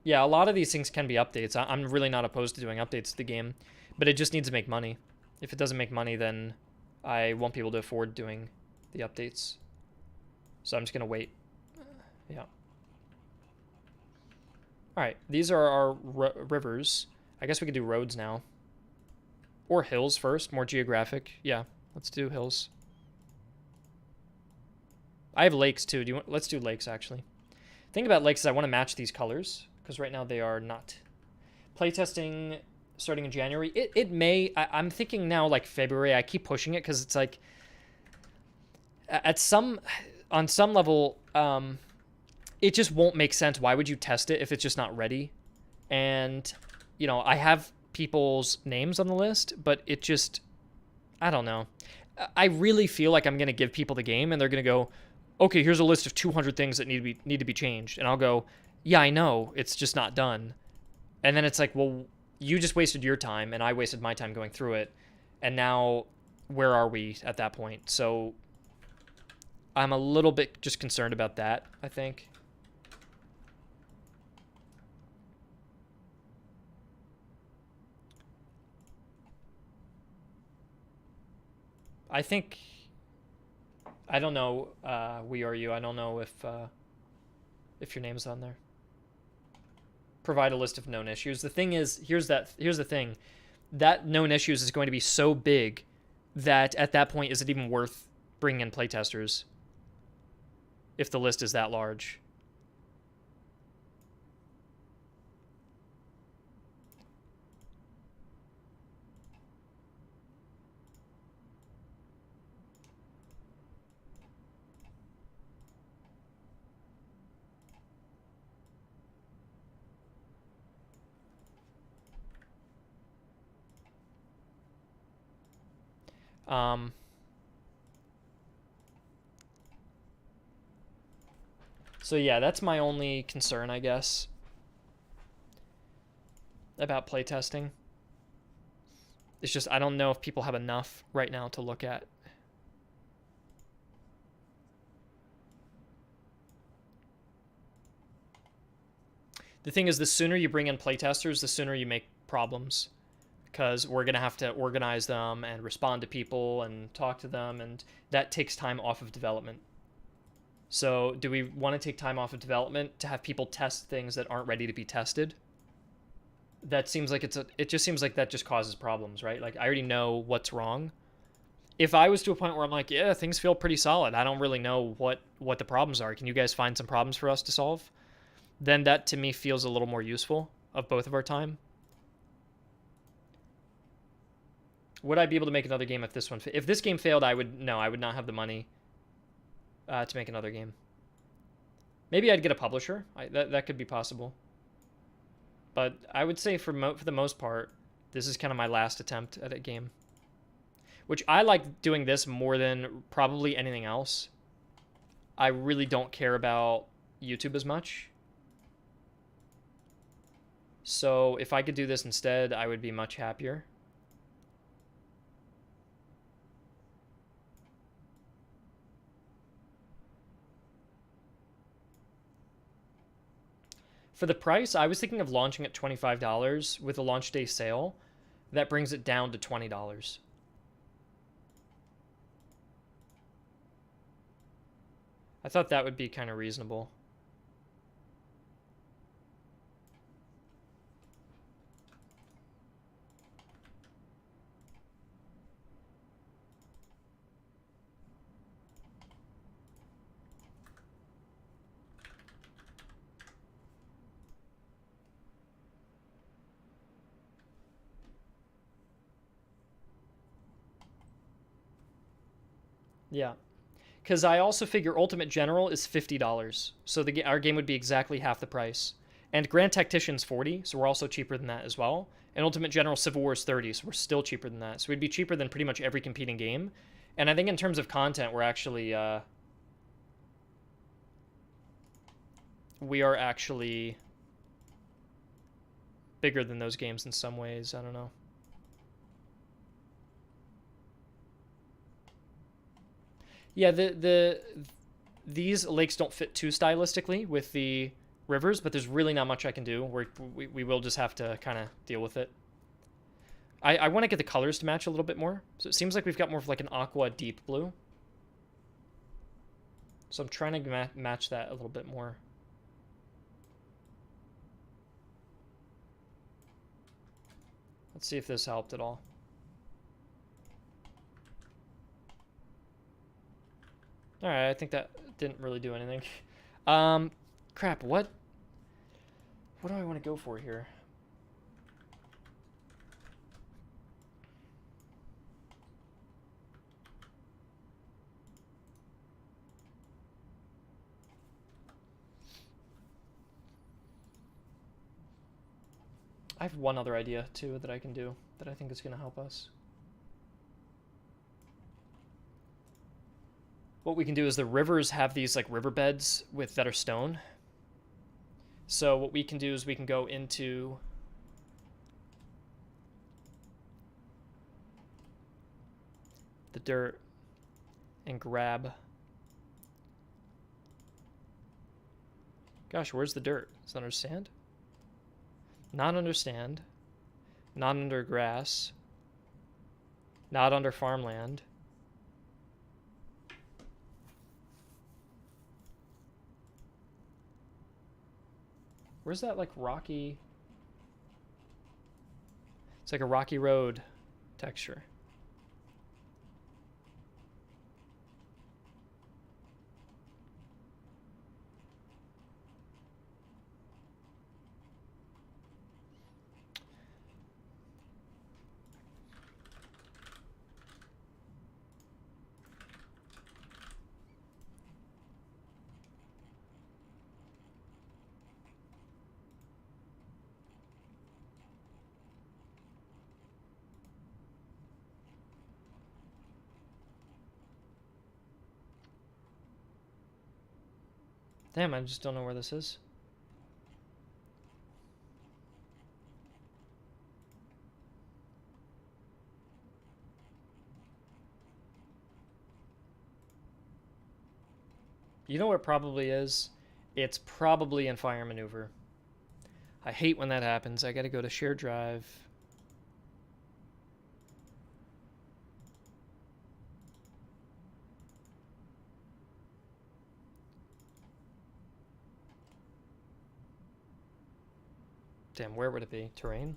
Yeah, a lot of these things can be updates. I'm really not opposed to doing updates to the game, but it just needs to make money. If it doesn't make money, then I won't be able to afford doing the updates. So I'm just going to wait. Yeah. All right, these are our rivers. I guess we could do roads now. Or hills first, more geographic. Yeah, let's do hills. I have lakes too. Let's do lakes actually. The thing about lakes is I want to match these colors, because right now they are not. Playtesting starting in January. It may. I'm thinking now like February. I keep pushing it because it's like on some level, it just won't make sense. Why would you test it if it's just not ready? And I have people's names on the list, but it just, I don't know. I really feel like I'm gonna give people the game and they're gonna go, okay, here's a list of 200 things that need to be changed, and I'll go, yeah, I know, it's just not done. And then it's like, well, you just wasted your time and I wasted my time going through it, and now where are we at that point? So I'm a little bit just concerned about that, I think. I don't know, we or you. I don't know if your name's on there. Provide a list of known issues. The thing is, here's the thing. That known issues is going to be so big that at that point, is it even worth bringing in playtesters if the list is that large? So yeah, that's my only concern, I guess, about playtesting. It's just I don't know if people have enough right now to look at. The thing is, the sooner you bring in playtesters, the sooner you make problems, because we're going to have to organize them and respond to people and talk to them, and that takes time off of development. So do we want to take time off of development to have people test things that aren't ready to be tested? That seems like it just seems like that just causes problems, right? Like, I already know what's wrong. If I was to a point where I'm like, yeah, things feel pretty solid, I don't really know what the problems are. Can you guys find some problems for us to solve? Then that to me feels a little more useful of both of our time. Would I be able to make another game if this one if this game failed? I would not have the money to make another game. Maybe I'd get a publisher. That could be possible. But I would say for the most part, this is kind of my last attempt at a game. Which I like doing this more than probably anything else. I really don't care about YouTube as much. So if I could do this instead, I would be much happier. For the price, I was thinking of launching at $25 with a launch day sale. That brings it down to $20. I thought that would be kind of reasonable. Yeah. Because I also figure Ultimate General is $50. So our game would be exactly half the price. And Grand Tactician's $40, so we're also cheaper than that as well. And Ultimate General Civil War is $30, so we're still cheaper than that. So we'd be cheaper than pretty much every competing game. And I think in terms of content, we're actually... we are actually bigger than those games in some ways. I don't know. Yeah, these lakes don't fit too stylistically with the rivers, but there's really not much I can do. We will just have to kind of deal with it. I want to get the colors to match a little bit more. So it seems like we've got more of like an aqua deep blue. So I'm trying to match that a little bit more. Let's see if this helped at all. Alright, I think that didn't really do anything. Crap, what do I want to go for here? I have one other idea, too, that I can do that I think is going to help us. What we can do is the rivers have these like riverbeds that are stone. So what we can do is we can go into the dirt and grab. Gosh, where's the dirt? Is that under sand? Not under sand. Not under grass. Not under farmland. Where's that like rocky? It's like a rocky road texture. Damn, I just don't know where this is. You know where it probably is? It's probably in Fire Maneuver. I hate when that happens. I gotta go to Share Drive. Damn, where would it be? Terrain?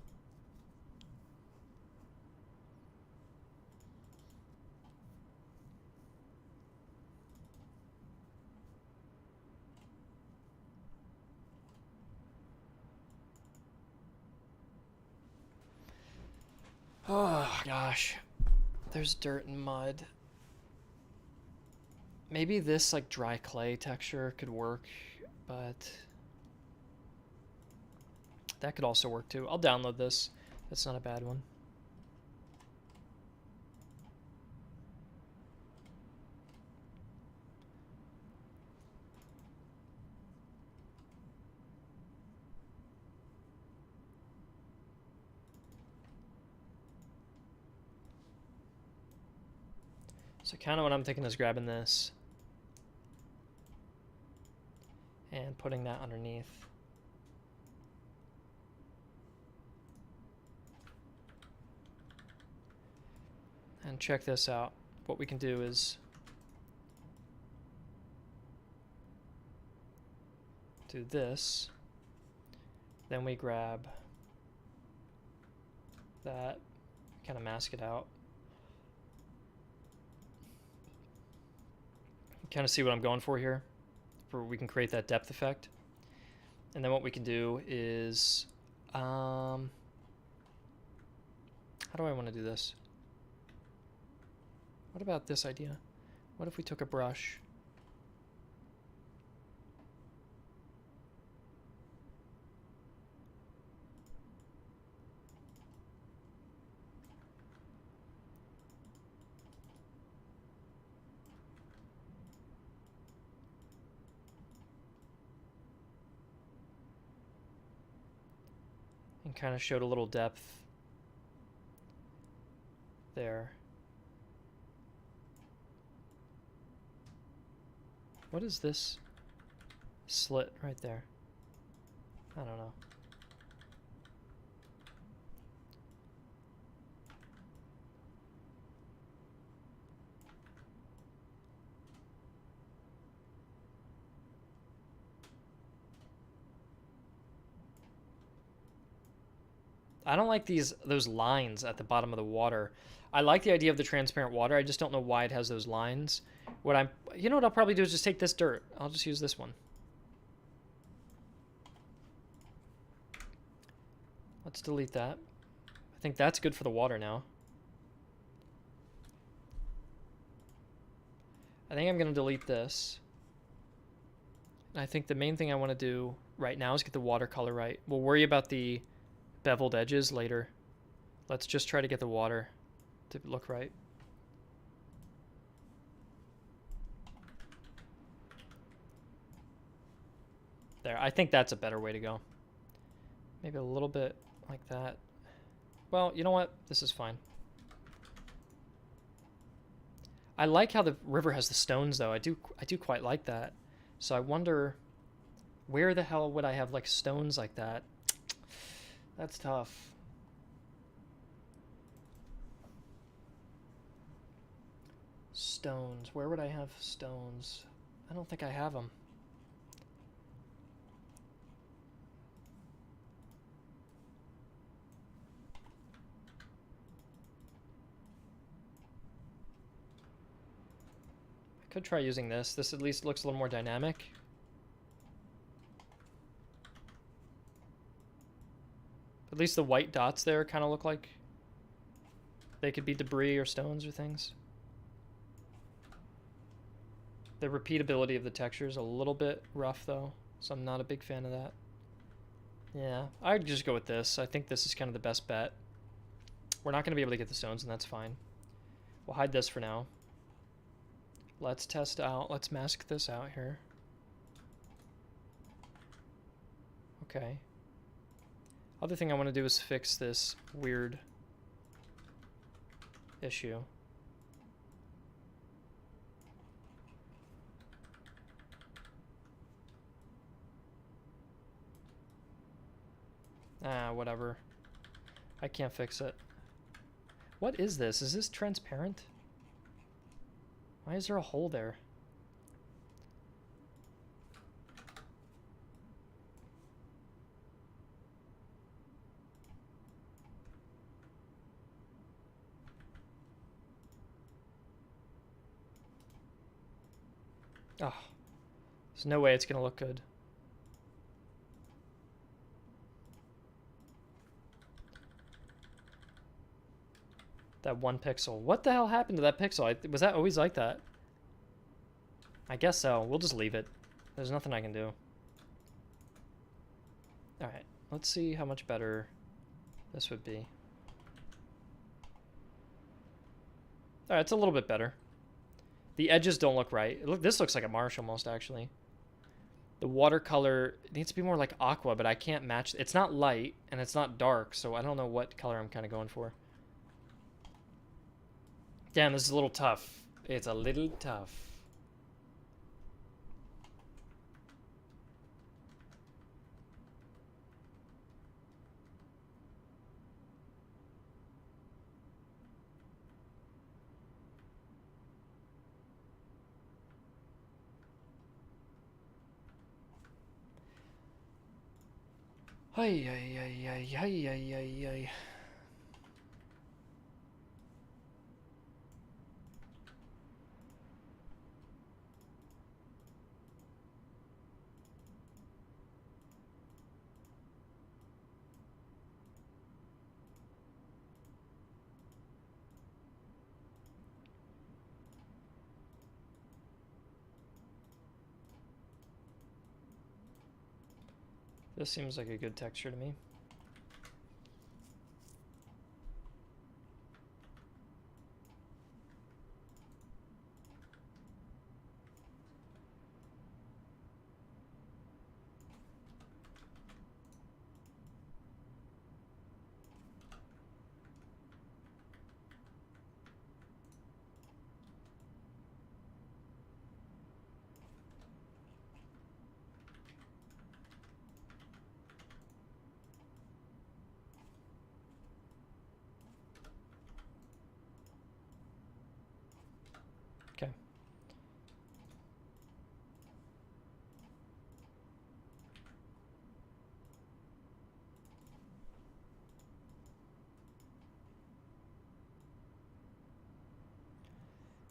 Oh, gosh. There's dirt and mud. Maybe this, like, dry clay texture could work, but that could also work, too. I'll download this. That's not a bad one. So kind of what I'm thinking is grabbing this and putting that underneath. And check this out. What we can do is do this. Then we grab that, kind of mask it out. Kind of see what I'm going for here. We can create that depth effect. And then what we can do is, how do I want to do this? What about this idea? What if we took a brush? And kind of showed a little depth there. What is this slit right there? I don't know. I don't like those lines at the bottom of the water. I like the idea of the transparent water. I just don't know why it has those lines. You know what I'll probably do is just take this dirt. I'll just use this one. Let's delete that. I think that's good for the water now. I think I'm going to delete this. I think the main thing I want to do right now is get the watercolor right. We'll worry about the beveled edges later. Let's just try to get the water to look right. There, I think that's a better way to go. Maybe a little bit like that. Well, you know what? This is fine. I like how the river has the stones, though. I do quite like that. So I wonder, where the hell would I have like stones like that? That's tough. Stones. Where would I have stones? I don't think I have them. Could try using this. This at least looks a little more dynamic. At least the white dots there kind of look like they could be debris or stones or things. The repeatability of the texture is a little bit rough though, so I'm not a big fan of that. Yeah, I'd just go with this. I think this is kind of the best bet. We're not going to be able to get the stones, and that's fine. We'll hide this for now. Let's test out, let's mask this out here. Okay. Other thing I want to do is fix this weird issue. Ah, whatever. I can't fix it. What is this? Is this transparent? Why is there a hole there? Oh, there's no way it's gonna look good. That one pixel. What the hell happened to that pixel? Was that always like that? I guess so. We'll just leave it. There's nothing I can do. Alright, let's see how much better this would be. Alright, it's a little bit better. The edges don't look right. This looks like a marsh almost, actually. The watercolor needs to be more like aqua, but I can't match. It's not light, and it's not dark, so I don't know what color I'm kind of going for. Damn, this is a little tough. It's a little tough. Ay, ay, ay, ay, ay, ay, ay, ay. This seems like a good texture to me. Okay.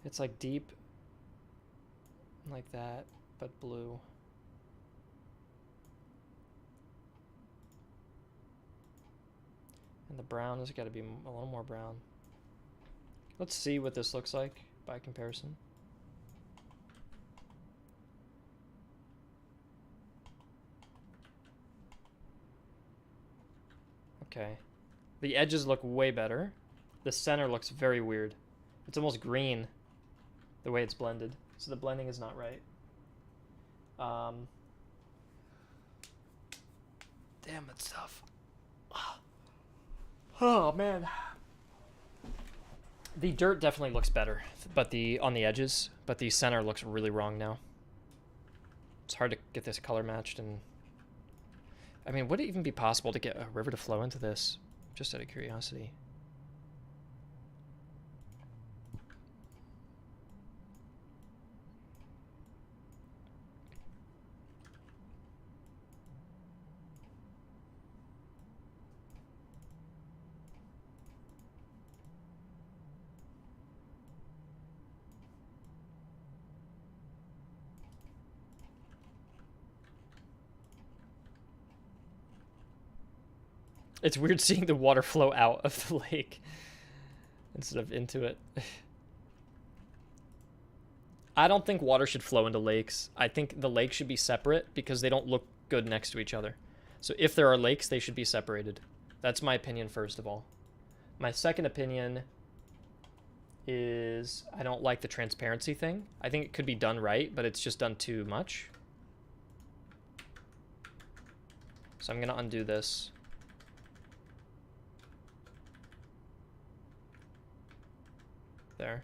It's like deep, like that, but blue. And the brown has got to be a little more brown. Let's see what this looks like by comparison. Okay. The edges look way better. The center looks very weird. It's almost green, the way it's blended. So the blending is not right. Damn, it's tough. Oh, man. The dirt definitely looks better, but on the edges, but the center looks really wrong now. It's hard to get this color matched, and I mean, would it even be possible to get a river to flow into this? Just out of curiosity. It's weird seeing the water flow out of the lake instead of into it. I don't think water should flow into lakes. I think the lake should be separate because they don't look good next to each other. So if there are lakes, they should be separated. That's my opinion, first of all. My second opinion is I don't like the transparency thing. I think it could be done right, but it's just done too much. So I'm going to undo this. There.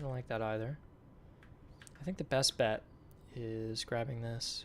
I don't like that either. I think the best bet is grabbing this.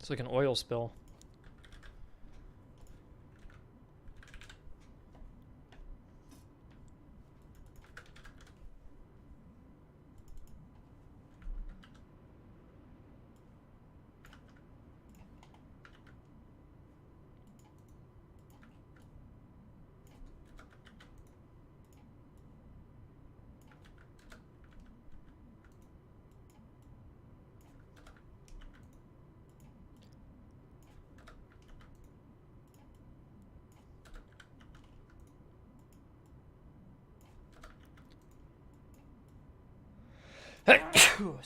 It's like an oil spill.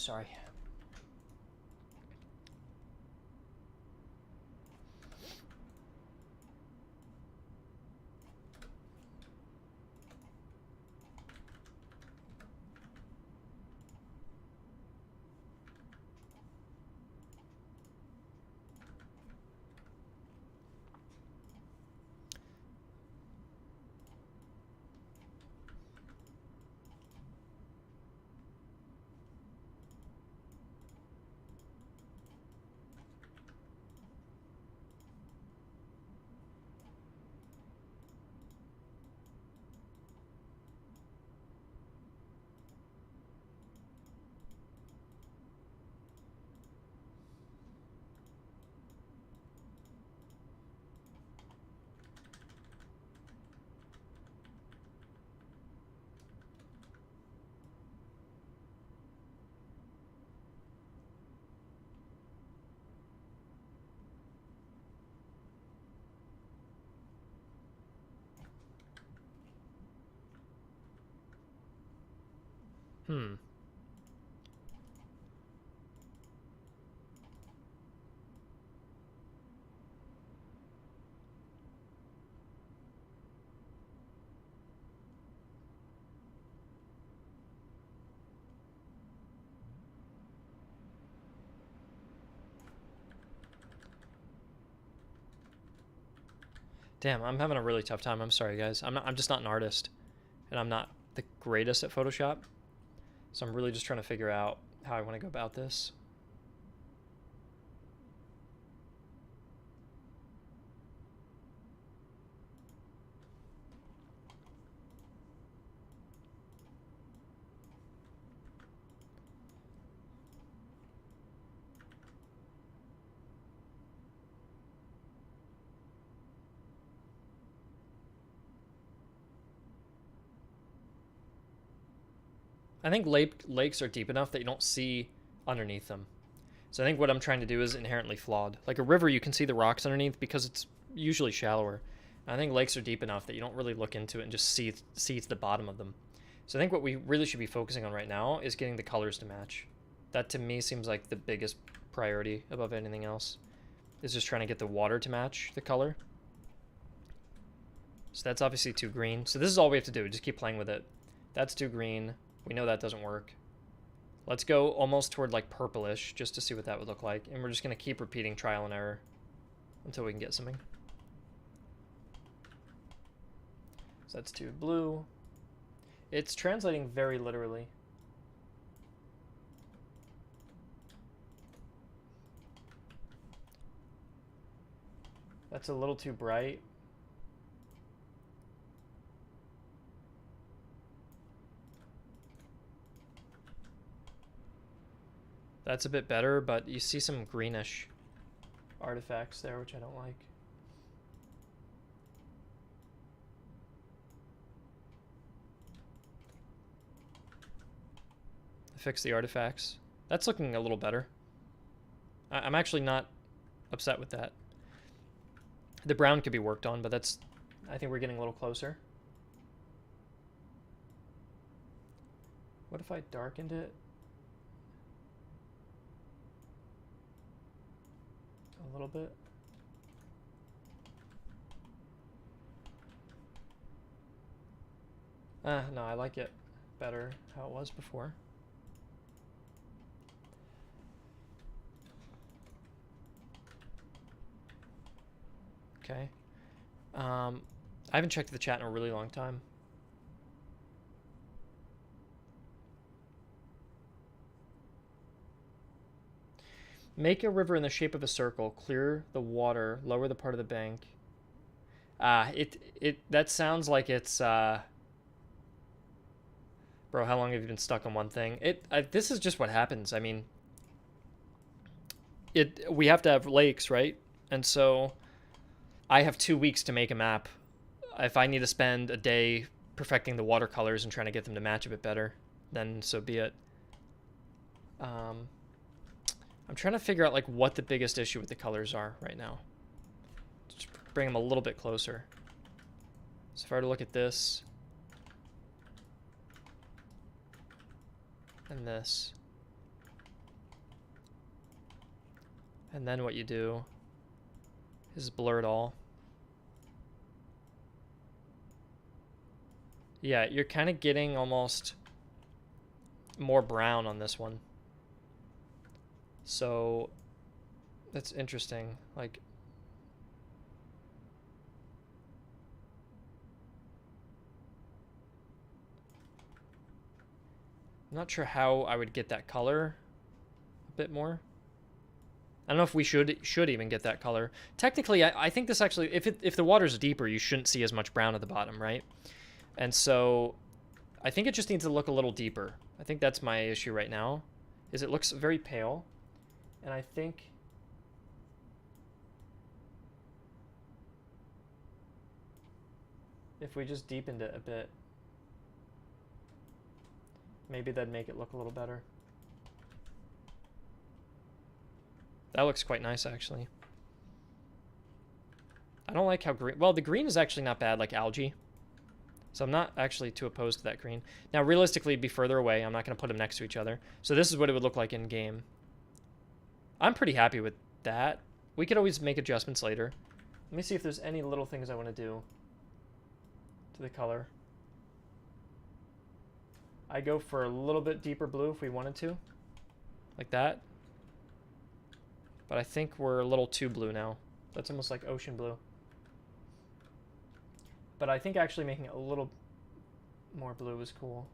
Sorry. Hmm. Damn, I'm having a really tough time. I'm sorry, guys. I'm just not an artist, and I'm not the greatest at Photoshop. So I'm really just trying to figure out how I want to go about this. I think lakes are deep enough that you don't see underneath them. So I think what I'm trying to do is inherently flawed. Like a river, you can see the rocks underneath because it's usually shallower. And I think lakes are deep enough that you don't really look into it and just see to the bottom of them. So I think what we really should be focusing on right now is getting the colors to match. That to me seems like the biggest priority above anything else. Is just trying to get the water to match the color. So that's obviously too green. So this is all we have to do. Just keep playing with it. That's too green. We know that doesn't work. Let's go almost toward like purplish just to see what that would look like. And we're just going to keep repeating trial and error until we can get something. So that's too blue. It's translating very literally. That's a little too bright. That's a bit better, but you see some greenish artifacts there, which I don't like. Fix the artifacts. That's looking a little better. I'm actually not upset with that. The brown could be worked on, but that's... I think we're getting a little closer. What if I darkened it? A little bit. No, I like it better how it was before. Okay. I haven't checked the chat in a really long time. Make a river in the shape of a circle. Clear the water. Lower the part of the bank. That sounds like it's bro, how long have you been stuck on one thing? This is just what happens. I mean, we have to have lakes, right? And so I have 2 weeks to make a map. If I need to spend a day perfecting the watercolors and trying to get them to match a bit better, then so be it. I'm trying to figure out like what the biggest issue with the colors are right now. Just bring them a little bit closer. So if I were to look at this and this, and then what you do is blur it all. Yeah, you're kind of getting almost more brown on this one. So that's interesting. Like, I'm not sure how I would get that color a bit more. I don't know if we should even get that color. Technically, I think this actually, if the water's deeper, you shouldn't see as much brown at the bottom, right? And so I think it just needs to look a little deeper. I think that's my issue right now, is it looks very pale. And I think if we just deepened it a bit, maybe that'd make it look a little better. That looks quite nice, actually. I don't like how green... Well, the green is actually not bad, like algae. So I'm not actually too opposed to that green. Now, realistically, it'd be further away. I'm not going to put them next to each other. So this is what it would look like in game. I'm pretty happy with that. We could always make adjustments later. Let me see if there's any little things I want to do to the color. I go for a little bit deeper blue if we wanted to. Like that. But I think we're a little too blue now. That's almost like ocean blue. But I think actually making it a little more blue is cool.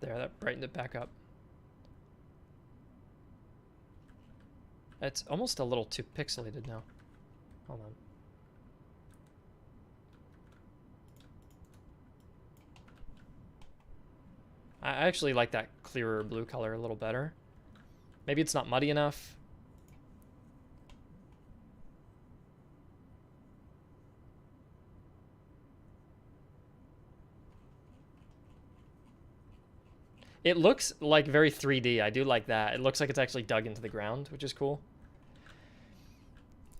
There, that brightened it back up. It's almost a little too pixelated now. Hold on. I actually like that clearer blue color a little better. Maybe it's not muddy enough. It looks like very 3D. I do like that. It looks like it's actually dug into the ground, which is cool.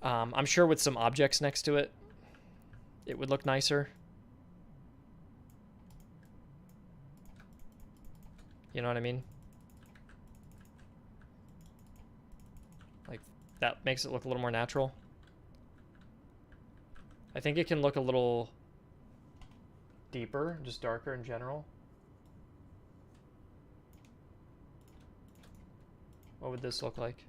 I'm sure with some objects next to it, it would look nicer. You know what I mean? Like, that makes it look a little more natural. I think it can look a little deeper, just darker in general. What would this look like?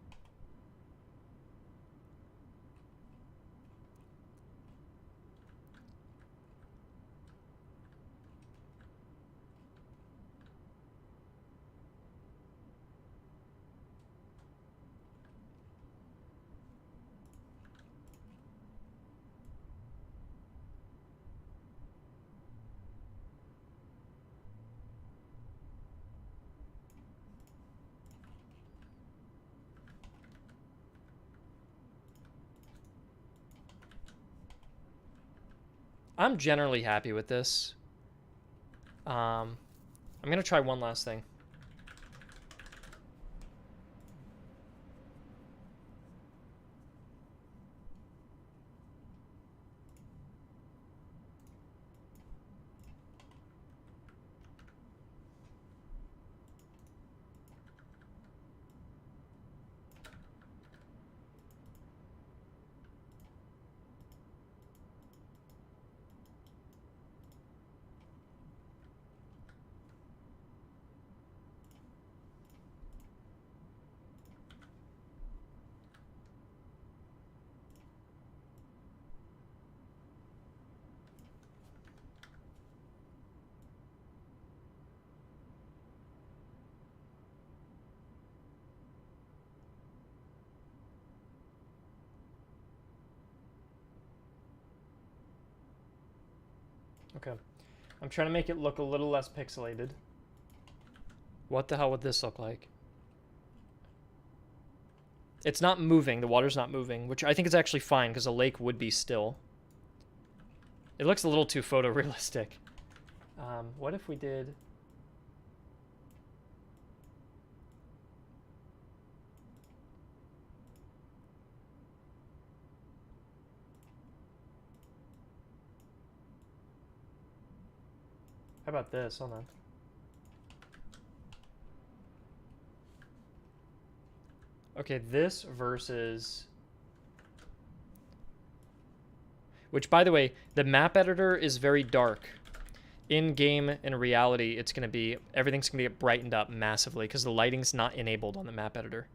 I'm generally happy with this. I'm gonna try one last thing. Okay. I'm trying to make it look a little less pixelated. What the hell would this look like? It's not moving. The water's not moving, which I think is actually fine because a lake would be still. It looks a little too photorealistic. What if we did... How about this? Hold on. Okay, this versus... Which, by the way, the map editor is very dark. In-game, in reality, it's going to be... Everything's going to get brightened up massively because the lighting's not enabled on the map editor.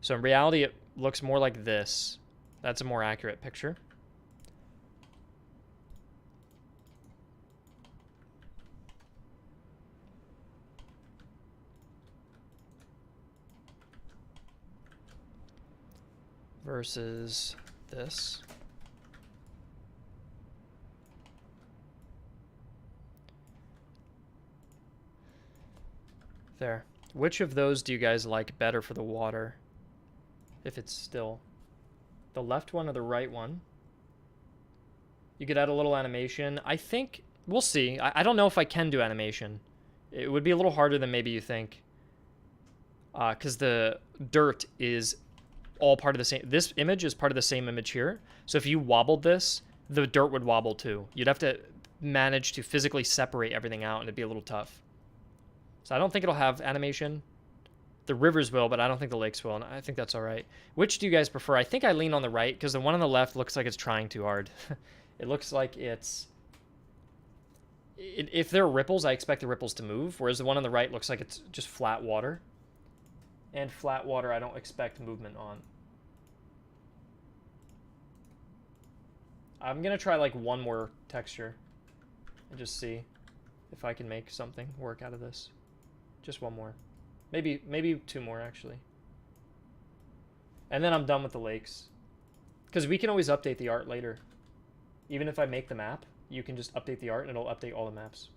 So in reality, it looks more like this. That's a more accurate picture. Versus this. There. Which of those do you guys like better for the water? If it's still. The left one or the right one? You could add a little animation. I think... We'll see. I don't know if I can do animation. It would be a little harder than maybe you think. Because the dirt is... all part of the same. This image is part of the same image here. So if you wobbled this, the dirt would wobble too. You'd have to manage to physically separate everything out, and it'd be a little tough. So I don't think it'll have animation. The rivers will, but I don't think the lakes will, and I think that's all right. Which do you guys prefer? I think I lean on the right because the one on the left looks like it's trying too hard. It looks like it's... If there are ripples, I expect the ripples to move, whereas the one on the right looks like it's just flat water. And flat water, I don't expect movement on. I'm gonna try like one more texture and just see if I can make something work out of this. Just one more. Maybe two more, actually. And then I'm done with the lakes. Because we can always update the art later. Even if I make the map, you can just update the art and it'll update all the maps.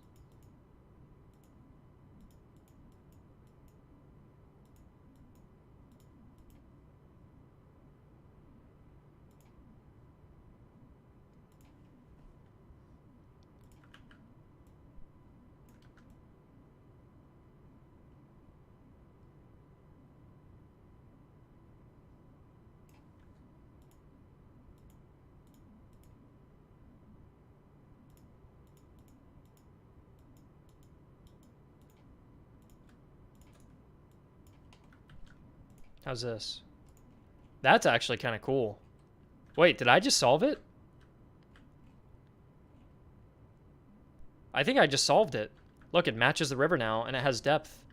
How's this? That's actually kind of cool. Wait, did I just solve it? I think I just solved it. Look, it matches the river now, and it has depth.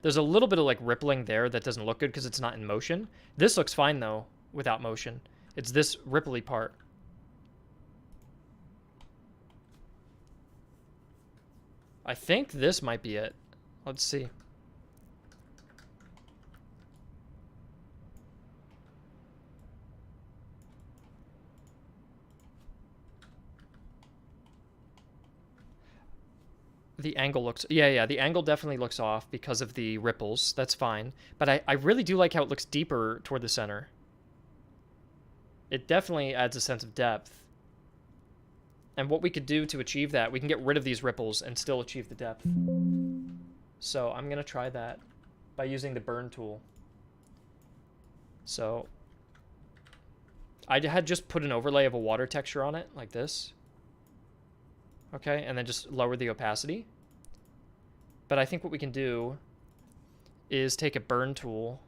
There's a little bit of like rippling there that doesn't look good because it's not in motion. This looks fine though, without motion. It's this ripply part. I think this might be it. Let's see. The angle looks... Yeah, the angle definitely looks off because of the ripples. That's fine. But I really do like how it looks deeper toward the center. It definitely adds a sense of depth. And what we could do to achieve that, we can get rid of these ripples and still achieve the depth. So I'm going to try that by using the burn tool. So I had just put an overlay of a water texture on it, like this. Okay, and then just lower the opacity. But I think what we can do is take a burn tool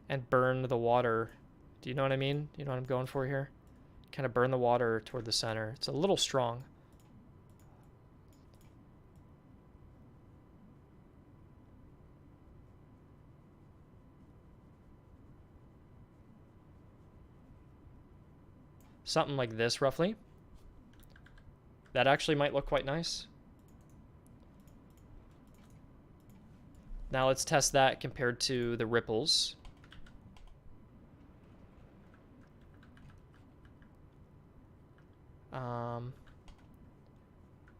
and burn the water. Do you know what I mean? Do you know what I'm going for here? Kind of burn the water toward the center. It's a little strong. Something like this, roughly. That actually might look quite nice. Now let's test that compared to the ripples.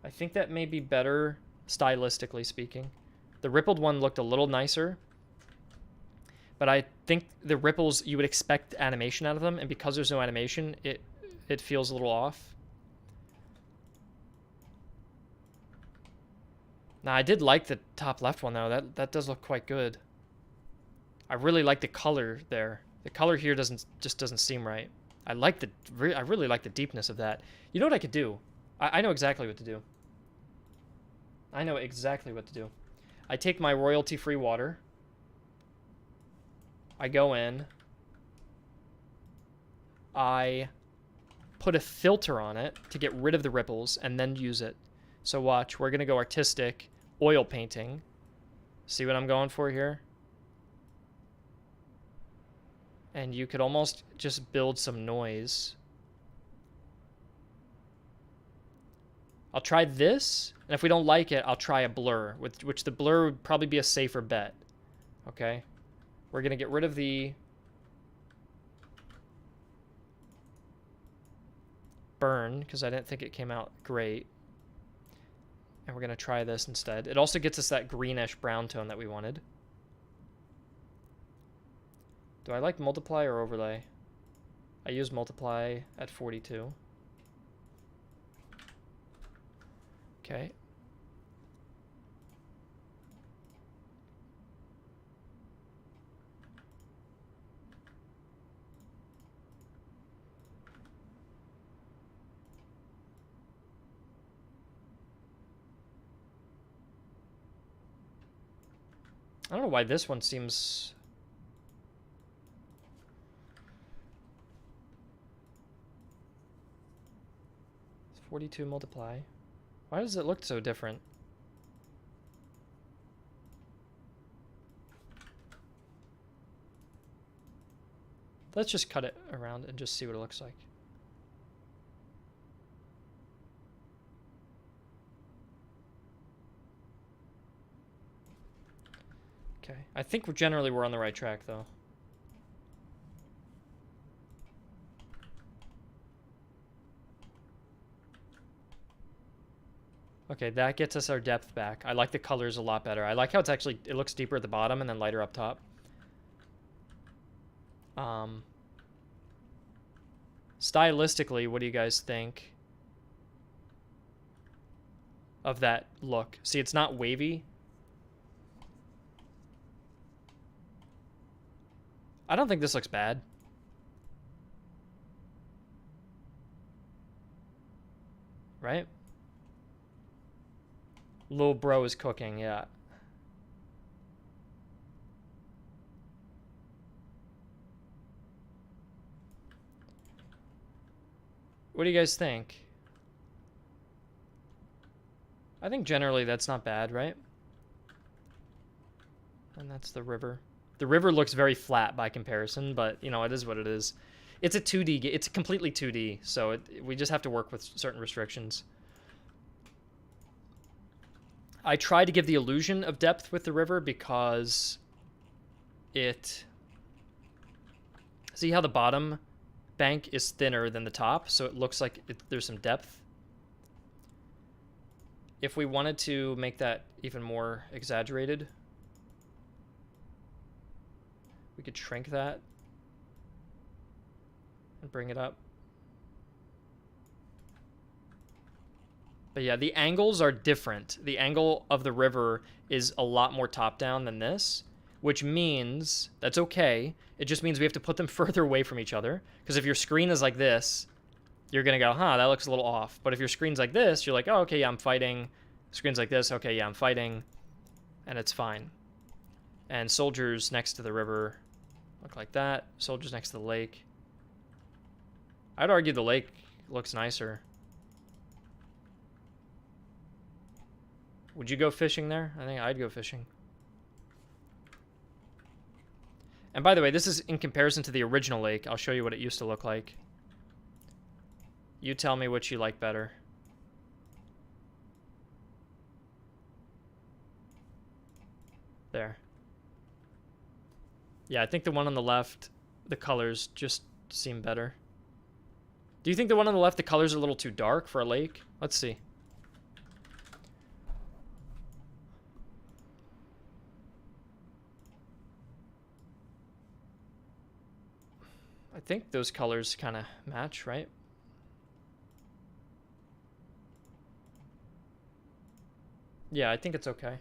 I think that may be better, stylistically speaking. The rippled one looked a little nicer. But I think the ripples, you would expect animation out of them, and because there's no animation, it feels a little off. Now, I did like the top left one, though. That does look quite good. I really like the color there. The color here just doesn't seem right. I really like the deepness of that. You know what I could do? I know exactly what to do. I know exactly what to do. I take my royalty-free water. I go in. I put a filter on it to get rid of the ripples and then use it. So watch, we're going to go artistic, oil painting. See what I'm going for here? And you could almost just build some noise. I'll try this, and if we don't like it, I'll try a blur, which the blur would probably be a safer bet. Okay? We're going to get rid of the burn, because I didn't think it came out great. And we're going to try this instead. It also gets us that greenish brown tone that we wanted. Do I like multiply or overlay? I use multiply at 42. Okay. I don't know why this one seems... 42 multiply. Why does it look so different? Let's just cut it around and just see what it looks like. Okay, I think we're on the right track though. Okay, that gets us our depth back. I like the colors a lot better. I like how it's actually, it looks deeper at the bottom and then lighter up top. Stylistically, what do you guys think of that look? See, it's not wavy. I don't think this looks bad. Right? Lil bro is cooking, yeah. What do you guys think? I think generally that's not bad, right? And that's the river. The river looks very flat by comparison, but, you know, it is what it is. It's a 2D game. It's completely 2D, so we just have to work with certain restrictions. I try to give the illusion of depth with the river because it... See how the bottom bank is thinner than the top, so it looks like there's some depth. If we wanted to make that even more exaggerated, we could shrink that and bring it up. But yeah, the angles are different. The angle of the river is a lot more top-down than this, which means that's okay. It just means we have to put them further away from each other. Because if your screen is like this, you're going to go, huh, that looks a little off. But if your screen's like this, you're like, oh, okay, yeah, I'm fighting. Screen's like this, okay, yeah, I'm fighting. And it's fine. And soldiers next to the river look like that. Soldiers next to the lake. I'd argue the lake looks nicer. Would you go fishing there? I think I'd go fishing. And by the way, this is in comparison to the original lake. I'll show you what it used to look like. You tell me which you like better. There. Yeah, I think the one on the left, the colors just seem better. Do you think the one on the left, the colors are a little too dark for a lake? Let's see. I think those colors kind of match, right? Yeah, I think it's okay.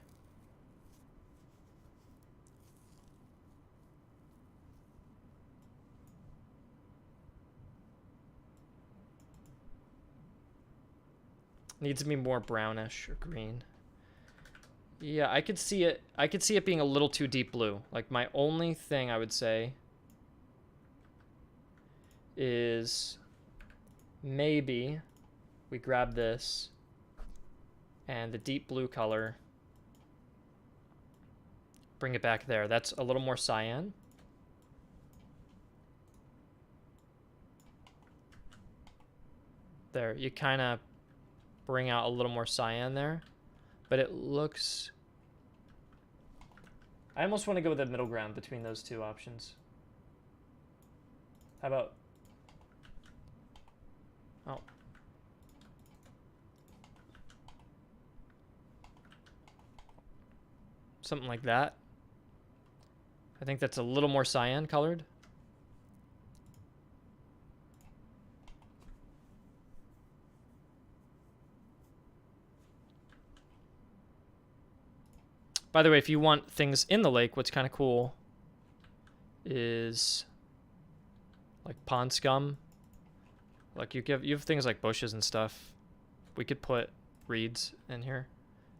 Needs to be more brownish or green. Yeah, I could see it. I could see it being a little too deep blue. Like, my only thing I would say is maybe we grab this and the deep blue color, bring it back there. That's a little more cyan. There, you kind of bring out a little more cyan there, but it looks... I almost want to go with the middle ground between those two options. How about... Oh. Something like that. I think that's a little more cyan colored. By the way, if you want things in the lake, what's kind of cool is like pond scum. Like you have things like bushes and stuff. We could put reeds in here.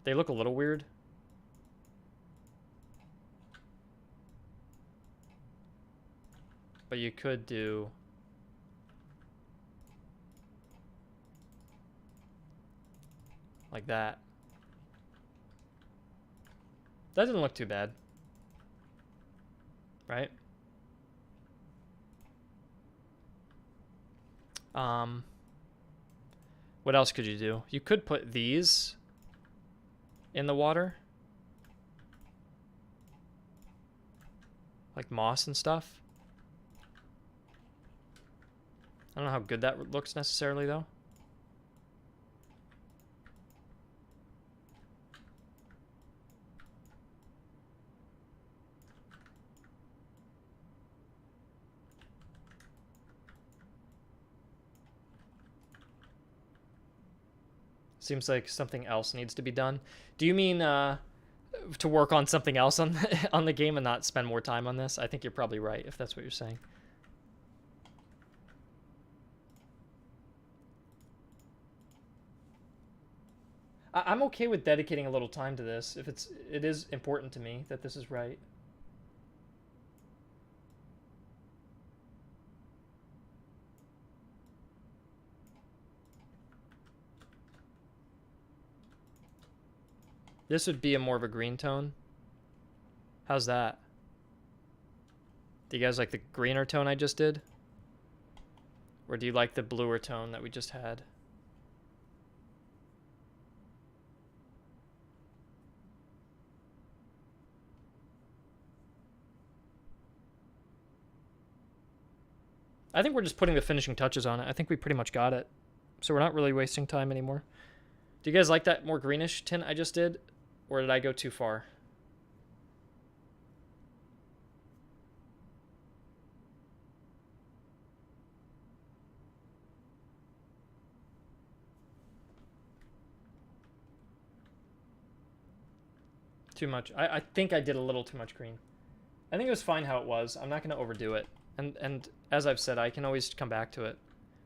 They look a little weird. But you could do... like that. That didn't look too bad. Right? What else could you do? You could put these in the water. Like moss and stuff. I don't know how good that looks necessarily, though. Seems like something else needs to be done. Do you mean to work on something else on on the game and not spend more time on this? I think you're probably right if that's what you're saying. I'm okay with dedicating a little time to this if it is important to me that this is right. This would be a more of a green tone. How's that? Do you guys like the greener tone I just did? Or do you like the bluer tone that we just had? I think we're just putting the finishing touches on it. I think we pretty much got it. So we're not really wasting time anymore. Do you guys like that more greenish tint I just did? Or did I go too far? Too much. I think I did a little too much green. I think it was fine how it was. I'm not going to overdo it. And as I've said, I can always come back to it.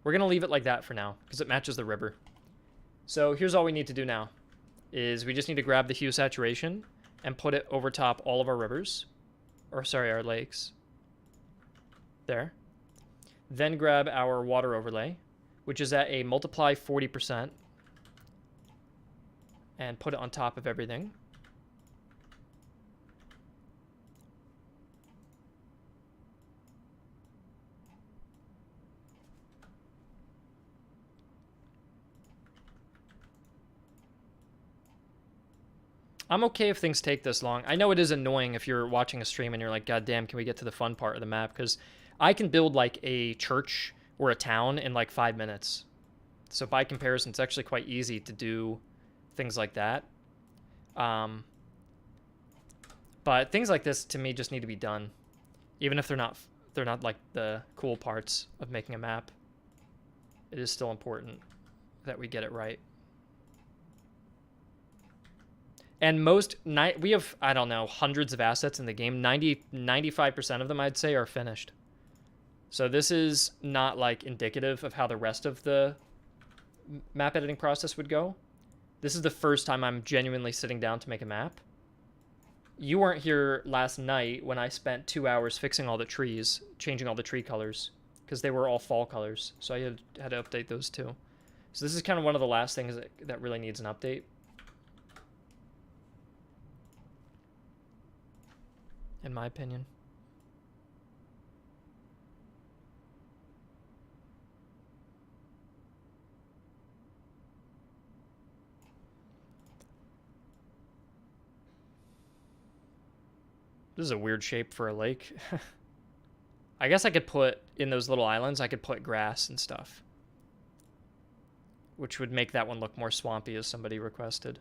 We're going to leave it like that for now because it matches the river. So here's all we need to do now. Is we just need to grab the hue saturation and put it over top all of our rivers. Or sorry, our lakes. There. Then grab our water overlay, which is at a multiply 40%. And put it on top of everything. I'm okay if things take this long. I know it is annoying if you're watching a stream and you're like, God damn, can we get to the fun part of the map? Because I can build like a church or a town in like 5 minutes. So by comparison, it's actually quite easy to do things like that. But things like this to me just need to be done. Even if they're not like the cool parts of making a map. It is still important that we get it right. And we have, I don't know, hundreds of assets in the game. 95% of them, I'd say, are finished. So this is not like indicative of how the rest of the map editing process would go. This is the first time I'm genuinely sitting down to make a map. You weren't here last night when I spent 2 hours fixing all the trees, changing all the tree colors, because they were all fall colors. So I had to update those too. So this is kind of one of the last things that really needs an update. In my opinion. This is a weird shape for a lake. I guess I could put, in those little islands, I could put grass and stuff. Which would make that one look more swampy, as somebody requested.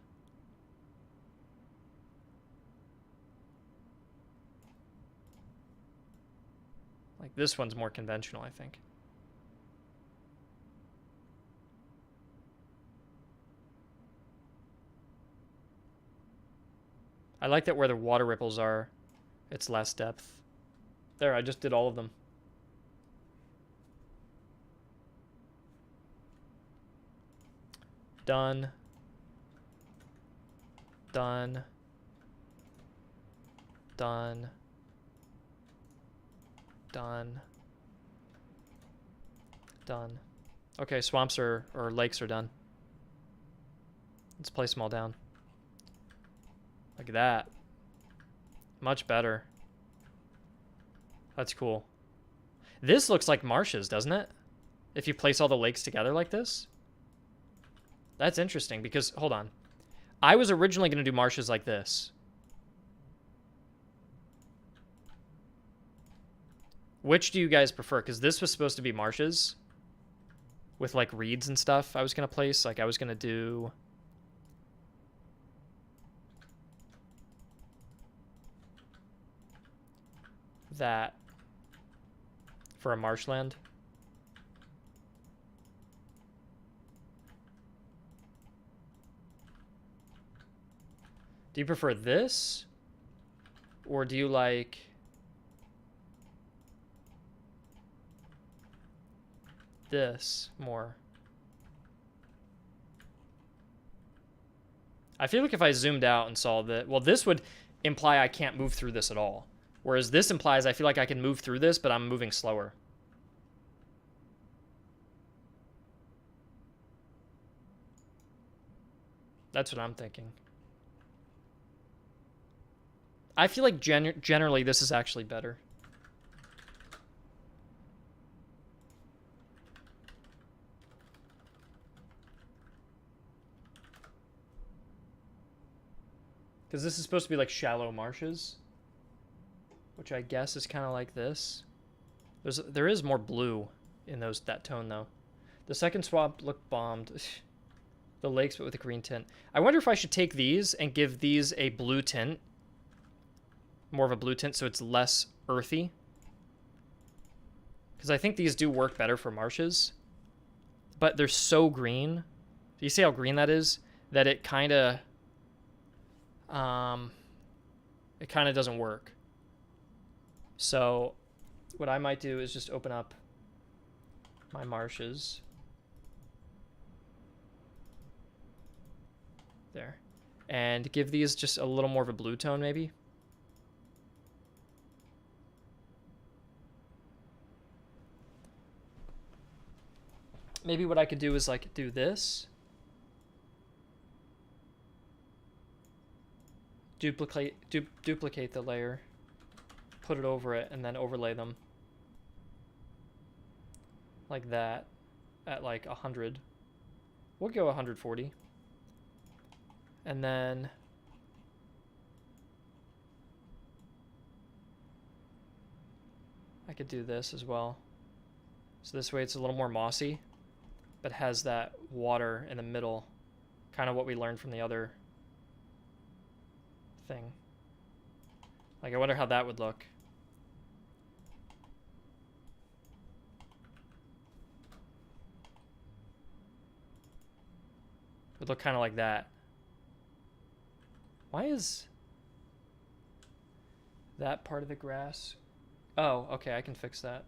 Like, this one's more conventional, I think. I like that where the water ripples are, it's less depth. There, I just did all of them. Done. Done. Done. Done. Done. Okay, swamps or lakes are done. Let's place them all down. Like that. Much better. That's cool. This looks like marshes, doesn't it? If you place all the lakes together like this. That's interesting because, hold on. I was originally going to do marshes like this. Which do you guys prefer? Because this was supposed to be marshes with like reeds and stuff I was going to place. Like I was going to do... that for a marshland. Do you prefer this? Or do you like this more? I feel like if I zoomed out and saw that, well, this would imply I can't move through this at all. Whereas this implies I feel like I can move through this, but I'm moving slower. That's what I'm thinking. I feel like generally this is actually better. Because this is supposed to be like shallow marshes. Which I guess is kind of like this. There is more blue in that tone though. The second swap looked bombed. The lakes but with a green tint. I wonder if I should take these and give these a blue tint. More of a blue tint so it's less earthy. Because I think these do work better for marshes. But they're so green. Do you see how green that is? That it kind of doesn't work. So what I might do is just open up my marshes. There. And give these just a little more of a blue tone maybe. Maybe what I could do is like do this. Duplicate the layer. Put it over it and then overlay them like that at like 100. We'll go 140. And then I could do this as well. So this way it's a little more mossy, but has that water in the middle, kind of what we learned from the other thing. Like I wonder how that would look. Would look kind of like that. Why is that part of the grass? Oh, okay, I can fix that.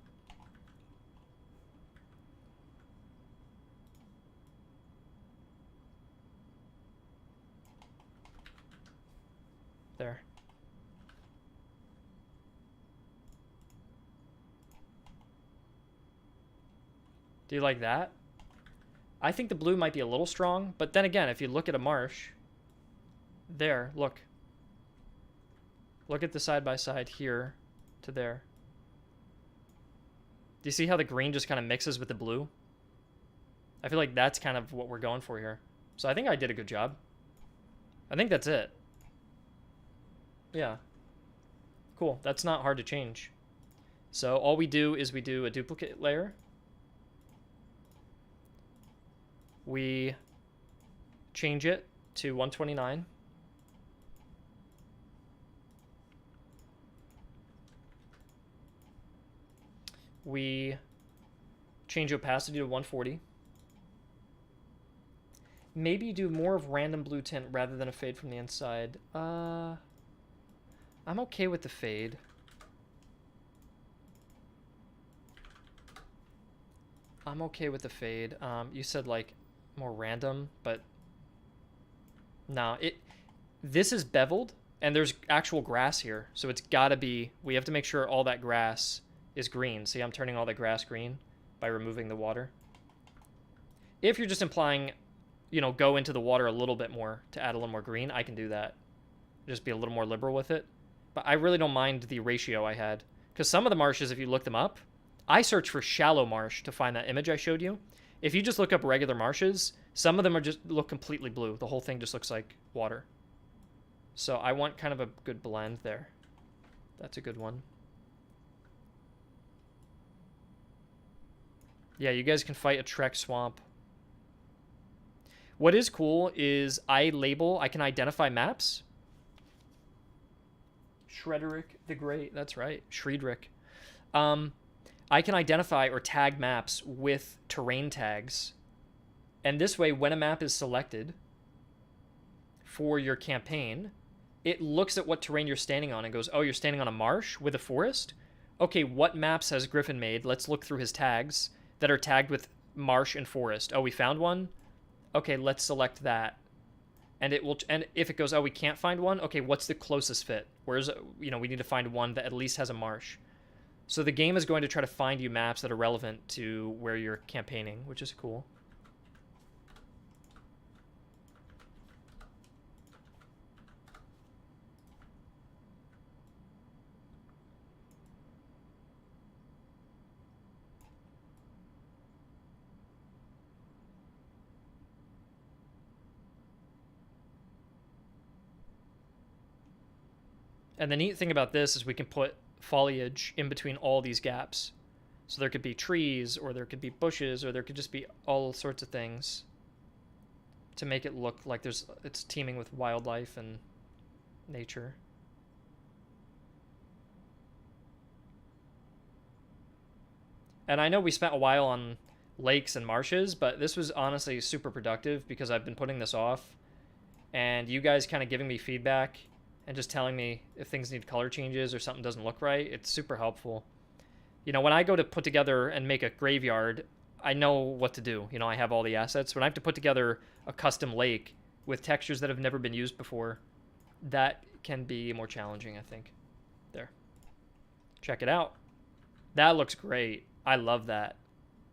There. Do you like that? I think the blue might be a little strong, but then again, if you look at a marsh, there, look. Look at the side by side here to there. Do you see how the green just kind of mixes with the blue? I feel like that's kind of what we're going for here. So I think I did a good job. I think that's it. Yeah. Cool. That's not hard to change. So all we do is we do a duplicate layer. We change it to 129. We change opacity to 140. Maybe do more of random blue tint rather than a fade from the inside. I'm okay with the fade. I'm okay with the fade. You said like more random, but no, this is beveled and there's actual grass here. So it's gotta be, we have to make sure all that grass is green. See, I'm turning all the grass green by removing the water. If you're just implying you know, go into the water a little bit more to add a little more green, I can do that. Just be a little more liberal with it. But I really don't mind the ratio I had. Because some of the marshes, if you look them up, I searched for shallow marsh to find that image I showed you. If you just look up regular marshes, some of them are just look completely blue. The whole thing just looks like water. So I want kind of a good blend there. That's a good one. Yeah, you guys can fight a Trek swamp. What is cool is I can identify maps. Shrederick the Great, that's right, Shrederick. I can identify or tag maps with terrain tags. And this way, when a map is selected for your campaign, it looks at what terrain you're standing on and goes, oh, you're standing on a marsh with a forest? Okay, what maps has Griffin made? Let's look through his tags that are tagged with marsh and forest. Oh, we found one? Okay, let's select that. And it will, and if it goes, oh, we can't find one, okay, what's the closest fit? Where's, you know, we need to find one that at least has a marsh. So the game is going to try to find you maps that are relevant to where you're campaigning, which is cool. And the neat thing about this is we can put foliage in between all these gaps. So there could be trees, or there could be bushes, or there could just be all sorts of things to make it look like it's teeming with wildlife and nature. And I know we spent a while on lakes and marshes, but this was honestly super productive because I've been putting this off. And you guys kind of giving me feedback and just telling me if things need color changes or something doesn't look right, it's super helpful. You know, when I go to put together and make a graveyard, I know what to do. You know, I have all the assets. When I have to put together a custom lake with textures that have never been used before, that can be more challenging, I think. There. Check it out. That looks great. I love that.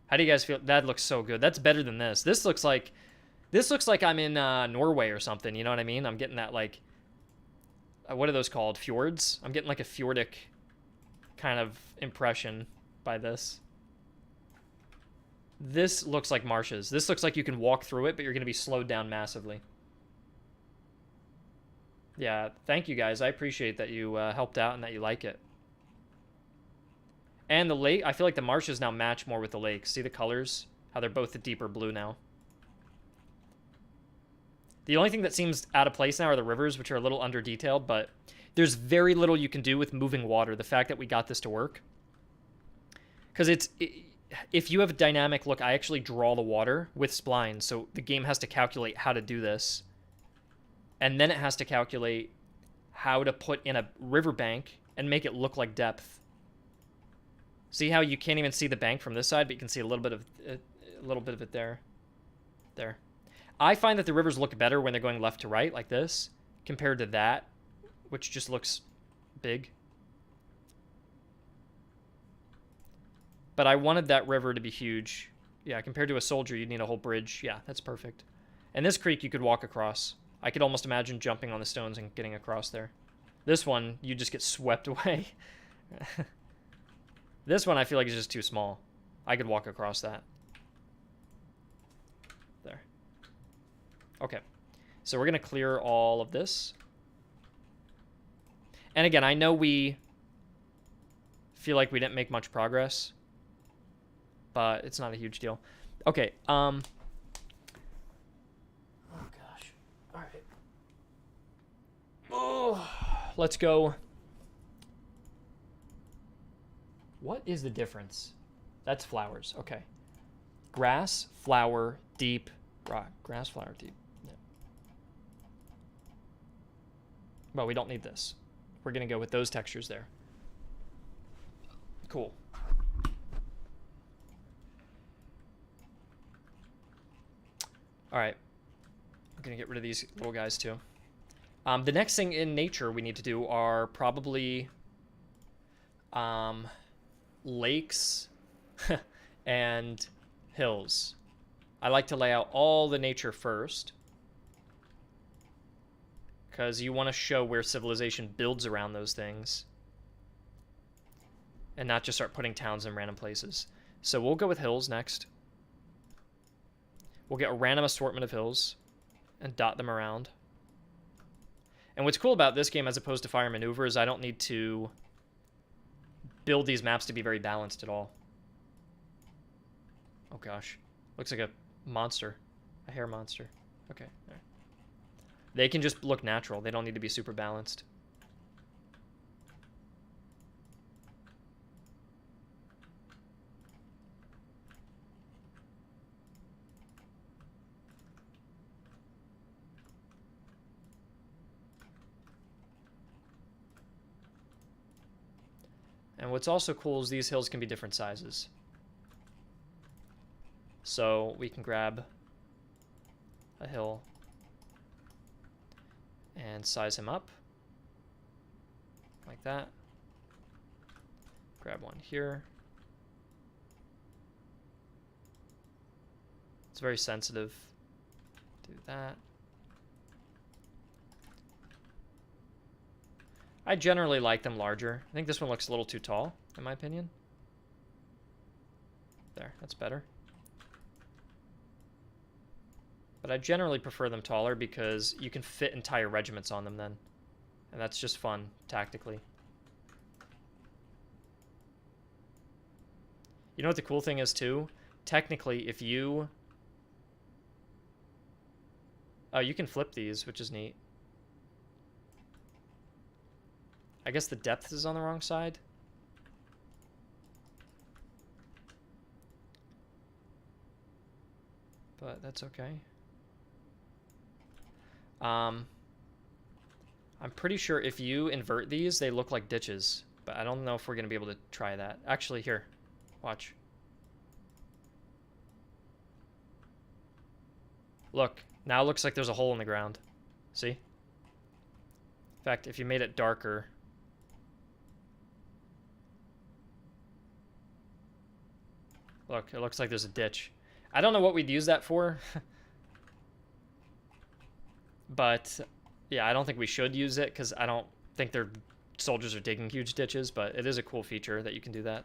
How do you guys feel? That looks so good. That's better than this. This looks like I'm in Norway or something. You know what I mean? I'm getting that, like, what are those called? Fjords? I'm getting like a fjordic kind of impression by this. This looks like marshes. This looks like you can walk through it, but you're going to be slowed down massively. Yeah, thank you guys. I appreciate that you helped out and that you like it. And the lake, I feel like the marshes now match more with the lake. See the colors? How they're both a deeper blue now. The only thing that seems out of place now are the rivers, which are a little under-detailed, but there's very little you can do with moving water, the fact that we got this to work. Because if you have a dynamic look, I actually draw the water with splines, so the game has to calculate how to do this. And then it has to calculate how to put in a riverbank and make it look like depth. See how you can't even see the bank from this side, but you can see a little bit of it there. There. I find that the rivers look better when they're going left to right, like this, compared to that, which just looks big. But I wanted that river to be huge. Yeah, compared to a soldier, you'd need a whole bridge. Yeah, that's perfect. And this creek, you could walk across. I could almost imagine jumping on the stones and getting across there. This one, you just get swept away. This one, I feel like is just too small. I could walk across that. There. Okay. So we're going to clear all of this. And again, I know we feel like we didn't make much progress, but it's not a huge deal. Okay. Oh, gosh. All right. Oh, let's go. What is the difference? That's flowers. Okay. Grass, flower, deep, rock. Grass, flower, deep. Yeah. Well, we don't need this. We're going to go with those textures there. Cool. All right. I'm going to get rid of these little guys too. The next thing in nature we need to do are probably lakes and hills. I like to lay out all the nature first, because you want to show where civilization builds around those things and not just start putting towns in random places. So we'll go with hills next. We'll get a random assortment of hills and dot them around. And what's cool about this game as opposed to Fire Maneuver is I don't need to build these maps to be very balanced at all. Oh gosh. Looks like a monster. A hair monster. Okay. There. They can just look natural. They don't need to be super balanced. And what's also cool is these hills can be different sizes. So we can grab a hill and size him up like that. Grab one here. It's very sensitive. Do that. I generally like them larger. I think this one looks a little too tall, in my opinion. There, that's better. But I generally prefer them taller because you can fit entire regiments on them then. And that's just fun, tactically. You know what the cool thing is, too? Technically, if you... Oh, you can flip these, which is neat. I guess the depth is on the wrong side. But that's okay. I'm pretty sure if you invert these, they look like ditches. But I don't know if we're going to be able to try that. Actually, here. Watch. Look. Now it looks like there's a hole in the ground. See? In fact, if you made it darker... Look, it looks like there's a ditch. I don't know what we'd use that for. But, yeah, I don't think we should use it because I don't think their soldiers are digging huge ditches, but it is a cool feature that you can do that.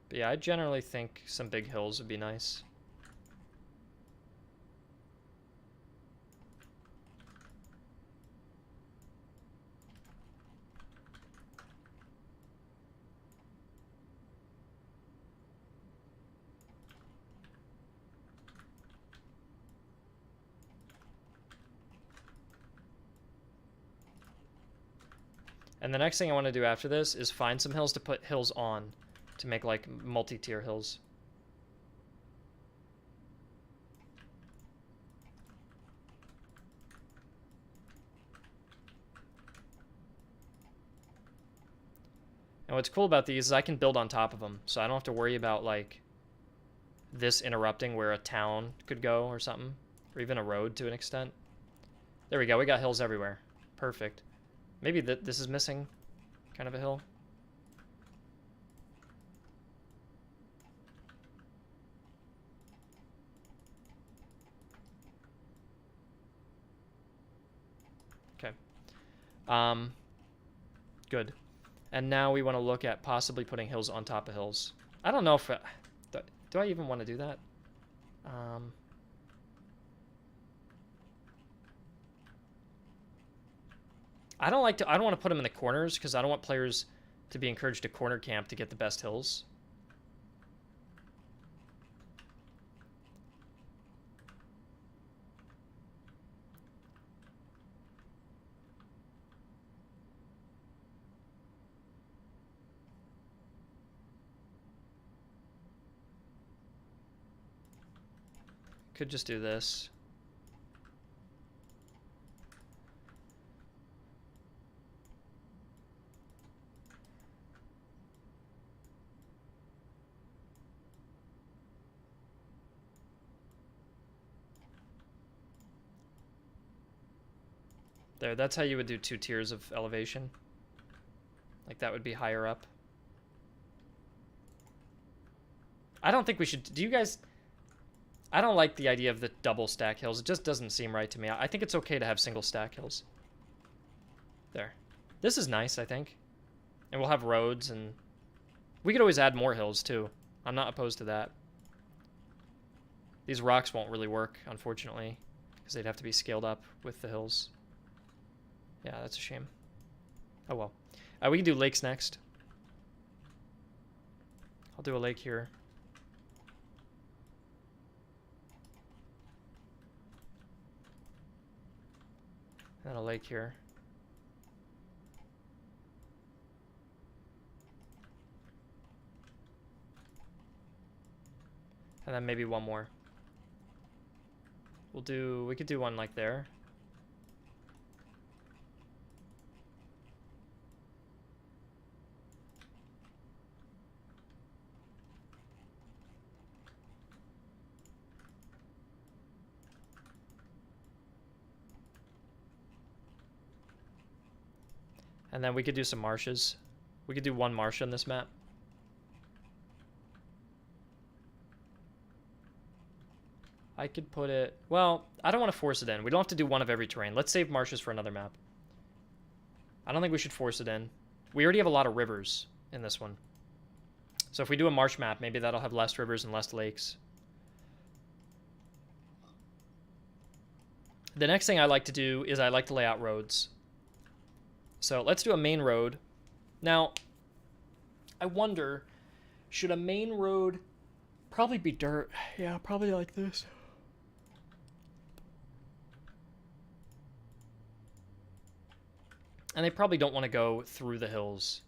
But yeah, I generally think some big hills would be nice. And the next thing I want to do after this is find some hills to put hills on to make like multi-tier hills. And what's cool about these is I can build on top of them, so I don't have to worry about like this interrupting where a town could go or something, or even a road to an extent. There we go, we got hills everywhere. Perfect. Maybe this is missing kind of a hill. Okay. Good. And now we want to look at possibly putting hills on top of hills. I don't know if... do I even want to do that? I don't want to put them in the corners because I don't want players to be encouraged to corner camp to get the best hills. Could just do this. There, that's how you would do 2 tiers of elevation. Like, that would be higher up. I don't think we should... Do you guys... I don't like the idea of the double stack hills. It just doesn't seem right to me. I think it's okay to have single stack hills. There. This is nice, I think. And we'll have roads, and... We could always add more hills, too. I'm not opposed to that. These rocks won't really work, unfortunately, because they'd have to be scaled up with the hills. Yeah, that's a shame. Oh, well. We can do lakes next. I'll do a lake here. And a lake here. And then maybe one more. We could do one like there. And then we could do some marshes. We could do one marsh on this map. I could put it... Well, I don't want to force it in. We don't have to do one of every terrain. Let's save marshes for another map. I don't think we should force it in. We already have a lot of rivers in this one. So if we do a marsh map, maybe that'll have less rivers and less lakes. The next thing I like to do is I like to lay out roads. So let's do a main road. Now, I wonder, should a main road probably be dirt? Yeah, probably like this. And they probably don't want to go through the hills.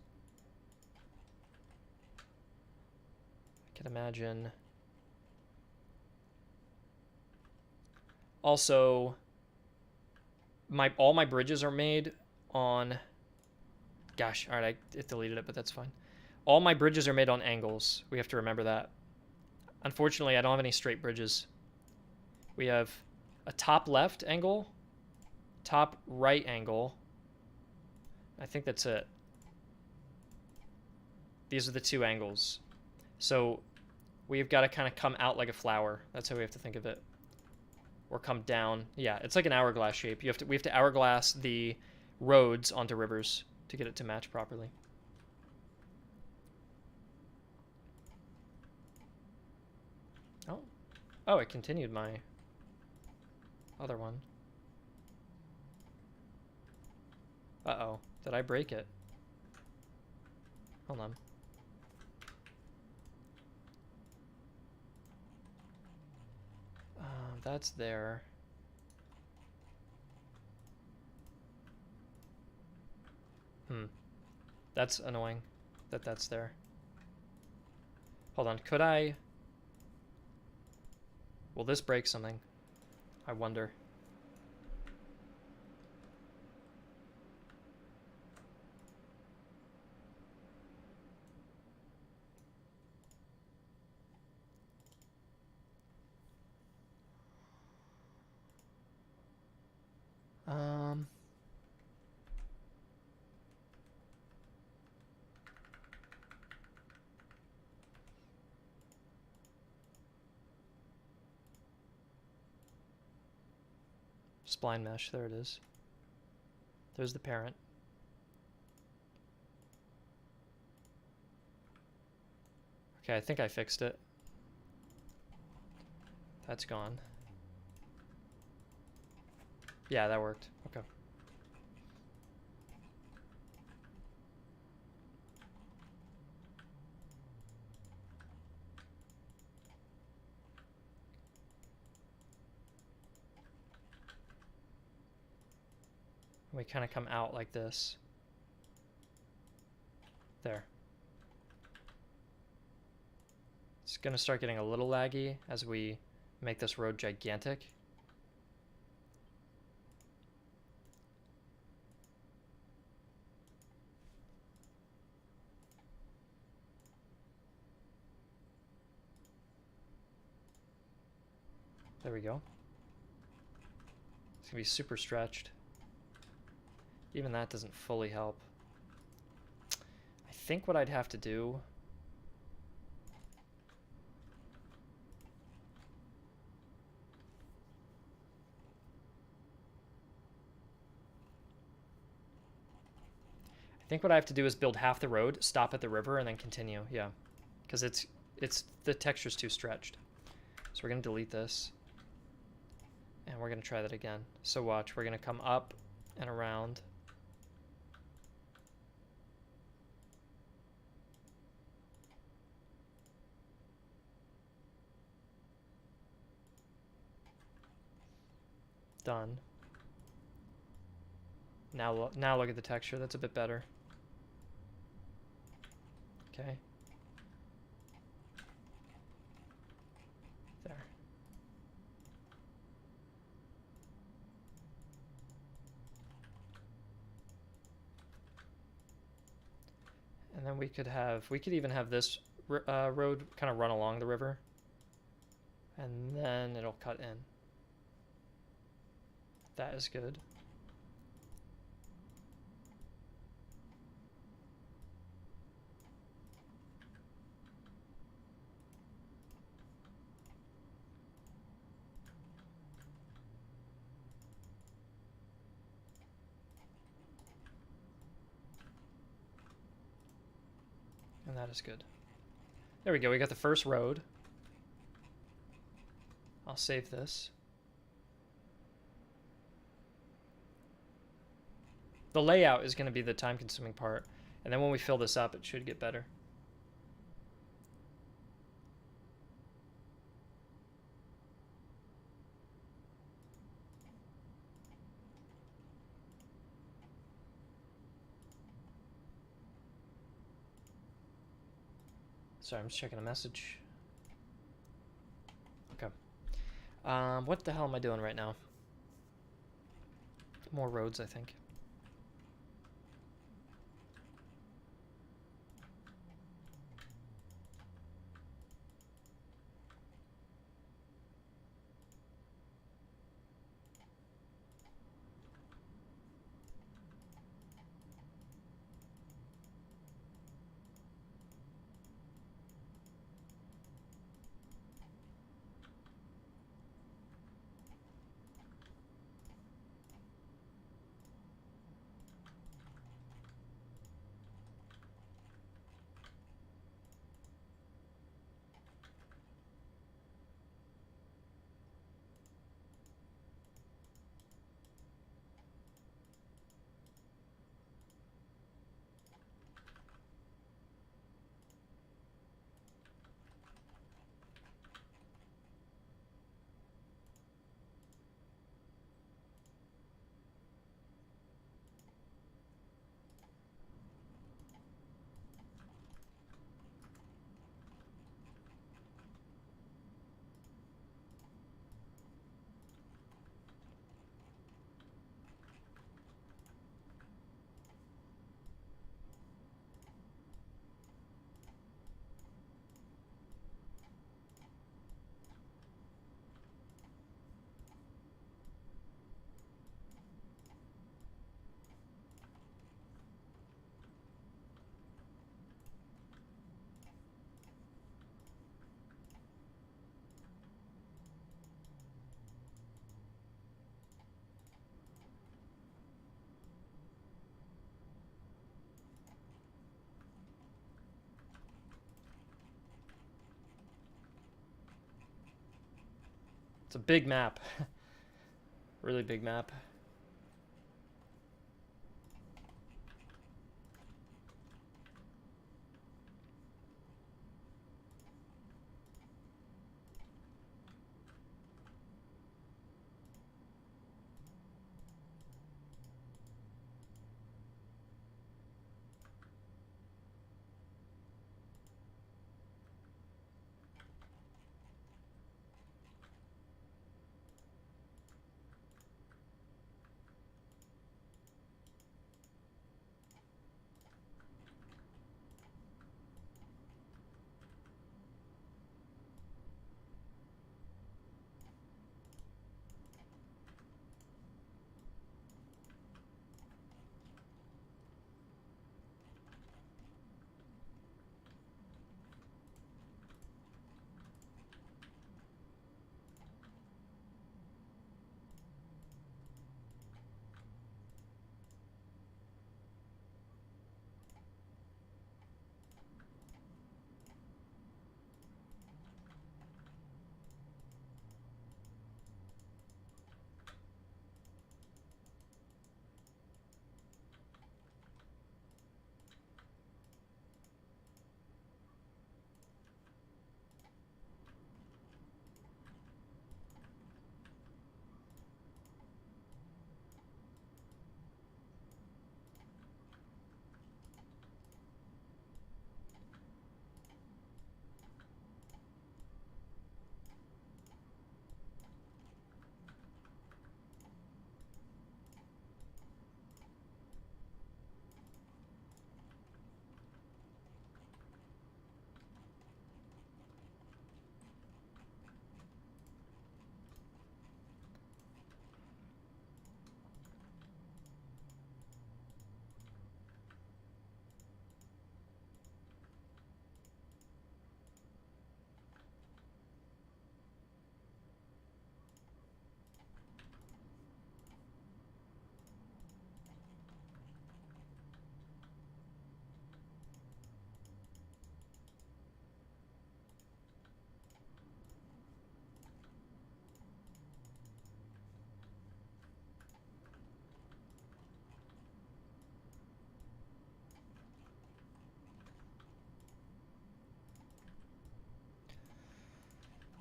I can imagine. Also, all my bridges are made on... Gosh, all right, it deleted it, but that's fine. All my bridges are made on angles. We have to remember that. Unfortunately, I don't have any straight bridges. We have a top left angle, top right angle. I think that's it. These are the 2 angles. So we've got to kind of come out like a flower. That's how we have to think of it. Or come down. Yeah, it's like an hourglass shape. We have to hourglass the roads onto rivers to get it to match properly. Oh, it continued my other one. Uh-oh. Did I break it? Hold on. That's there. That's annoying that that's there. Hold on, could I... Will this break something? I wonder. Spline mesh, there it is. There's the parent. Okay, I think I fixed it. That's gone. Yeah, that worked. Okay. We kind of come out like this. There. It's going to start getting a little laggy as we make this road gigantic. There we go. It's going to be super stretched. even that doesn't fully help. I think what I'd have to do... I think what I have to do is build half the road, stop at the river, and then continue. Yeah, because the texture's too stretched. So we're gonna delete this, and we're gonna try that again. So watch, we're gonna come up and around. Done. Now look at the texture. That's a bit better. Okay. There. And then we could even have this road kind of run along the river, and then it'll cut in. That is good. And that is good. There we go, we got the first road. I'll save this. The layout is going to be the time-consuming part, and then when we fill this up, it should get better. Sorry, I'm just checking a message. Okay. What the hell am I doing right now? More roads, I think. It's a big map. Really big map.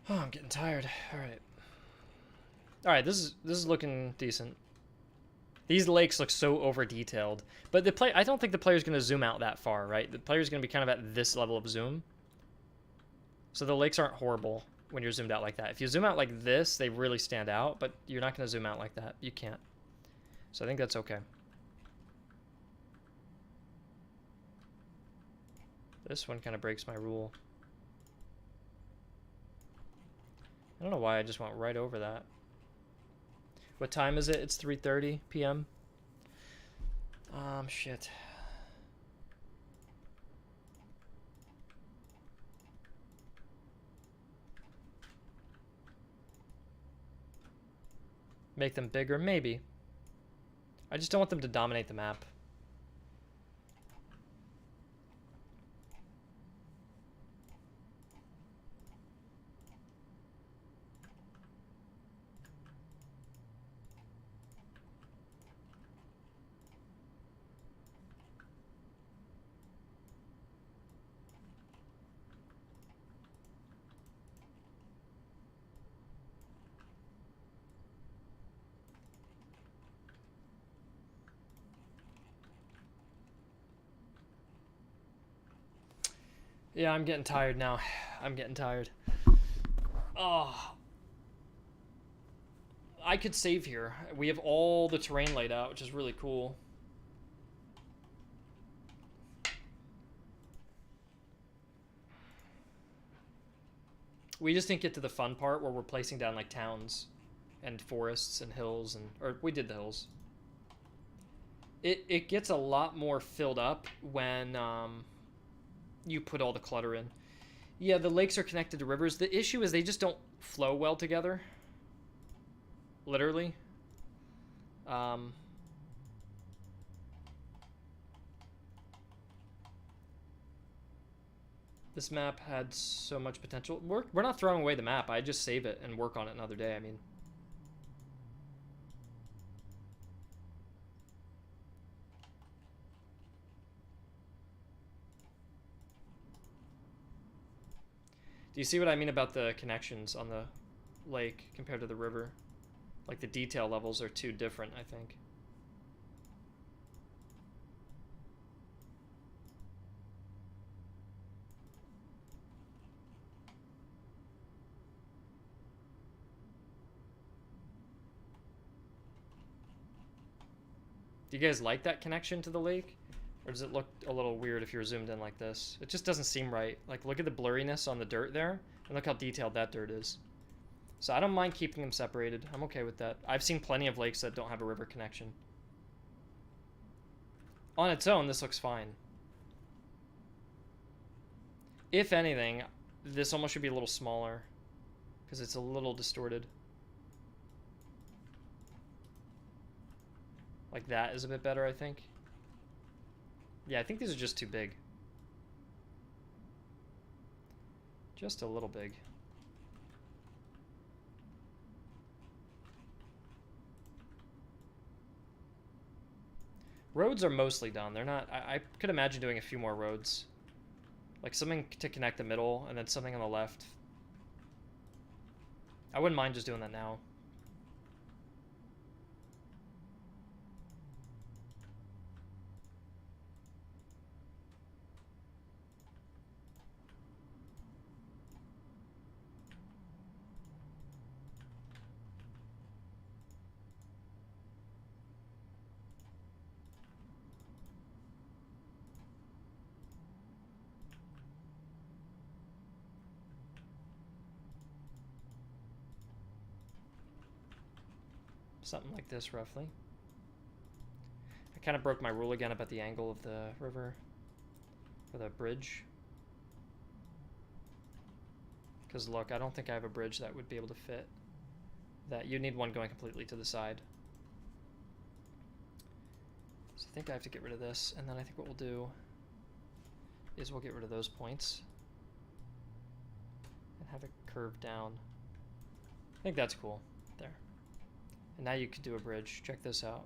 Oh, I'm getting tired. All right. All right, this is looking decent. These lakes look so over detailed, but I don't think the player's going to zoom out that far, right? The player's going to be kind of at this level of zoom. So the lakes aren't horrible when you're zoomed out like that. If you zoom out like this, they really stand out, but you're not going to zoom out like that. You can't. So I think that's okay. This one kind of breaks my rule. I don't know why I just went right over that. What time is it? It's 3:30 p.m. Shit. Make them bigger? Maybe. I just don't want them to dominate the map. Yeah, I'm getting tired now. I'm getting tired. Oh. I could save here. We have all the terrain laid out, which is really cool. We just didn't get to the fun part where we're placing down like towns and forests and hills, or we did the hills. It gets a lot more filled up when you put all the clutter in. Yeah, the lakes are connected to rivers. The issue is they just don't flow well together. Literally. This map had so much potential. We're not throwing away the map. I just save it and work on it another day. I mean, do you see what I mean about the connections on the lake compared to the river? Like the detail levels are too different, I think. Do you guys like that connection to the lake? Or does it look a little weird if you're zoomed in like this? It just doesn't seem right. Like, look at the blurriness on the dirt there, and look how detailed that dirt is. So I don't mind keeping them separated. I'm okay with that. I've seen plenty of lakes that don't have a river connection. On its own, this looks fine. If anything, this almost should be a little smaller, because it's a little distorted. Like that is a bit better, I think. Yeah, I think these are just too big. Just a little big. Roads are mostly done. They're not... I could imagine doing a few more roads. Like something to connect the middle, and then something on the left. I wouldn't mind just doing that now. Something like this, roughly. I kind of broke my rule again about the angle of the river, for the bridge. Because look, I don't think I have a bridge that would be able to fit that. You need one going completely to the side. So I think I have to get rid of this, and then I think what we'll do is we'll get rid of those points and have it curve down. I think that's cool. There. And now you could do a bridge. Check this out.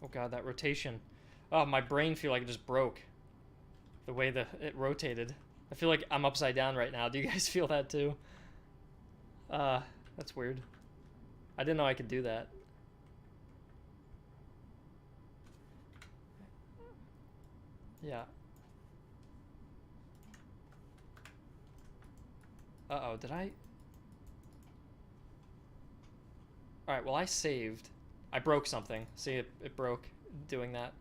Oh god, that rotation. Oh, my brain feel like it just broke. The way that it rotated. I feel like I'm upside down right now. Do you guys feel that too? That's weird. I didn't know I could do that. Yeah. Uh-oh, did I? Alright, well I saved. I broke something. See, it broke doing that.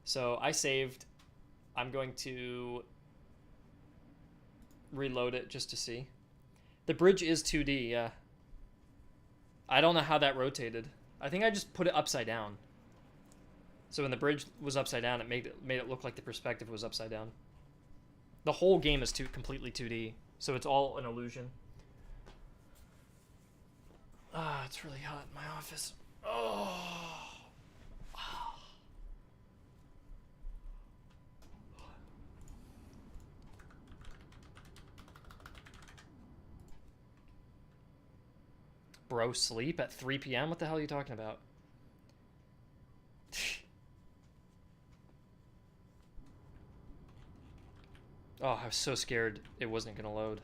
So I saved. I'm going to reload it just to see. The bridge is 2D, yeah. I don't know how that rotated. I think I just put it upside down. So when the bridge was upside down, it made it look like the perspective was upside down. The whole game is completely 2D, so it's all an illusion. Ah, it's really hot in my office. Oh. Bro, sleep at 3 p.m.? What the hell are you talking about? Oh, I was so scared it wasn't going to load.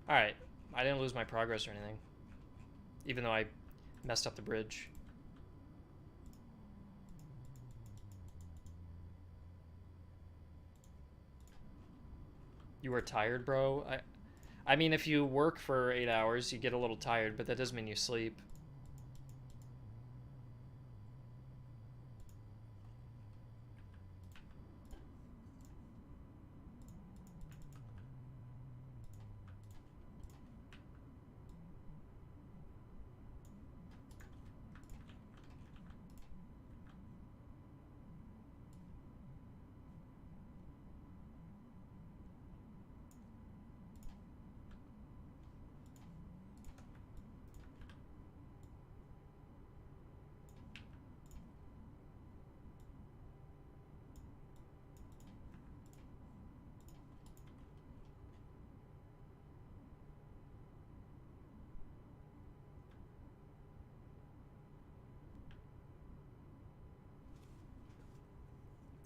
Alright, I didn't lose my progress or anything. Even though I messed up the bridge. You were tired, bro? I mean, if you work for 8 hours, you get a little tired, but that doesn't mean you sleep.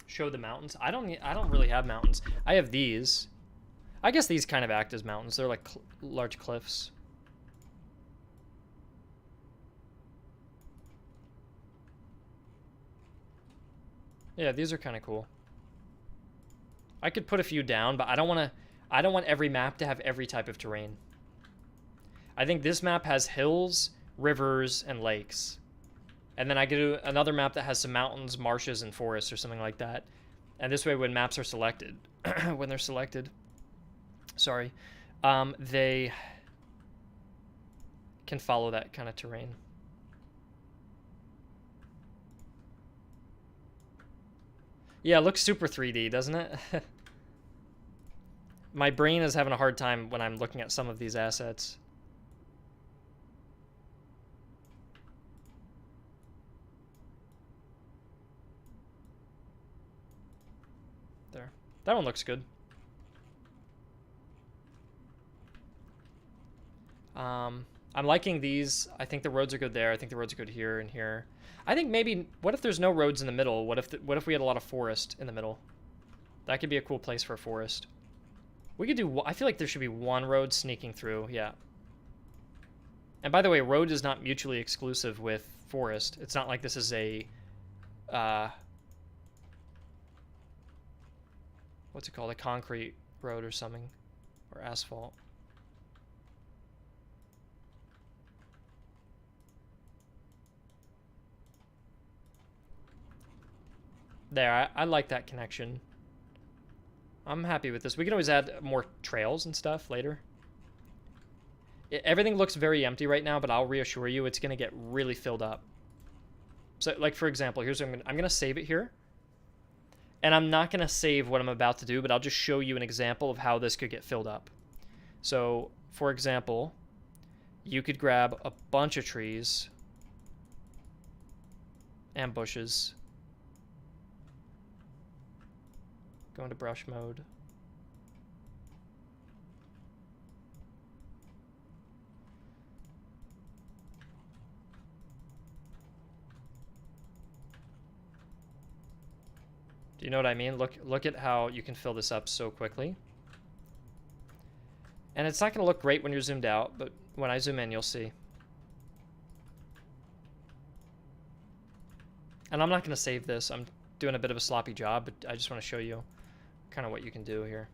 Show the mountains. I don't really have mountains. I have these. I guess these kind of act as mountains. They're like large cliffs. Yeah, these are kind of cool. I could put a few down, but I don't want every map to have every type of terrain. I think this map has hills, rivers, and lakes. And then I could do another map that has some mountains, marshes, and forests or something like that. And this way, when maps are selected, when they're selected, sorry, they can follow that kind of terrain. Yeah, it looks super 3D, doesn't it? My brain is having a hard time when I'm looking at some of these assets. There. That one looks good. I'm liking these. I think the roads are good there. I think the roads are good here and here. I think maybe, what if there's no roads in the middle? What if we had a lot of forest in the middle? That could be a cool place for a forest. We could do, I feel like there should be one road sneaking through, yeah. And by the way, road is not mutually exclusive with forest. It's not like this is a, what's it called? A concrete road or something, or asphalt. There, I like that connection. I'm happy with this. We can always add more trails and stuff later. Everything looks very empty right now, but I'll reassure you it's going to get really filled up. So, like, for example, here's what I'm going to save it here. And I'm not going to save what I'm about to do, but I'll just show you an example of how this could get filled up. So, for example, you could grab a bunch of trees and bushes. Go into brush mode. You know what I mean? Look at how you can fill this up so quickly. And it's not going to look great when you're zoomed out, but when I zoom in, you'll see. And I'm not going to save this. I'm doing a bit of a sloppy job, but I just want to show you kind of what you can do here.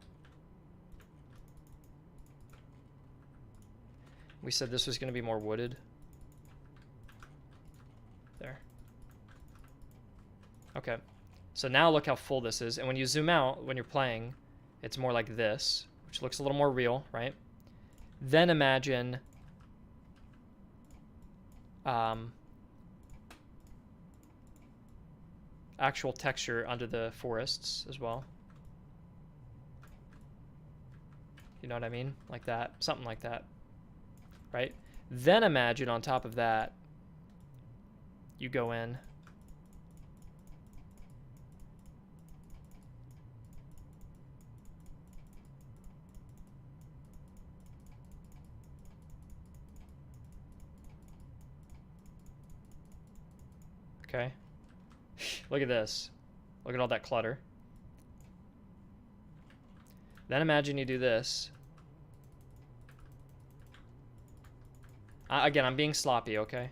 We said this was going to be more wooded. There. Okay. So now look how full this is. And when you zoom out, when you're playing, it's more like this, which looks a little more real, right? Then imagine actual texture under the forests as well. You know what I mean? Like that. Something like that. Right? Then imagine on top of that, you go in. Okay. Look at this. Look at all that clutter. Then imagine you do this. Again, I'm being sloppy, okay?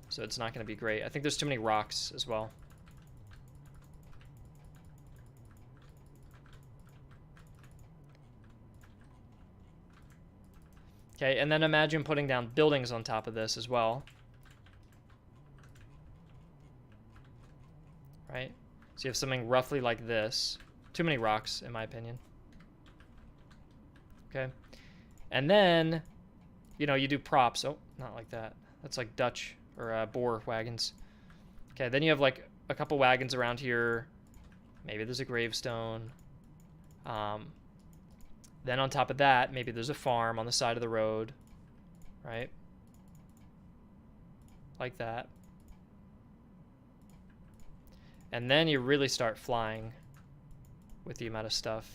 So it's not going to be great. I think there's too many rocks as well. Okay, and then imagine putting down buildings on top of this as well. Right? So you have something roughly like this. Too many rocks, in my opinion. Okay. And then, you know, you do props. Oh, not like that. That's like Dutch or Boer wagons. Okay, then you have like a couple wagons around here. Maybe there's a gravestone. Then on top of that, maybe there's a farm on the side of the road. Right? Like that. And then you really start flying with the amount of stuff.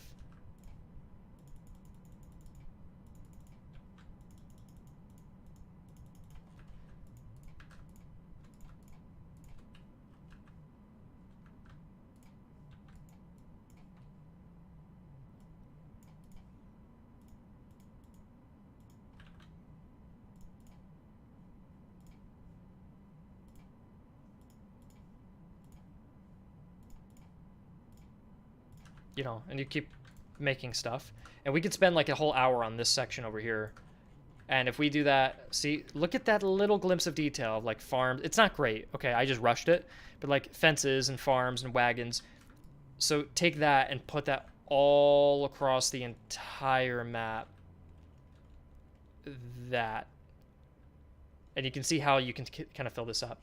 You know, and you keep making stuff. And we could spend like a whole hour on this section over here. And if we do that, see, look at that little glimpse of detail of like farms. It's not great. Okay, I just rushed it. But like fences and farms and wagons. So take that and put that all across the entire map. That. And you can see how you can kind of fill this up.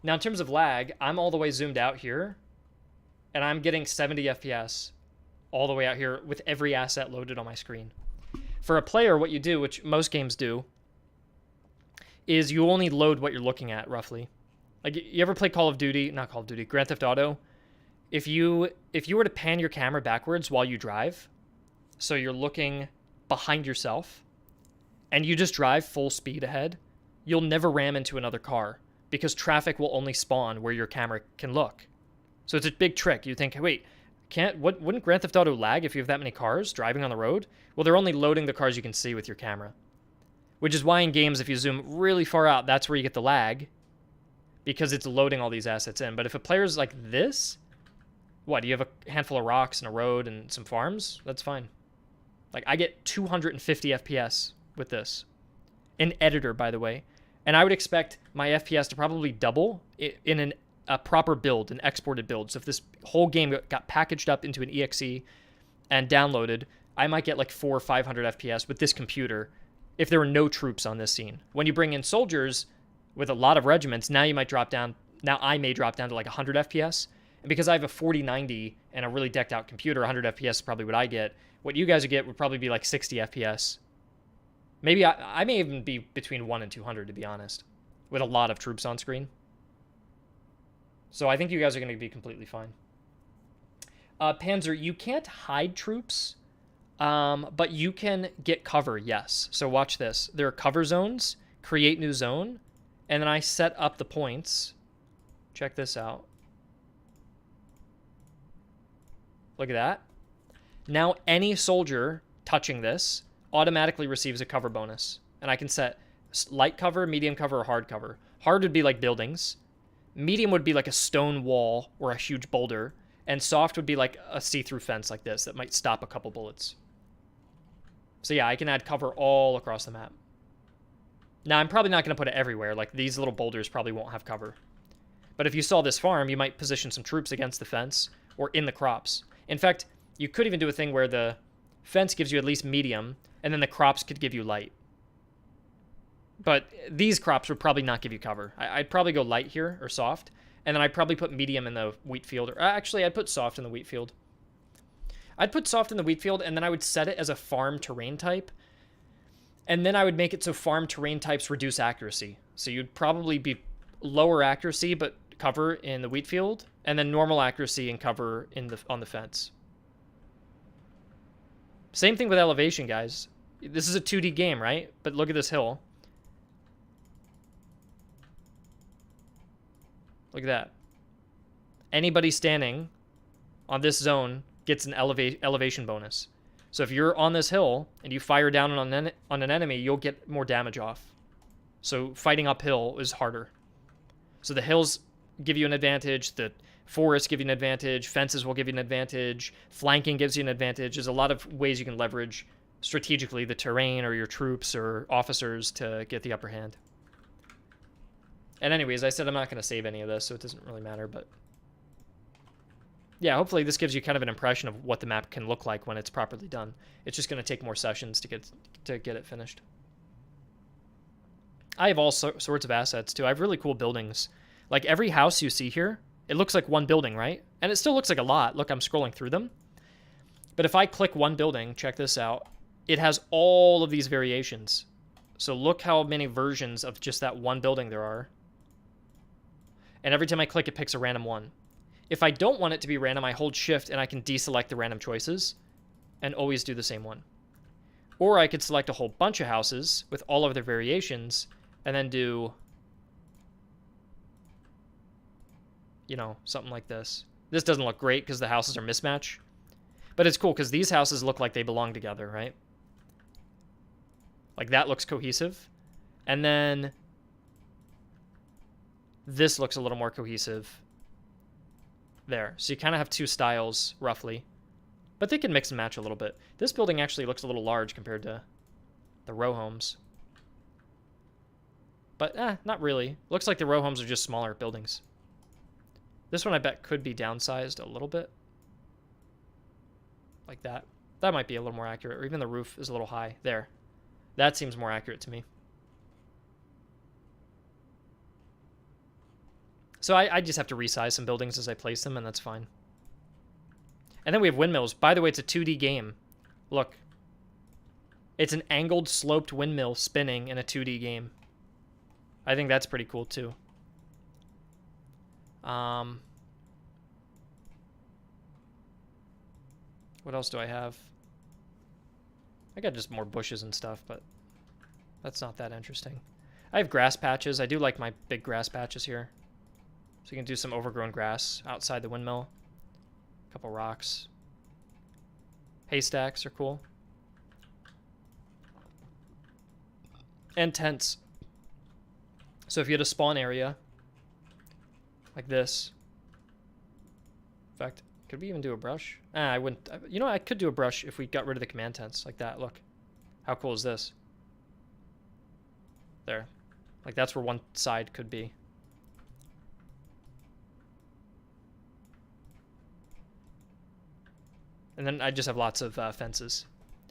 Now, in terms of lag, I'm all the way zoomed out here. And I'm getting 70 FPS all the way out here with every asset loaded on my screen. For a player, what you do, which most games do, is you only load what you're looking at, roughly. Like, you ever play Grand Theft Auto? If you were to pan your camera backwards while you drive, so you're looking behind yourself, and you just drive full speed ahead, you'll never ram into another car, because traffic will only spawn where your camera can look. So it's a big trick. You think, wait, wouldn't Grand Theft Auto lag if you have that many cars driving on the road? Well, they're only loading the cars you can see with your camera. Which is why in games, if you zoom really far out, that's where you get the lag. Because it's loading all these assets in. But if a player's like this, what, you have a handful of rocks and a road and some farms? That's fine. Like, I get 250 FPS with this. In editor, by the way. And I would expect my FPS to probably double in a proper build, an exported build. So if this whole game got packaged up into an exe and downloaded, I might get like 400 or 500 FPS with this computer if there were no troops on this scene. When you bring in soldiers with a lot of regiments, now I may drop down to like 100 FPS. And because I have a 4090 and a really decked out computer, 100 FPS is probably what I get. What you guys would get would probably be like 60 FPS. Maybe I may even be between 1 and 200, to be honest, with a lot of troops on screen. So I think you guys are going to be completely fine. Panzer, you can't hide troops, but you can get cover, yes. So watch this. There are cover zones, create new zone, and then I set up the points. Check this out. Look at that. Now any soldier touching this automatically receives a cover bonus. And I can set light cover, medium cover, or hard cover. Hard would be like buildings. Medium would be like a stone wall or a huge boulder. And soft would be like a see-through fence like this that might stop a couple bullets. So yeah, I can add cover all across the map. Now, I'm probably not going to put it everywhere. Like, these little boulders probably won't have cover. But if you saw this farm, you might position some troops against the fence or in the crops. In fact, you could even do a thing where the fence gives you at least medium, and then the crops could give you light. But these crops would probably not give you cover. I'd probably go light here, or soft, and then I'd probably put medium in the wheat field. Or actually, I'd put soft in the wheat field. I'd put soft in the wheat field, and then I would set it as a farm terrain type. And then I would make it so farm terrain types reduce accuracy. So you'd probably be lower accuracy, but cover in the wheat field, and then normal accuracy and cover on the fence. Same thing with elevation, guys. This is a 2D game, right? But look at this hill. Look at that. Anybody standing on this zone gets an elevation bonus. So if you're on this hill and you fire down on an enemy, you'll get more damage off. So fighting uphill is harder. So the hills give you an advantage, the forests give you an advantage, fences will give you an advantage, flanking gives you an advantage. There's a lot of ways you can leverage strategically the terrain or your troops or officers to get the upper hand. And anyways, I said I'm not going to save any of this, so it doesn't really matter, but yeah, hopefully this gives you kind of an impression of what the map can look like when it's properly done. It's just going to take more sessions to get it finished. I have all sorts of assets, too. I have really cool buildings. Like, every house you see here, it looks like one building, right? And it still looks like a lot. Look, I'm scrolling through them. But if I click one building, check this out, it has all of these variations. So look how many versions of just that one building there are. And every time I click, it picks a random one. If I don't want it to be random, I hold shift and I can deselect the random choices and always do the same one. Or I could select a whole bunch of houses with all of their variations and then do, you know, something like this. This doesn't look great because the houses are mismatched, but it's cool because these houses look like they belong together, right? Like that looks cohesive. And then this looks a little more cohesive. There. So you kind of have two styles, roughly. But they can mix and match a little bit. This building actually looks a little large compared to the row homes. But, not really. Looks like the row homes are just smaller buildings. This one, I bet, could be downsized a little bit. Like that. That might be a little more accurate. Or even the roof is a little high. There. That seems more accurate to me. So I just have to resize some buildings as I place them, and that's fine. And then we have windmills. By the way, it's a 2D game. Look. It's an angled, sloped windmill spinning in a 2D game. I think that's pretty cool, too. What else do I have? I got just more bushes and stuff, but that's not that interesting. I have grass patches. I do like my big grass patches here. So you can do some overgrown grass outside the windmill. A couple rocks. Haystacks are cool. And tents. So if you had a spawn area like this. In fact, could we even do a brush? I wouldn't. You know, I could do a brush if we got rid of the command tents like that. Look. How cool is this? There. Like that's where one side could be. And then I just have lots of fences.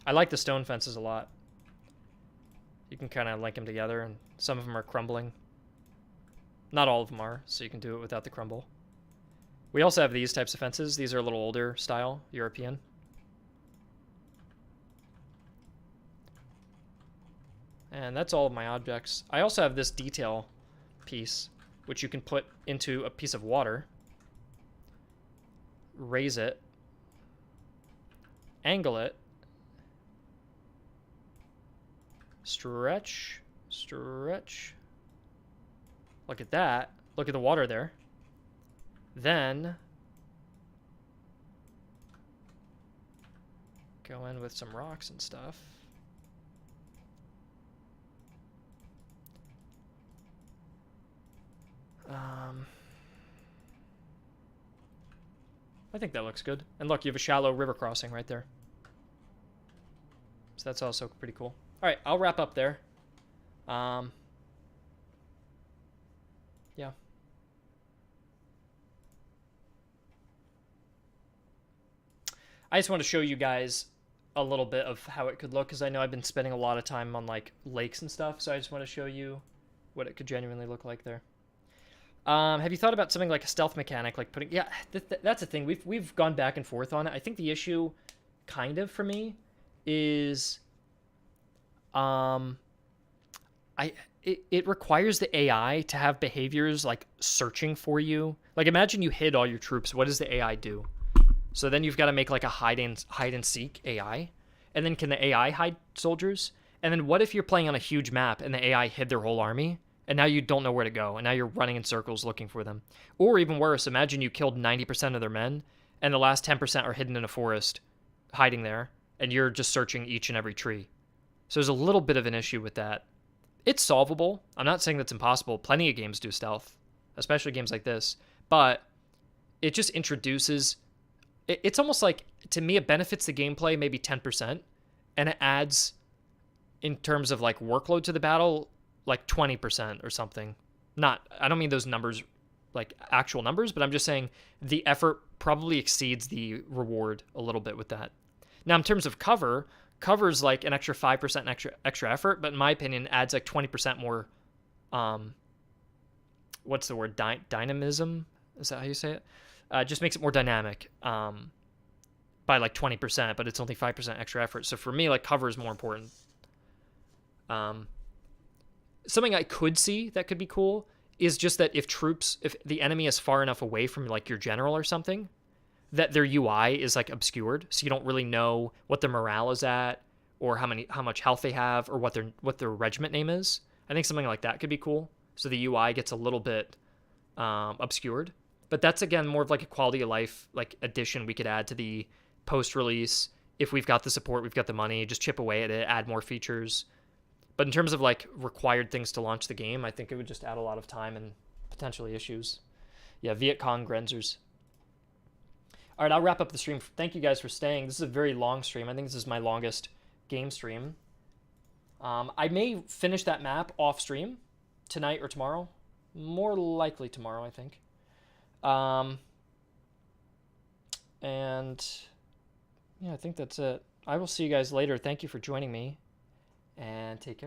I like the stone fences a lot. You can kind of link them together, and some of them are crumbling. Not all of them are, so you can do it without the crumble. We also have these types of fences. These are a little older style, European. And that's all of my objects. I also have this detail piece, which you can put into a piece of water. Raise it. Angle it. Stretch. Stretch. Look at that. Look at the water there. Then Go in with some rocks and stuff. I think that looks good. And look, you have a shallow river crossing right there. So that's also pretty cool. All right, I'll wrap up there. Yeah. I just want to show you guys a little bit of how it could look, because I know I've been spending a lot of time on like lakes and stuff, so I just want to show you what it could genuinely look like there. Have you thought about something like a stealth mechanic, like putting... Yeah, that's the thing. We've gone back and forth on it. I think the issue, kind of, for me, is... It requires the AI to have behaviors like searching for you. Like, imagine you hid all your troops. What does the AI do? So then you've got to make like a hide and seek AI. And then can the AI hide soldiers? And then what if you're playing on a huge map and the AI hid their whole army? And now you don't know where to go. And now you're running in circles looking for them. Or even worse, imagine you killed 90% of their men and the last 10% are hidden in a forest, hiding there. And you're just searching each and every tree. So there's a little bit of an issue with that. It's solvable. I'm not saying that's impossible. Plenty of games do stealth, especially games like this. But it just introduces... It's almost like, to me, it benefits the gameplay maybe 10%. And it adds, in terms of like workload to the battle, like 20% or something. I don't mean those numbers, like actual numbers, but I'm just saying the effort probably exceeds the reward a little bit with that. Now, in terms of cover's like an extra 5% extra effort, but in my opinion, adds like 20% more, what's the word? Dynamism? Is that how you say it? Just makes it more dynamic by like 20%, but it's only 5% extra effort. So for me, like, cover is more important. Something I could see that could be cool is just that if the enemy is far enough away from like your general or something, that their UI is like obscured, so you don't really know what their morale is at, or how much health they have, or what their regiment name is. I think something like that could be cool. So the UI gets a little bit obscured. But that's, again, more of like a quality of life like addition we could add to the post-release. If we've got the support, we've got the money, just chip away at it, add more features. But in terms of like required things to launch the game, I think it would just add a lot of time and potentially issues. Yeah, Viet Cong Grenzers. All right, I'll wrap up the stream. Thank you guys for staying. This is a very long stream. I think this is my longest game stream. I may finish that map off stream tonight or tomorrow. More likely tomorrow, I think. And yeah, I think that's it. I will see you guys later. Thank you for joining me, and take care.